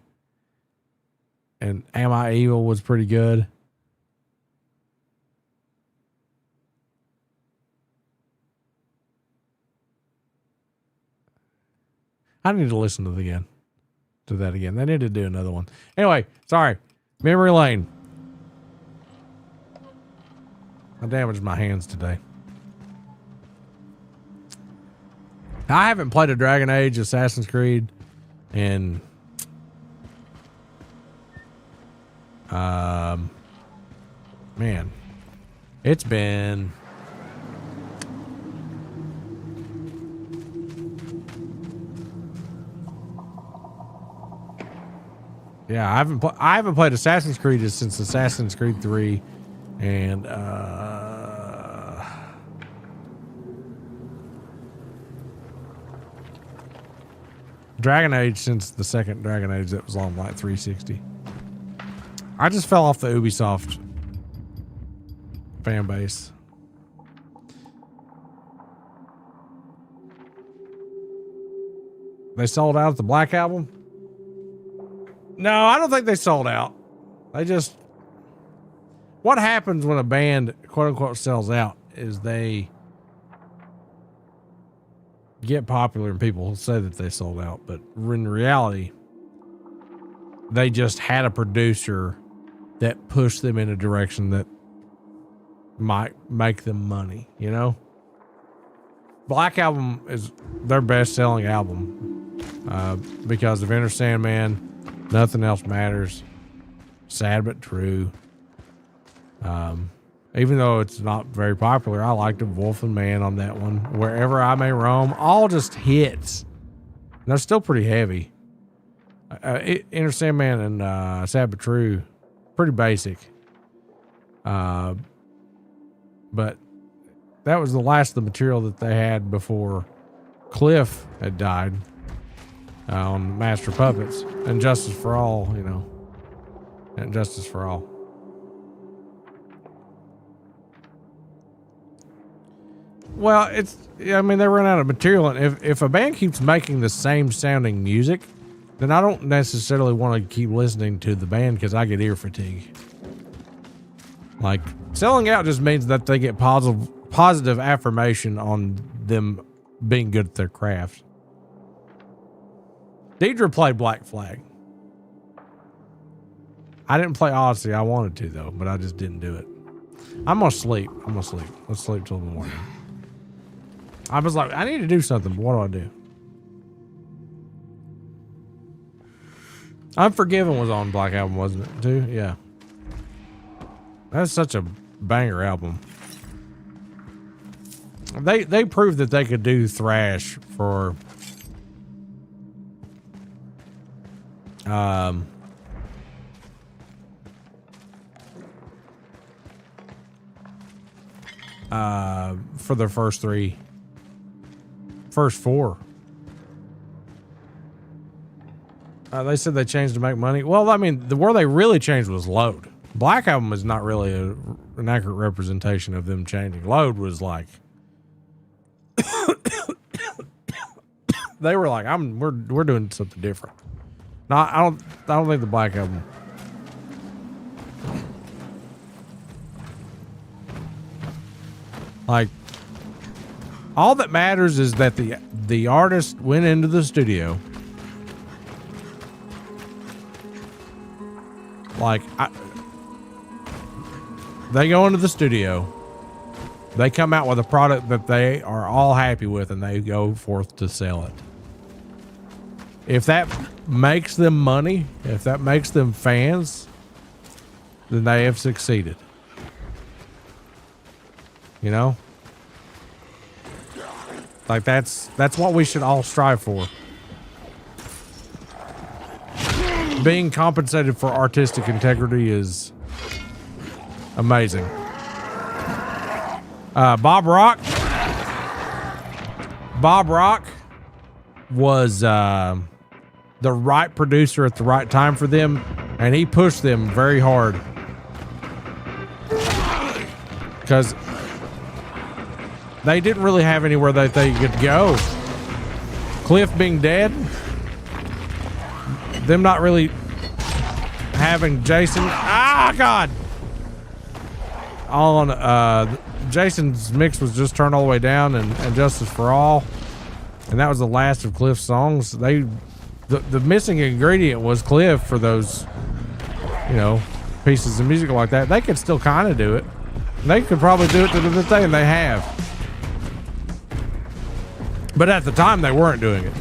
and Am I Evil was pretty good. I need to listen to it again to that again. They need to do another one. Anyway, sorry. Memory lane. I damaged my hands today. I haven't played a Dragon Age Assassin's Creed in man, it's been I haven't played Assassin's Creed since Assassin's Creed 3 and Dragon Age since the second Dragon Age that was on like 360. I just fell off the Ubisoft fan base. They sold out at the Black Album? No, I don't think they sold out. They just... What happens when a band, quote unquote, sells out is they get popular and people say that they sold out. But in reality, they just had a producer that pushed them in a direction that might make them money, you know? Black Album is their best selling album because of Enter Sandman, Nothing Else Matters, Sad But True. Even though it's not very popular, I liked Wolf and Man on that one. Wherever I May Roam, all just hits. And they're still pretty heavy. Enter Sandman and Sad But True, pretty basic. But that was the last of the material that they had before Cliff had died on Master Puppets and Justice for All, you know, and Justice for All. Well, I mean, they run out of material, and if a band keeps making the same sounding music, then I don't necessarily want to keep listening to the band because I get ear fatigue. Like, selling out just means that they get positive affirmation on them being good at their craft. Deidre played Black Flag. I didn't play Odyssey. I wanted to, though, but I just didn't do it. I'm going to sleep. Let's sleep till the morning. I was like, I need to do something, but what do? Unforgiven was on Black Album, wasn't it, too? Yeah. That's such a banger album. They proved that they could do thrash for their first four. They said they changed to make money. Well, I mean, where they really changed was Load. Black Album is not really an accurate representation of them changing. Load was like, they were like, we're doing something different. No, I don't think the Black Album. Like, all that matters is that the artist went into the studio. Like, they go into the studio, they come out with a product that they are all happy with, and they go forth to sell it. If that makes them money, if that makes them fans, then they have succeeded. You know? Like, that's what we should all strive for. Being compensated for artistic integrity is amazing. Bob Rock was the right producer at the right time for them, and he pushed them very hard. Because they didn't really have anywhere that they could go. Cliff being dead, them not really having Jason. God! On Jason's mix was just turned all the way down, and Justice for All, and that was the last of Cliff's songs. They the missing ingredient was Cliff for those, you know, pieces of music like that. They could still kind of do it. They could probably do it to the thing, and they have. But at the time, they weren't doing it.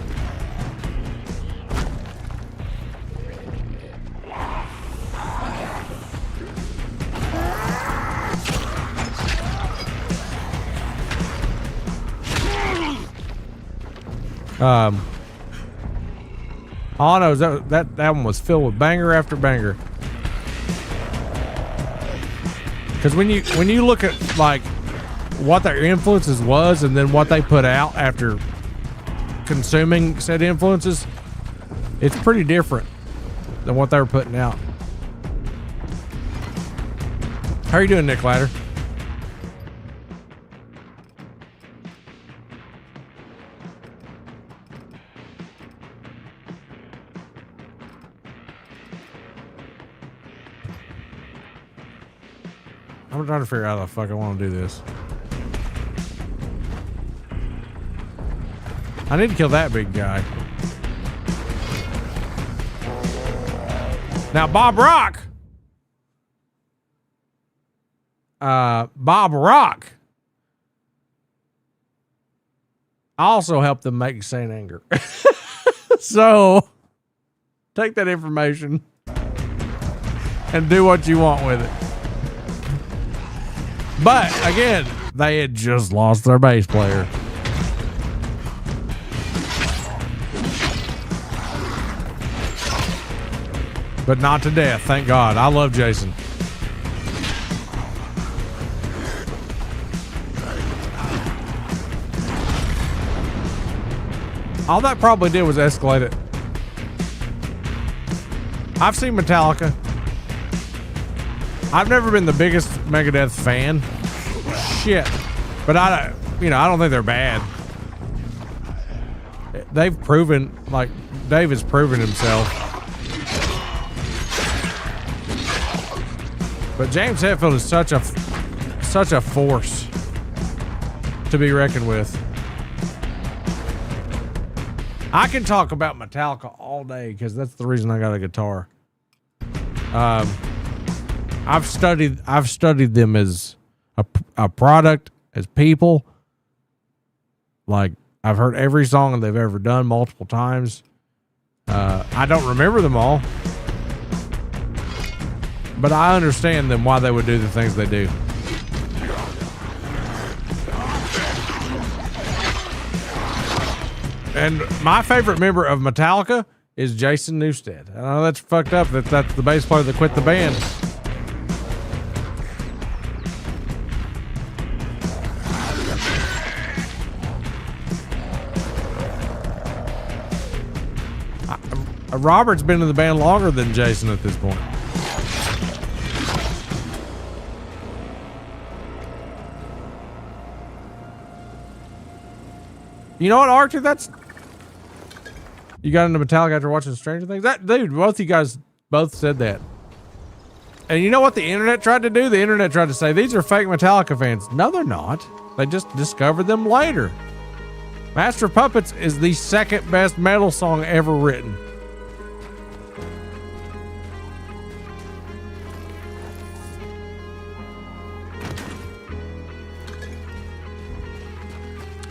All I know is that one was filled with banger after banger. Because when you look at like what their influences was and then what they put out after consuming said influences, it's pretty different than what they were putting out. How are you doing, Nick Ladder? I'm trying to figure out how the fuck I want to do this. I need to kill that big guy. Now, Bob Rock. Bob Rock also helped them make Saint Anger. So, take that information and do what you want with it. But again, they had just lost their bass player. But not to death, thank God. I love Jason. All that probably did was escalate it. I've seen Metallica. I've never been the biggest Megadeth fan. Shit. But I don't think they're bad. They've proven, like, Dave has proven himself. But James Hetfield is such a force to be reckoned with. I can talk about Metallica all day because that's the reason I got a guitar. I've studied them as a product, as people. Like, I've heard every song they've ever done multiple times. I don't remember them all, but I understand them, why they would do the things they do. And my favorite member of Metallica is Jason Newsted. I know that's fucked up that that's the bass player that quit the band. Robert's been in the band longer than Jason at this point. You know what, Archie? You got into Metallica after watching Stranger Things? That dude, both you guys both said that. And you know what the internet tried to do? The internet tried to say these are fake Metallica fans. No, they're not. They just discovered them later. Master of Puppets is the second best metal song ever written.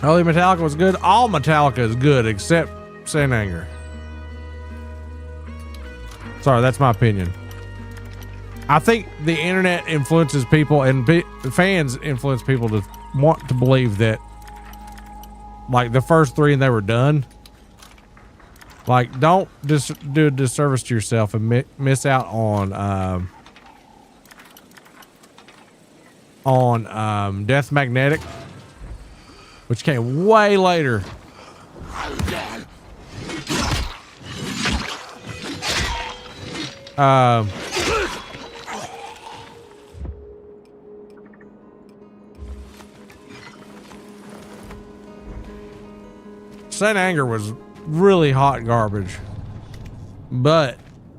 Early Metallica was good. All Metallica is good except Saint Anger. Sorry, that's my opinion. I think the internet influences people, and fans influence people to want to believe that, like, the first three and they were done. Like, don't just do a disservice to yourself and miss out on Death Magnetic, which came way later. Saint Anger was really hot garbage, but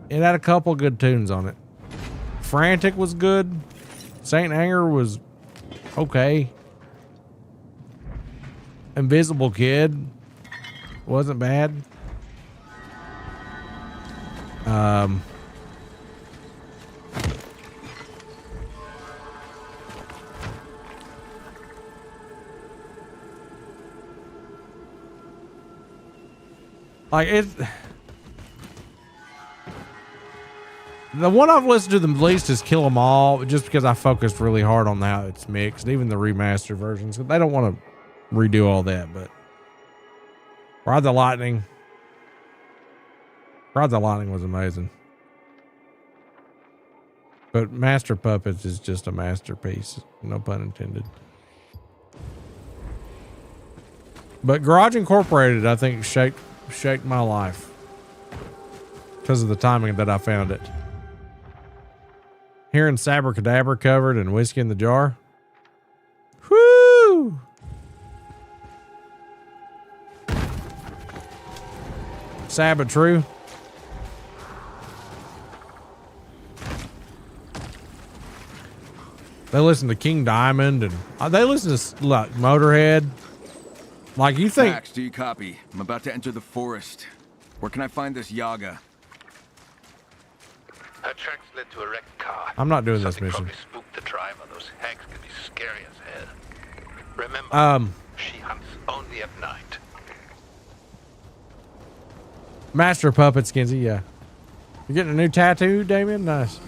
it had a couple good tunes on it. Frantic was good. Saint Anger was okay. Invisible Kid wasn't bad. Like it. The one I've listened to the least is Kill 'Em All, just because I focused really hard on how it's mixed, even the remastered versions. They don't want to redo all that, but Ride the Lightning. Ride the Lightning was amazing. But Master Puppets is just a masterpiece. No pun intended. But Garage Incorporated, I think, shaped my life because of the timing that I found it. Hearing Sabracadabra covered and Whiskey in the Jar. Whoo! Sabbath True. They listen to King Diamond and they listen to like Motorhead. Like you think. Max, do you copy? I'm about to enter the forest. Where can I find this Yaga? Her tracks led to a wrecked car. I'm not doing this Something mission. probably spooked the driver. Those hags can be scary as hell. Remember, she hunts only at night. Master Puppet Skinsy, yeah. You getting a new tattoo, Damien? Nice.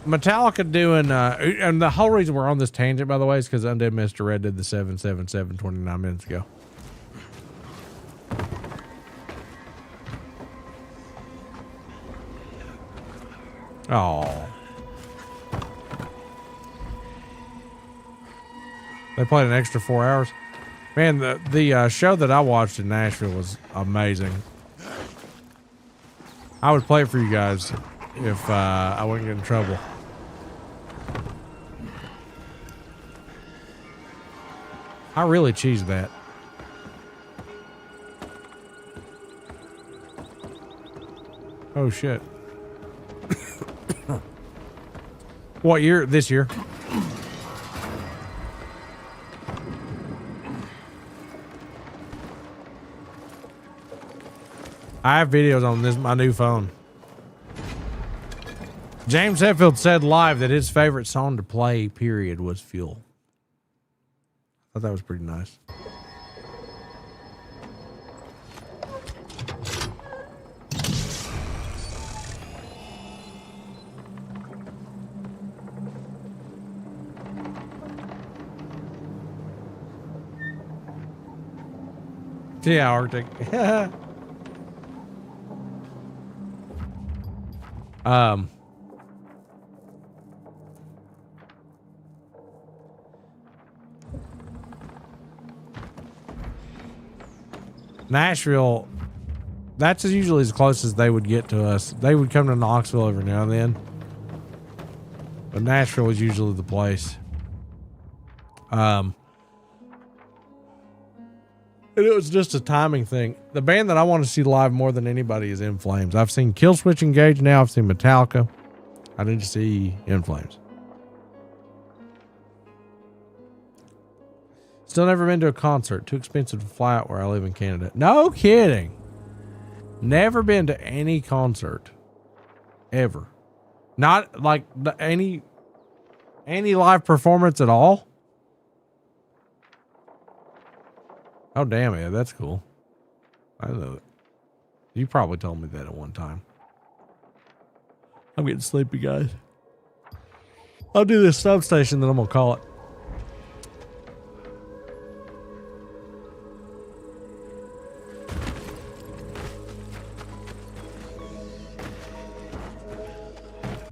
Metallica doing, and the whole reason we're on this tangent, by the way, is because Undead Mr. Red did the 777 29 minutes ago. Oh. They played an extra 4 hours. Man, the show that I watched in Nashville was amazing. I would play it for you guys if I wouldn't get in trouble. I really cheesed that. Oh shit. What year? This year. I have videos on this, my new phone. James Hetfield said live that his favorite song to play, period, was Fuel. I thought that was pretty nice. Yeah, Arctic. Nashville, that's usually as close as they would get to us. They would come to Knoxville every now and then, but Nashville was usually the place. And it was just a timing thing. The band that I want to see live more than anybody is In Flames. I've seen Killswitch Engage now. I've seen Metallica. I need to see In Flames. Still never been to a concert. Too expensive to fly out where I live in Canada. No kidding. Never been to any concert. Ever. Not like any live performance at all. Oh, damn it. That's cool. I know it. You probably told me that at one time. I'm getting sleepy, guys. I'll do this substation, then I'm going to call it.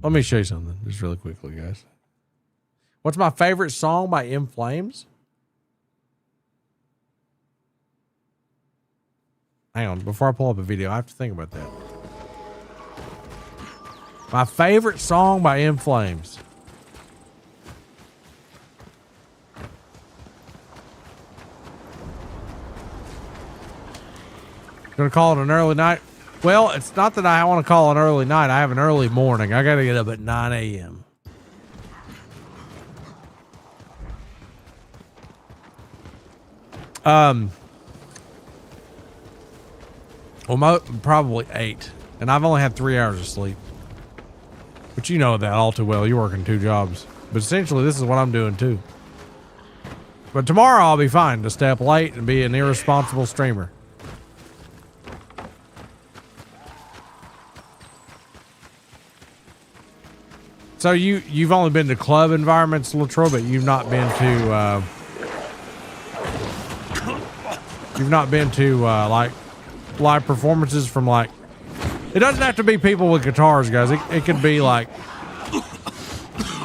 Let me show you something just really quickly, guys. What's my favorite song by In Flames? Hang on, before I pull up a video, I have to think about that. My favorite song by In Flames. Gonna call it an early night? Well, it's not that I want to call an early night. I have an early morning. I gotta get up at 9 a.m. Well, probably 8. And I've only had 3 hours of sleep. But you know that all too well. You're working 2 jobs. But essentially, this is what I'm doing too. But tomorrow I'll be fine to stay up late and be an irresponsible streamer. So you've only been to club environments, Latroy, but you've not been to like live performances from like. It doesn't have to be people with guitars, guys. It could be like.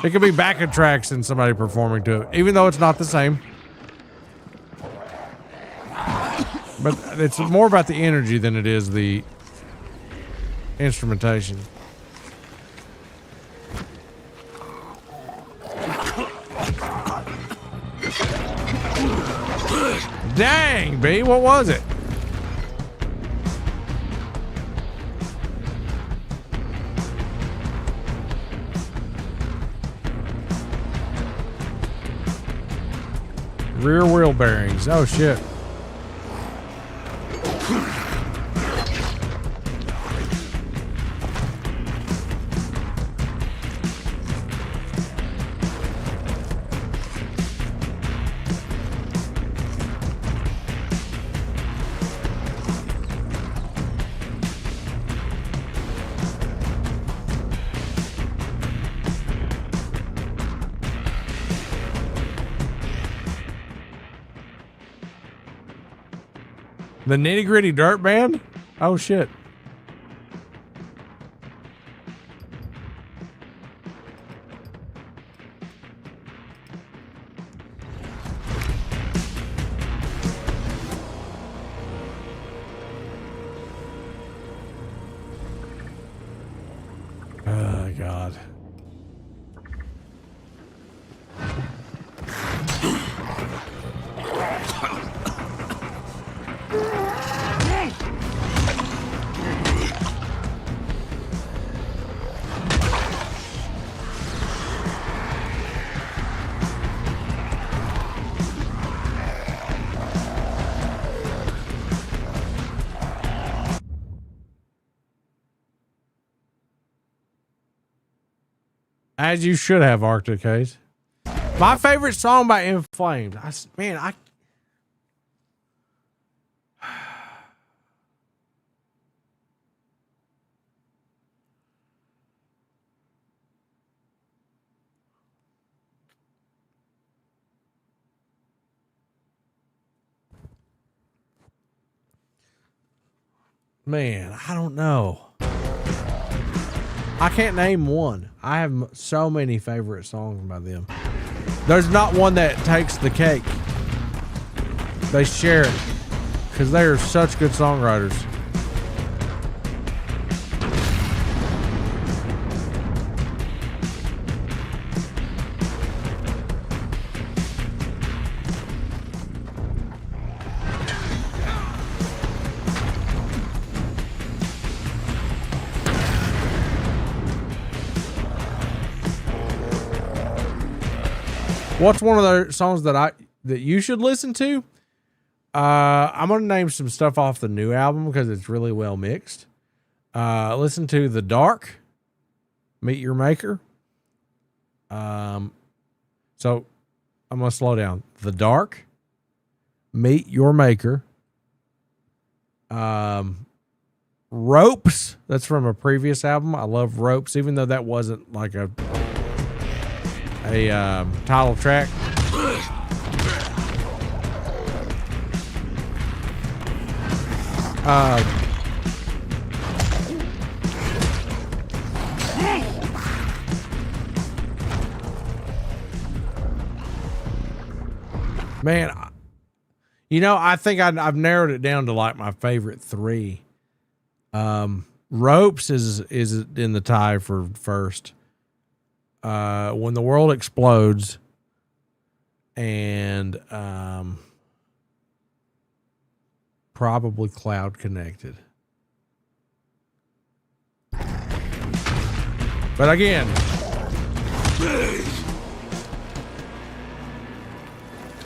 It could be backing tracks and somebody performing to it, even though it's not the same. But it's more about the energy than it is the instrumentation. Dang, B, what was it? Rear wheel bearings. Oh, shit. The Nitty Gritty Dirt Band? Oh, shit. Oh, God. As you should have, Arctic Haze. My favorite song by In Flames. Man, I don't know. I can't name one. I have so many favorite songs by them. There's not one that takes the cake. They share it because they are such good songwriters. What's one of the songs that you should listen to? I'm gonna name some stuff off the new album because it's really well mixed. Listen to The Dark, Meet Your Maker. So I'm gonna slow down. The Dark, Meet Your Maker. Ropes. That's from a previous album. I love Ropes, even though that wasn't like a title track. Man, you know, I think I've narrowed it down to like my favorite 3. Ropes is in the tie for first. When the World Explodes, and probably Cloud Connected. But again,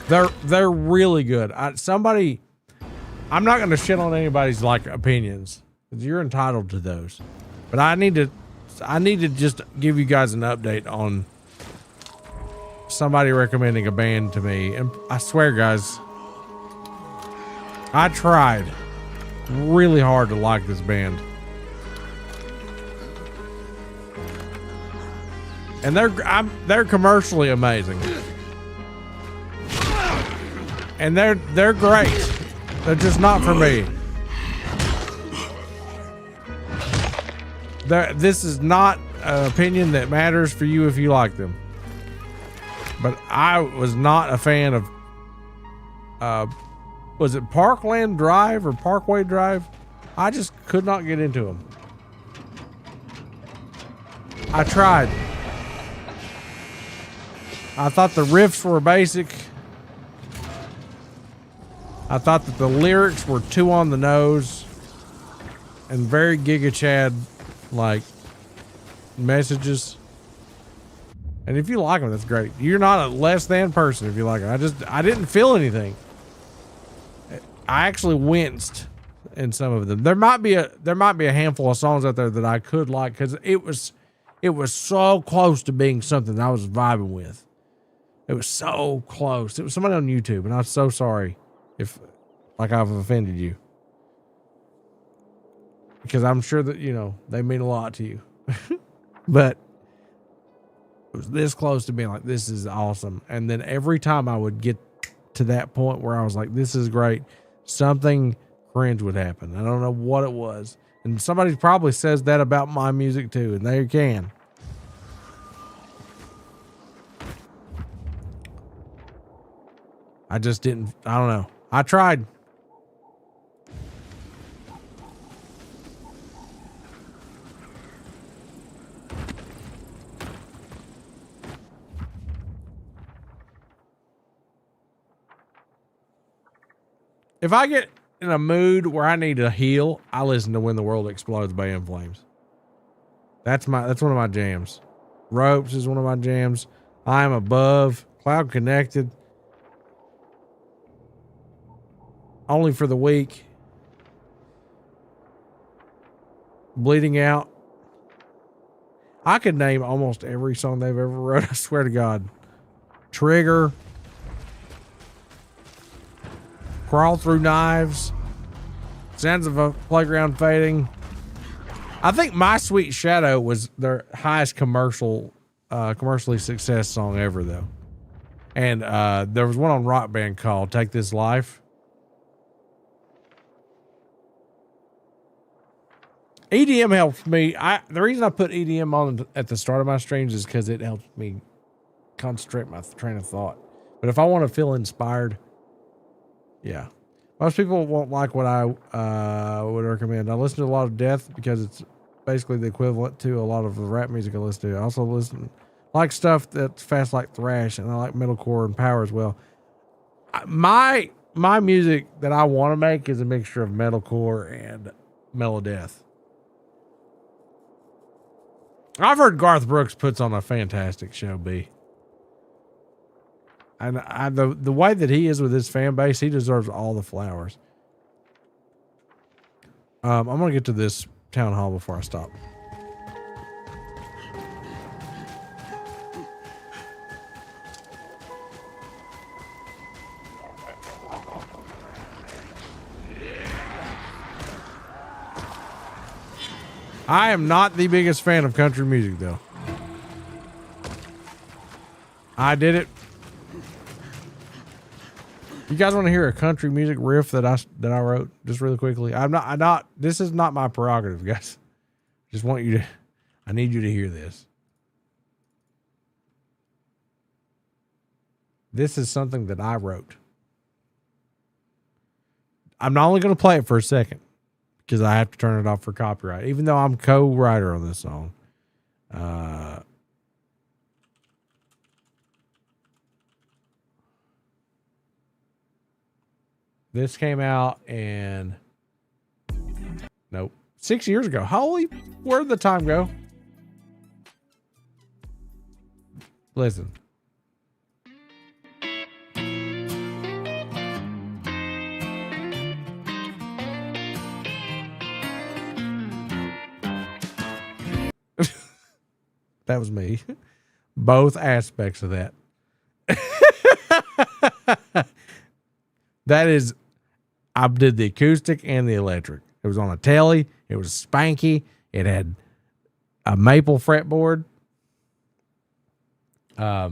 they're really good. Somebody I'm not going to shit on anybody's like opinions. You're entitled to those. But I need to just give you guys an update on somebody recommending a band to me. And I swear, guys, I tried really hard to like this band. And they're commercially amazing. And they're great. They're just not for me. This is not an opinion that matters for you if you like them. But I was not a fan of, was it Parkland Drive or Parkway Drive? I just could not get into them. I tried. I thought the riffs were basic. I thought that the lyrics were too on the nose and very Giga Chad like messages. And if you like them, that's great. You're not a less than person if you like them. I didn't feel anything. I actually winced in some of them. There might be a handful of songs out there that I could like because it was so close to being something I was vibing with. It was so close. It was somebody on YouTube, and I'm so sorry if like I've offended you. Because I'm sure that, you know, they mean a lot to you. But it was this close to being like, this is awesome. And then every time I would get to that point where I was like, this is great, something cringe would happen. I don't know what it was. And somebody probably says that about my music too, and they can. I just didn't, I don't know. I tried. If I get in a mood where I need to heal, I listen to When the World Explodes by In Flames. That's one of my jams. Ropes is one of my jams. I Am Above, Cloud Connected, Only for the Weak, Bleeding Out. I could name almost every song they've ever wrote. I swear to God. Trigger, Crawl Through Knives, Sounds of a Playground Fading. I think My Sweet Shadow was their highest commercially success song ever, though. And there was one on Rock Band called Take This Life. EDM helps me. The reason I put EDM on at the start of my streams is because it helps me concentrate my train of thought. But if I want to feel inspired, yeah. Most people won't like what I would recommend. I listen to a lot of death because it's basically the equivalent to a lot of the rap music I listen to. I also like stuff that's fast like thrash, and I like metalcore and power as well. My music that I want to make is a mixture of metalcore and melodeath. I've heard Garth Brooks puts on a fantastic show, B. And the way that he is with his fan base, he deserves all the flowers. I'm going to get to this town hall before I stop. I am not the biggest fan of country music, though. I did it. You guys want to hear a country music riff that I wrote just really quickly? This is not my prerogative, guys. I need you to hear this. This is something that I wrote. I'm not only going to play it for a second because I have to turn it off for copyright, even though I'm co-writer on this song. This came out in, 6 years ago. Holy, where'd the time go? Listen. That was me. Both aspects of that. That is, I did the acoustic and the electric. It was on a telly. It was spanky. It had a maple fretboard. That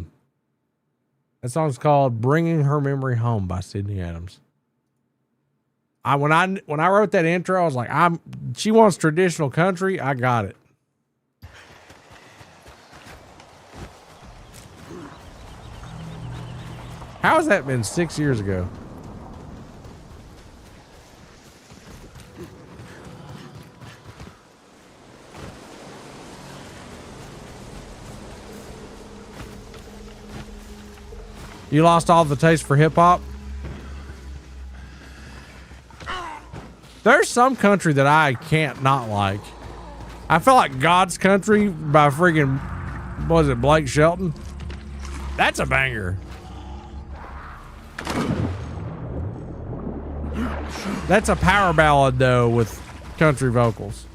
song's called "Bringing Her Memory Home" by Sydney Adams. When I wrote that intro, I was like, she wants traditional country. I got it. How has that been 6 years ago? You lost all the taste for hip hop? There's some country that I can't not like. I feel like God's Country by freaking, was it Blake Shelton? That's a banger. That's a power ballad though with country vocals.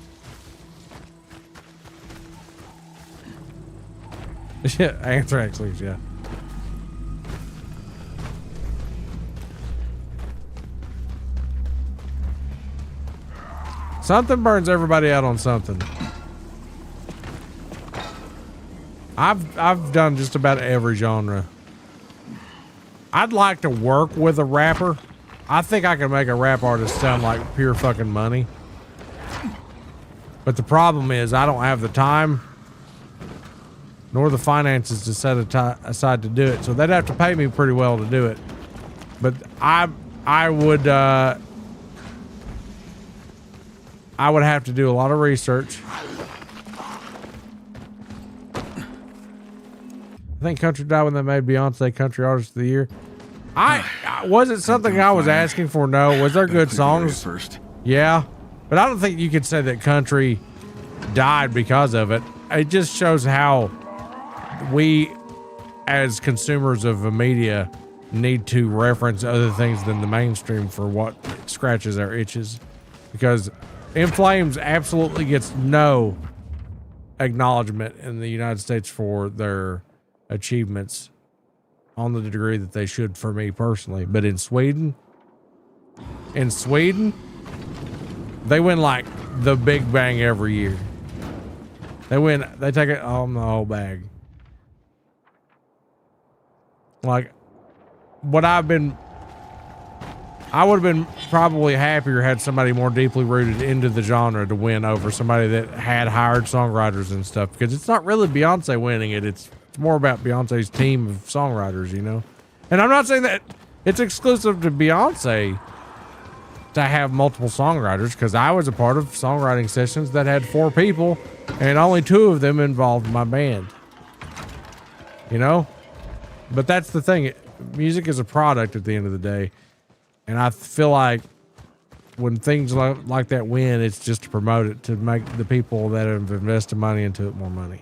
Yeah, Anthrax leaves, yeah. Something burns everybody out on something. I've done just about every genre. I'd like to work with a rapper. I think I can make a rap artist sound like pure fucking money. But the problem is I don't have the time nor the finances to set aside to do it. So they'd have to pay me pretty well to do it. But I would have to do a lot of research. I think Country died when they made Beyonce Country Artist of the Year. Was it something I was asking for? No. Was there good songs? First. Yeah. But I don't think you could say that country died because of it. It just shows how we, as consumers of the media, need to reference other things than the mainstream for what scratches our itches. Because In Flames absolutely gets no acknowledgement in the United States for their achievements on the degree that they should for me personally. But in Sweden, they win like the Big Bang every year. They take it on the whole bag. Like, I would have been probably happier had somebody more deeply rooted into the genre to win over somebody that had hired songwriters and stuff, because it's not really Beyonce winning it. It's more about Beyonce's team of songwriters, you know? And I'm not saying that it's exclusive to Beyonce to have multiple songwriters, because I was a part of songwriting sessions that had 4 people and only 2 of them involved my band, you know? But that's the thing. Music is a product at the end of the day. And I feel like when things like that win, it's just to promote it, to make the people that have invested money into it more money.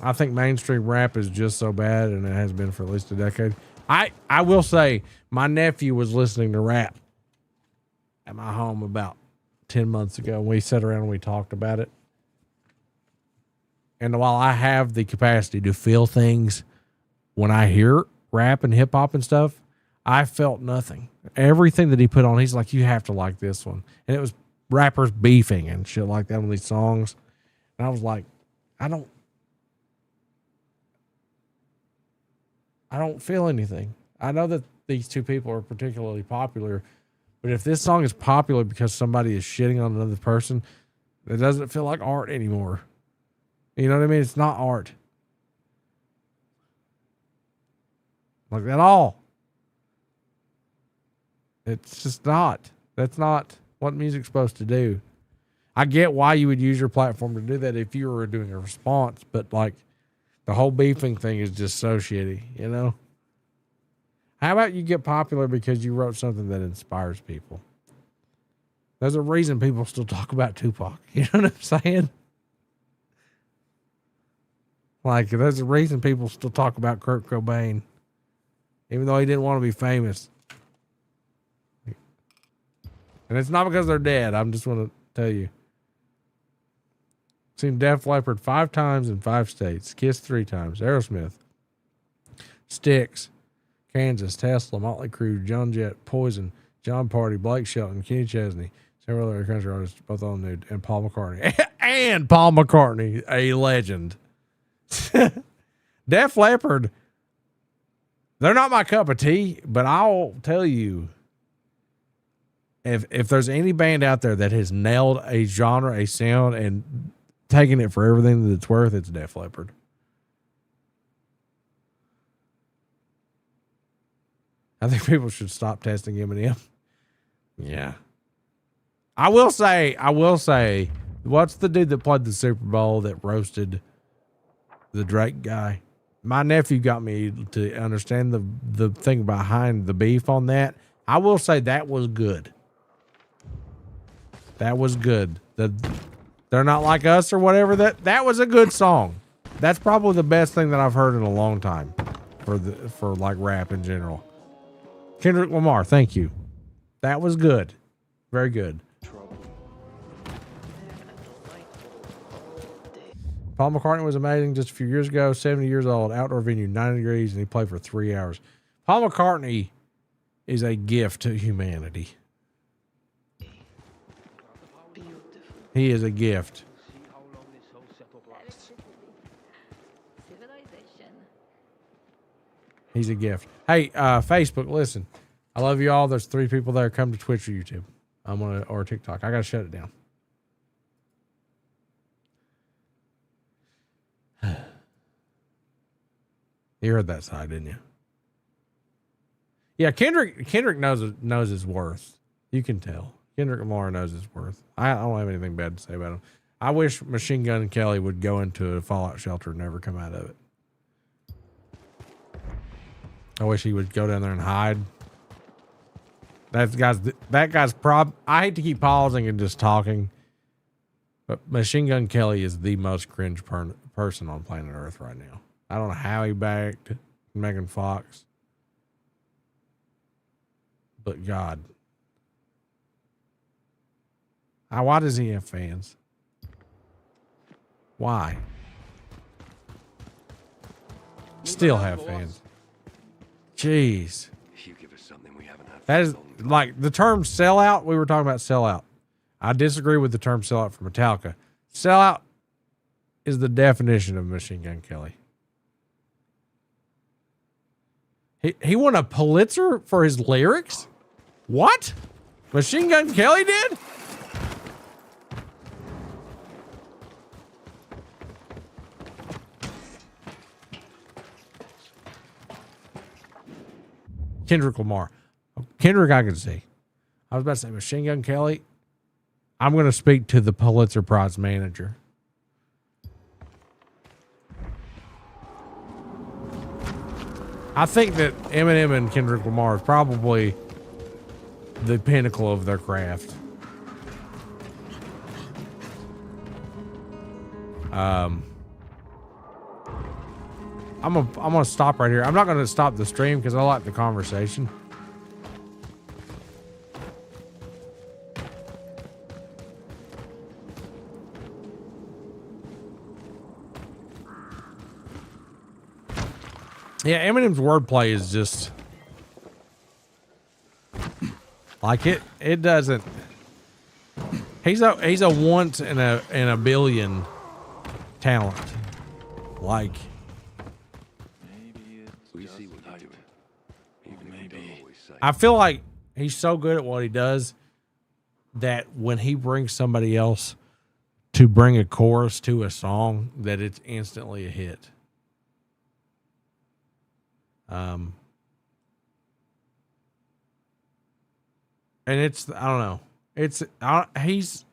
I think mainstream rap is just so bad, and it has been for at least a decade. I will say, my nephew was listening to rap at my home about 10 months ago. We sat around and we talked about it. And while I have the capacity to feel things when I hear rap and hip hop and stuff, I felt nothing. Everything that he put on, he's like, you have to like this one. And it was rappers beefing and shit like that on these songs. And I was like, I don't feel anything. I know that these 2 people are particularly popular, but if this song is popular because somebody is shitting on another person, it doesn't feel like art anymore. You know what I mean? It's not art. Like at all. It's just not. That's not what music's supposed to do. I get why you would use your platform to do that if you were doing a response, but like the whole beefing thing is just so shitty, you know? How about you get popular because you wrote something that inspires people? There's a reason people still talk about Tupac. You know what I'm saying? Like, there's a reason people still talk about Kurt Cobain, even though he didn't want to be famous. And it's not because they're dead. I'm just want to tell you. Seen Def Leppard 5 times in 5 states. Kiss 3 times. Aerosmith. Styx. Kansas. Tesla. Motley Crue. Joan Jett. Poison. John Party. Blake Shelton. Kenny Chesney. Several other country artists, both on nude. And Paul McCartney. And Paul McCartney, a legend. Def Leppard. They're not my cup of tea, but I'll tell you, if there's any band out there that has nailed a genre, a sound, and taken it for everything that it's worth, it's Def Leppard. I think people should stop testing Eminem. Yeah. I will say, what's the dude that played the Super Bowl that roasted the Drake guy? My nephew got me to understand the thing behind the beef on that. I will say that was good. That was good. They're Not Like Us or whatever. That was a good song. That's probably the best thing that I've heard in a long time for like rap in general. Kendrick Lamar, thank you. That was good. Very good. Paul McCartney was amazing just a few years ago. 70 years old, outdoor venue, 90 degrees, and he played for 3 hours. Paul McCartney is a gift to humanity. He is a gift. He's a gift. Hey, Facebook, listen. I love you all. There's 3 people there. Come to Twitch or YouTube. Or TikTok. I gotta shut it down. You heard that side, didn't you? Yeah, Kendrick knows his worth. You can tell. Kendrick Lamar knows his worth. I don't have anything bad to say about him. I wish Machine Gun Kelly would go into a fallout shelter and never come out of it. I wish he would go down there and hide. That guy's I hate to keep pausing and just talking, but Machine Gun Kelly is the most cringe person on planet Earth right now. I don't know how he backed Megan Fox, but God. Why does he have fans? Why? Still have fans. Jeez. You give us something we haven't had. That is like the term sellout. We were talking about sellout. I disagree with the term sellout for Metallica. Sellout is the definition of Machine Gun Kelly. He won a Pulitzer for his lyrics? What? Machine Gun Kelly did? Kendrick Lamar. Kendrick, I can see. I was about to say Machine Gun Kelly. I'm going to speak to the Pulitzer Prize manager. I think that Eminem and Kendrick Lamar is probably the pinnacle of their craft. I'm gonna stop right here. I'm not gonna stop the stream because I like the conversation. Yeah, Eminem's wordplay is just like it doesn't. He's a once in a billion talent. Like I feel like he's so good at what he does that when he brings somebody else to bring a chorus to a song, that it's instantly a hit. And it's, I don't know. He's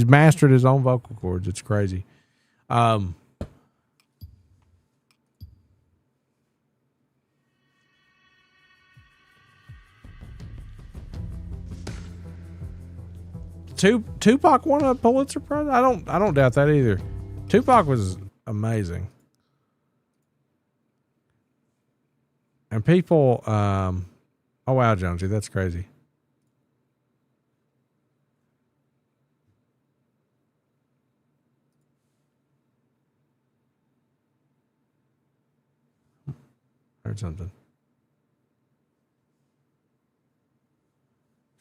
mastered his own vocal cords. It's crazy. Tupac won a Pulitzer Prize? I don't doubt that either. Tupac was amazing. And people, oh wow, Jonesy, that's crazy. heard something.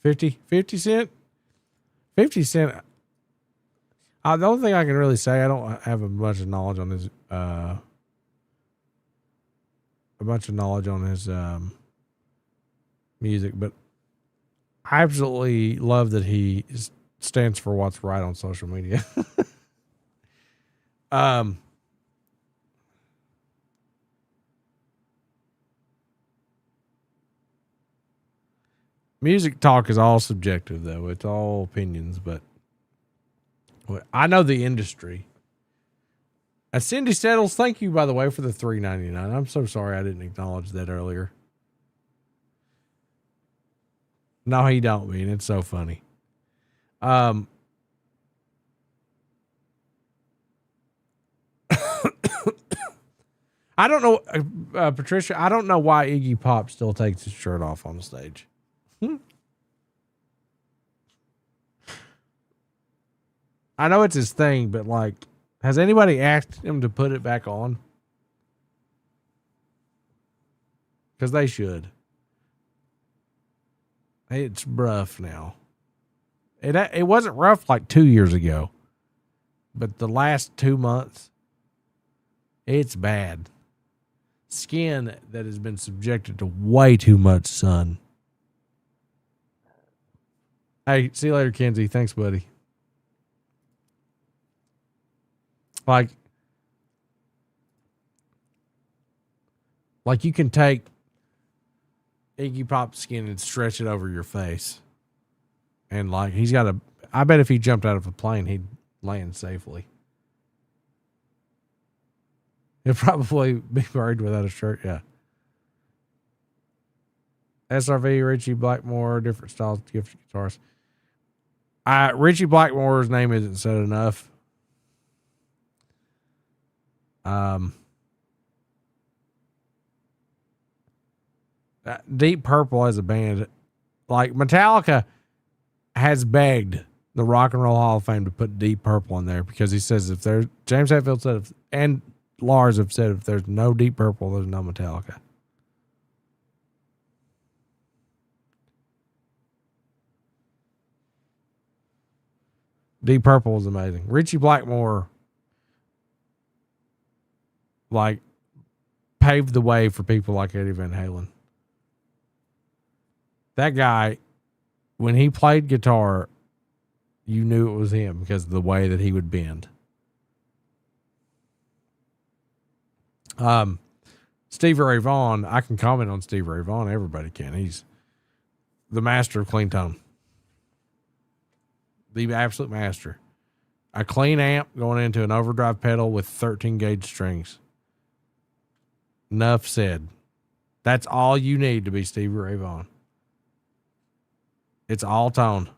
50 cent? 50 cent. The only thing I can really say, I don't have a bunch of knowledge on his, music, but I absolutely love that he stands for what's right on social media. Music talk is all subjective, though. It's all opinions, but I know the industry. Cindy Settles, thank you, by the way, for the $3.99. I'm so sorry I didn't acknowledge that earlier. No, he don't mean it's so funny. I don't know, Patricia. I don't know why Iggy Pop still takes his shirt off on the stage. I know it's his thing, but like, has anybody asked him to put it back on? Because they should. It's rough now. It wasn't rough like 2 years ago, but the last 2 months, it's bad. Skin that has been subjected to way too much sun. Hey, see you later, Kenzie. Thanks, buddy. Like you can take Iggy Pop's skin and stretch it over your face. And like, I bet if he jumped out of a plane, he'd land safely. He'd probably be buried without a shirt. Yeah. SRV, Richie Blackmore, different styles of gift guitars. Richie Blackmore's name isn't said enough. Deep Purple as a band, like Metallica has begged the Rock and Roll Hall of Fame to put Deep Purple in there because he says James Hetfield said and Lars have said if there's no Deep Purple, there's no Metallica. Deep Purple was amazing. Richie Blackmore like paved the way for people like Eddie Van Halen. That guy, when he played guitar, you knew it was him because of the way that he would bend. Stevie Ray Vaughan, I can comment on Stevie Ray Vaughan. Everybody can. He's the master of clean tone. The absolute master. A clean amp going into an overdrive pedal with 13 gauge strings. Enough said. That's all you need to be Stevie Ray Vaughan. It's all tone.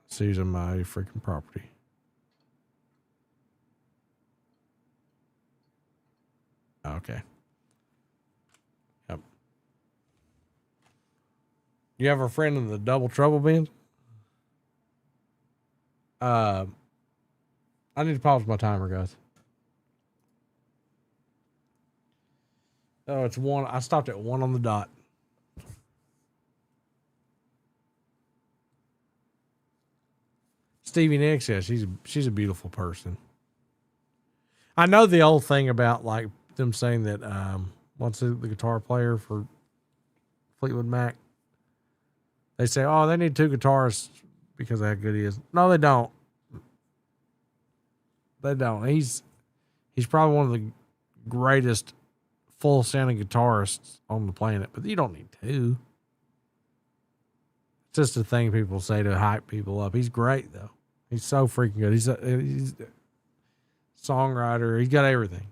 Susan, my freaking property. Okay. Yep. You have a friend in the Double Trouble band? I need to pause my timer, guys. Oh, it's 1. I stopped at 1 on the dot. Stevie Nicks, yeah, she's a beautiful person. I know the old thing about like them saying that what's the guitar player for Fleetwood Mac? They say, oh, they need 2 guitarists because of how good he is. No, they don't. They don't. He's probably one of the greatest full sounding guitarists on the planet, but you don't need 2. It's just a thing people say to hype people up. He's great though. He's so freaking good. He's a songwriter. He's got everything.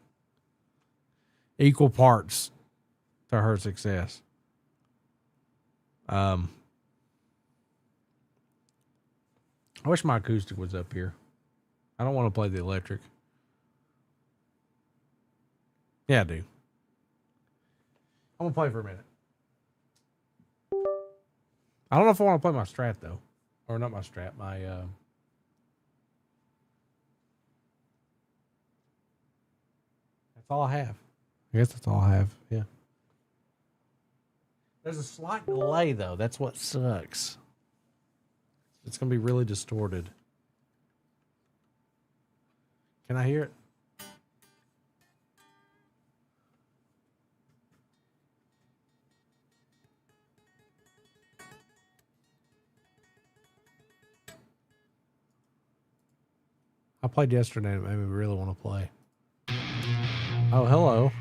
Equal parts to her success. I wish my acoustic was up here. I don't want to play the electric. Yeah, I do. I'm going to play for a minute. I don't know if I want to play my Strat, though. Or not my Strat, my... That's all I have. I guess that's all I have. Yeah. There's a slight delay though. That's what sucks. It's gonna be really distorted. Can I hear it? I played yesterday and it made me really want to play. Oh, hello.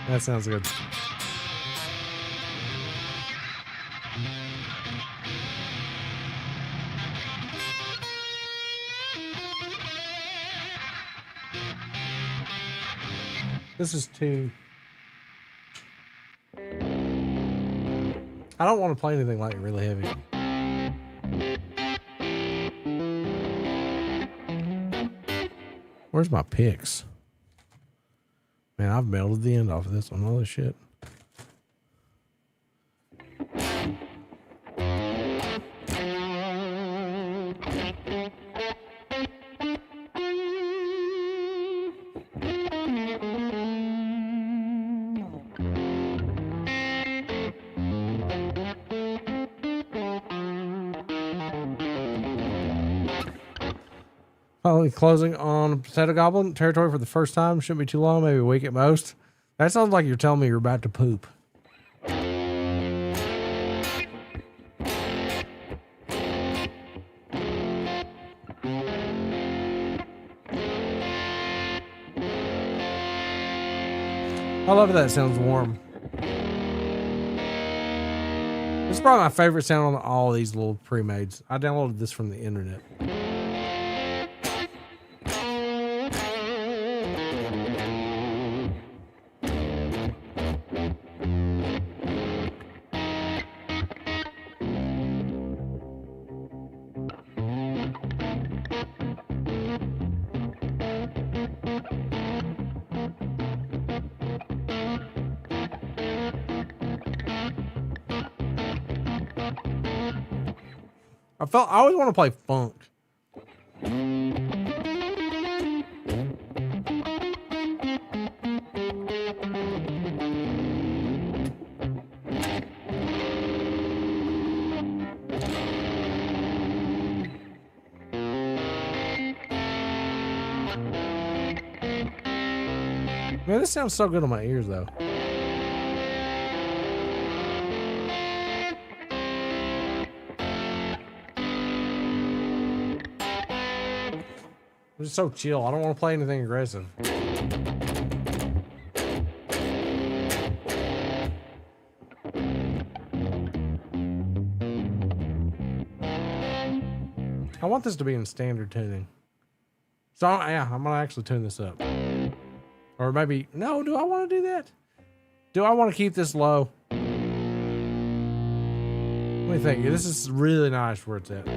That sounds good. This is too... I don't want to play anything like really heavy. Where's my picks? Man, I've melted the end off of this one. Holy shit. Finally closing on Potato Goblin territory for the first time. Shouldn't be too long, maybe a week at most. That sounds like you're telling me you're about to poop. I love that. It sounds warm. This is probably my favorite sound on all these little pre-mades. I downloaded this from the internet. I always want to play funk. Man, this sounds so good on my ears though. It's so chill. I don't want to play anything aggressive. I want this to be in standard tuning. So yeah, I'm gonna actually tune this up. Or maybe, no, do I want to do that? Do I want to keep this low? What do you think? This is really nice where it's at.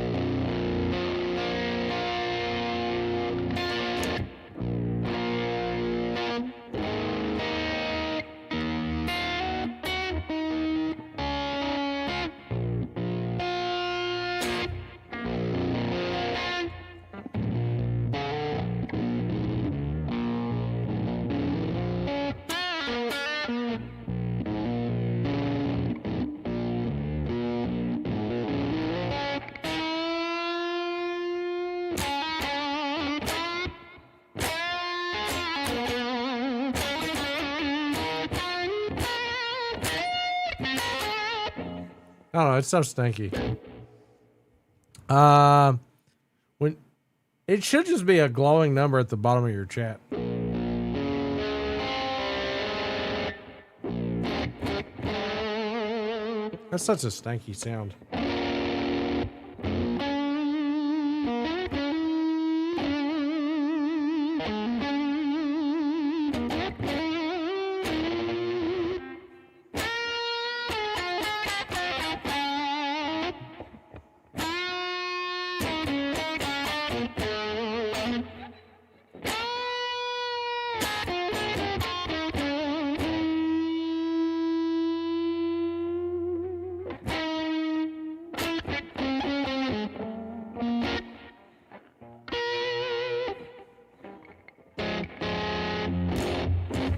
I don't know, it's so stinky. When it should just be a glowing number at the bottom of your chat. That's such a stanky sound.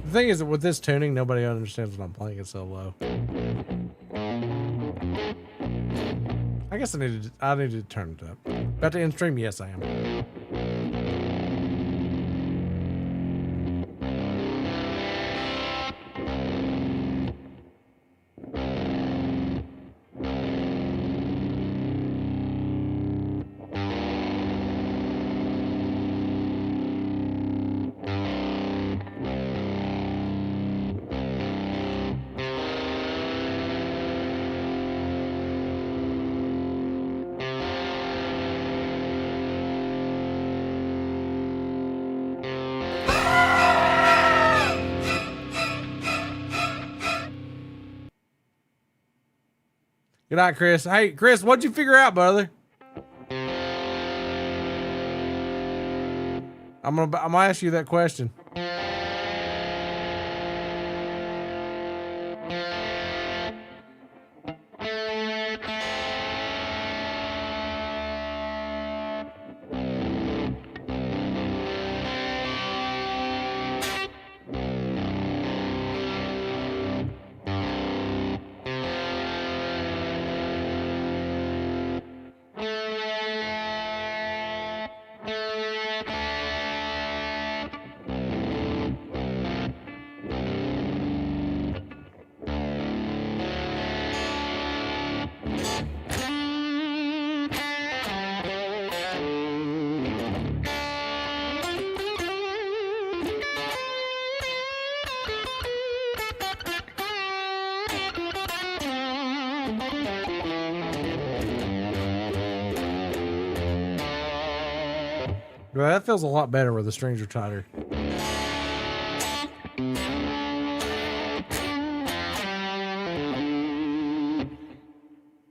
The thing is that with this tuning, nobody understands when I'm playing it so low. I guess I need to turn it up. About to end stream? Yes, I am. Good night, Chris. Hey, Chris, what'd you figure out, brother? I'm gonna ask you that question. Well, that feels a lot better where the strings are tighter.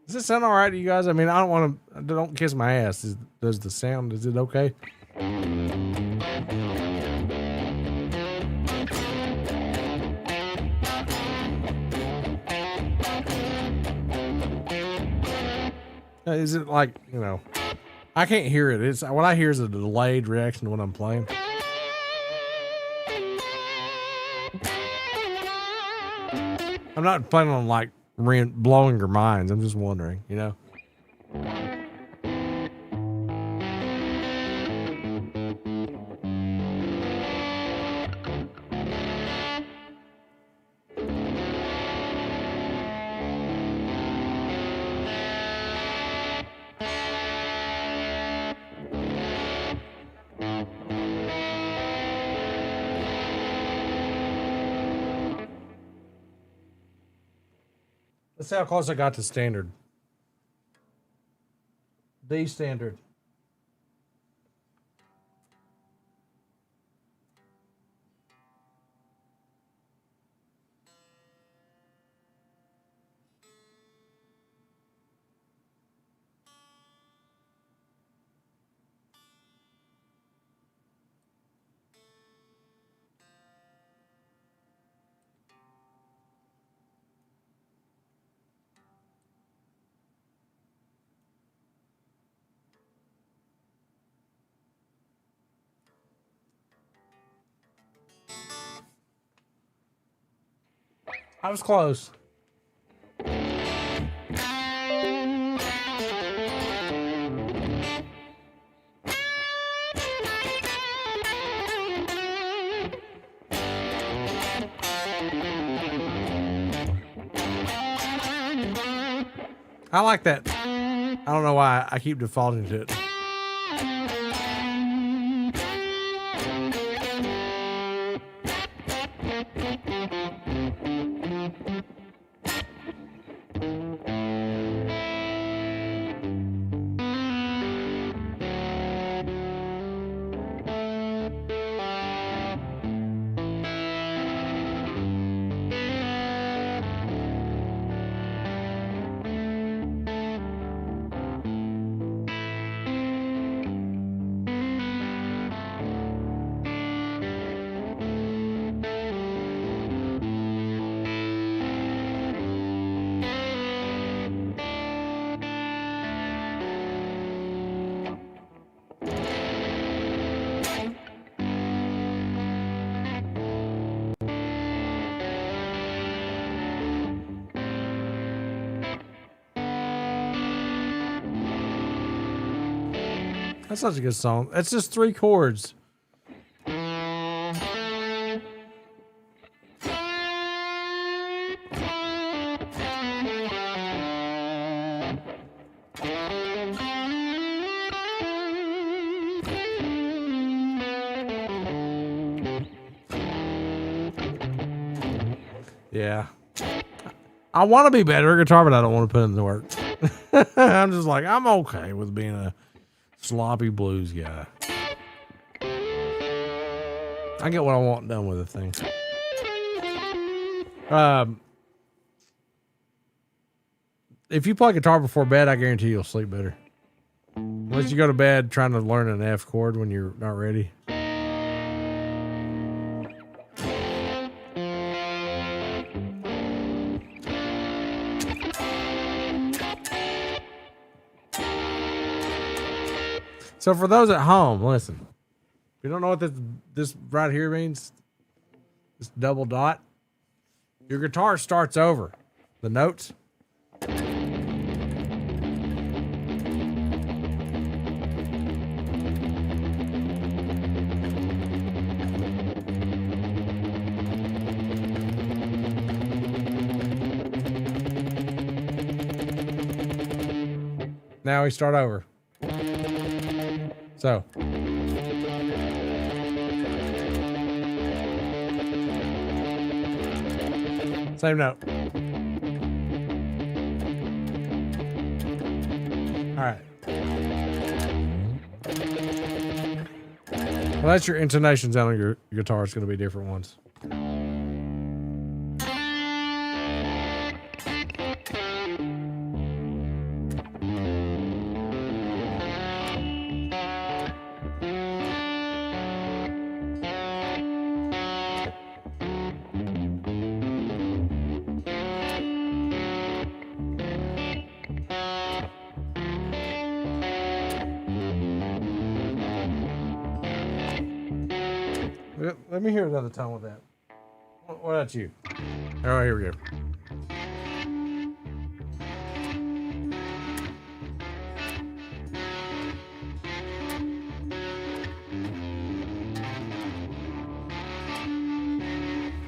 Does it sound all right to you guys? I mean, I don't want to. Don't kiss my ass. Does the sound? Is it okay? Is it like, you know? I can't hear it. It's what I hear is a delayed reaction to when I'm playing. I'm not planning on like blowing your minds. I'm just wondering, you know. Let's see how close I got to standard. The standard. I was close. I like that. I don't know why I keep defaulting to it. That's such a good song. It's just 3 chords. Yeah. I want to be better at guitar, but I don't want to put in the work. I'm just like, I'm okay with being a sloppy blues guy. I get what I want done with the thing. If you play guitar before bed, I guarantee you'll sleep better. Unless you go to bed trying to learn an F chord when you're not ready. So for those at home, listen. If you don't know what this right here means, this double dot, your guitar starts over. The notes. Now we start over. So. Same note. All right. Well, that's your intonations on your guitar. It's going to be different ones. Let me hear another tone with that. What about you? All right, here we go.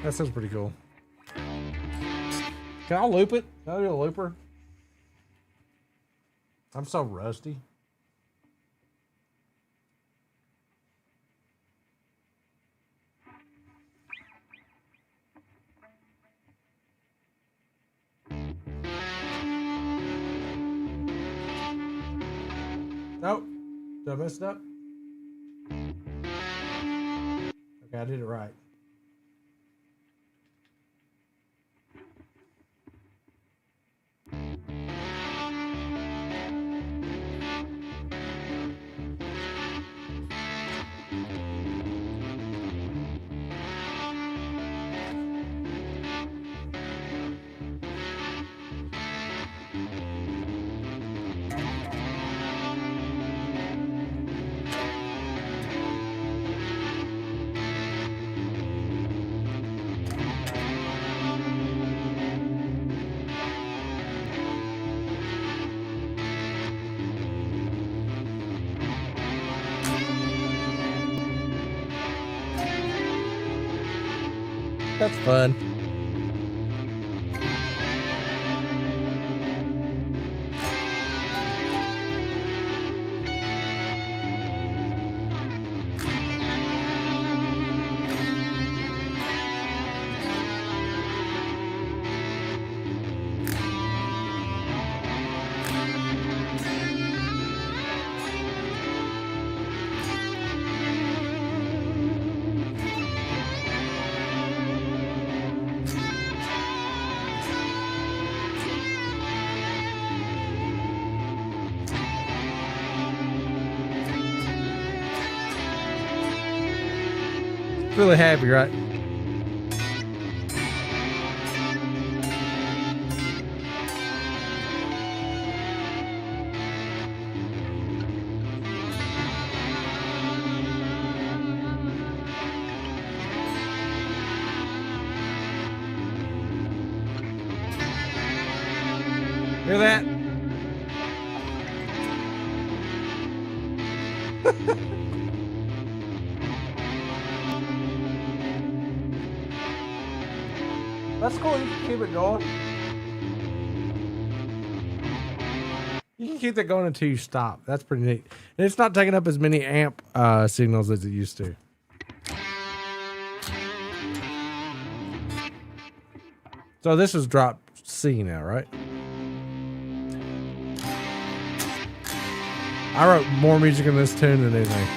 That sounds pretty cool. Can I loop it? Can I do a looper? I'm so rusty. Nope. Did I mess it up? Okay, I did it right. That's fun. Really happy, right? Hear that? That's cool. You can keep it going. You can keep that going until you stop. That's pretty neat. And it's not taking up as many amp signals as it used to. So this is drop C now, right? I wrote more music in this tune than anything.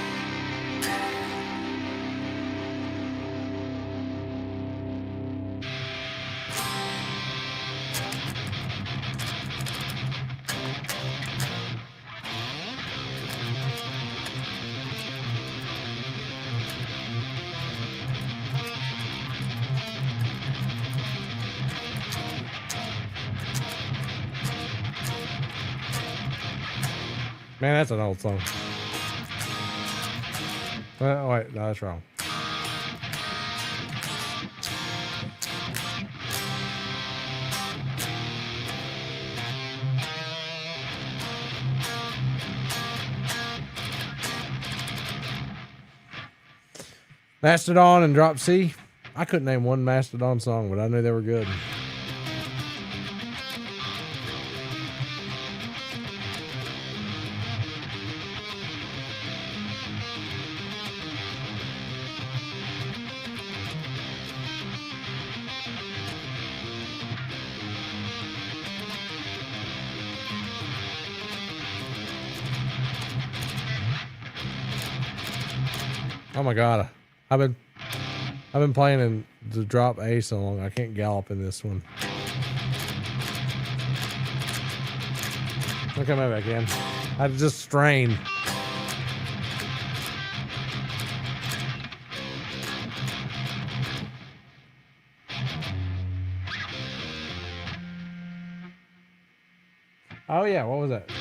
Man, that's an old song. Oh, wait, no, that's wrong. Mastodon and Drop C. I couldn't name one Mastodon song, but I knew they were good. Oh my god, I've been playing in the Drop A so long I can't gallop in this one. Look at me back in. I just strain. Oh yeah, what was that?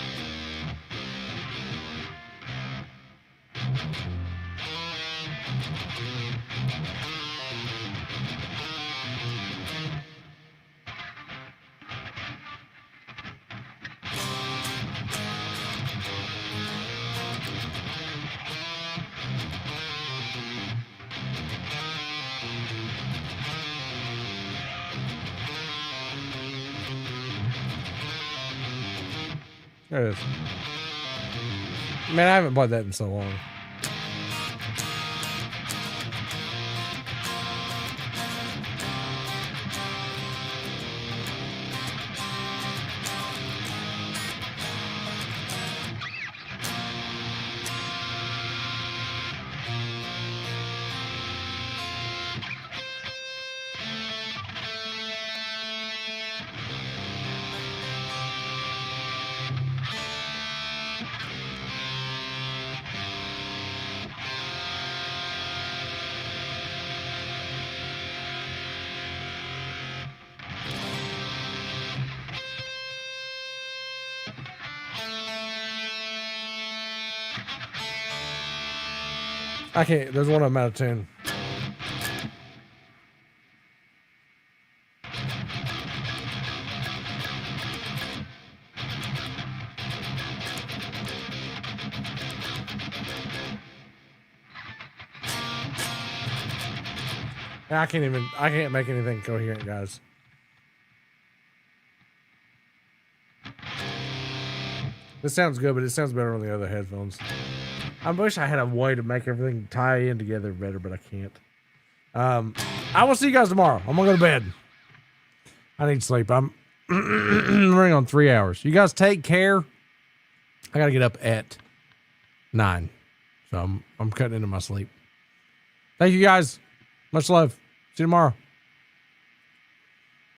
There it is. Man, I haven't played that in so long. I can't. There's one of them out of tune. I can't make anything coherent, guys. This sounds good, but it sounds better on the other headphones. I wish I had a way to make everything tie in together better, but I can't. I will see you guys tomorrow. I'm gonna go to bed. I need sleep. I'm running on 3 hours. You guys take care. I gotta get up at 9, so I'm cutting into my sleep. Thank you guys. Much love. See you tomorrow.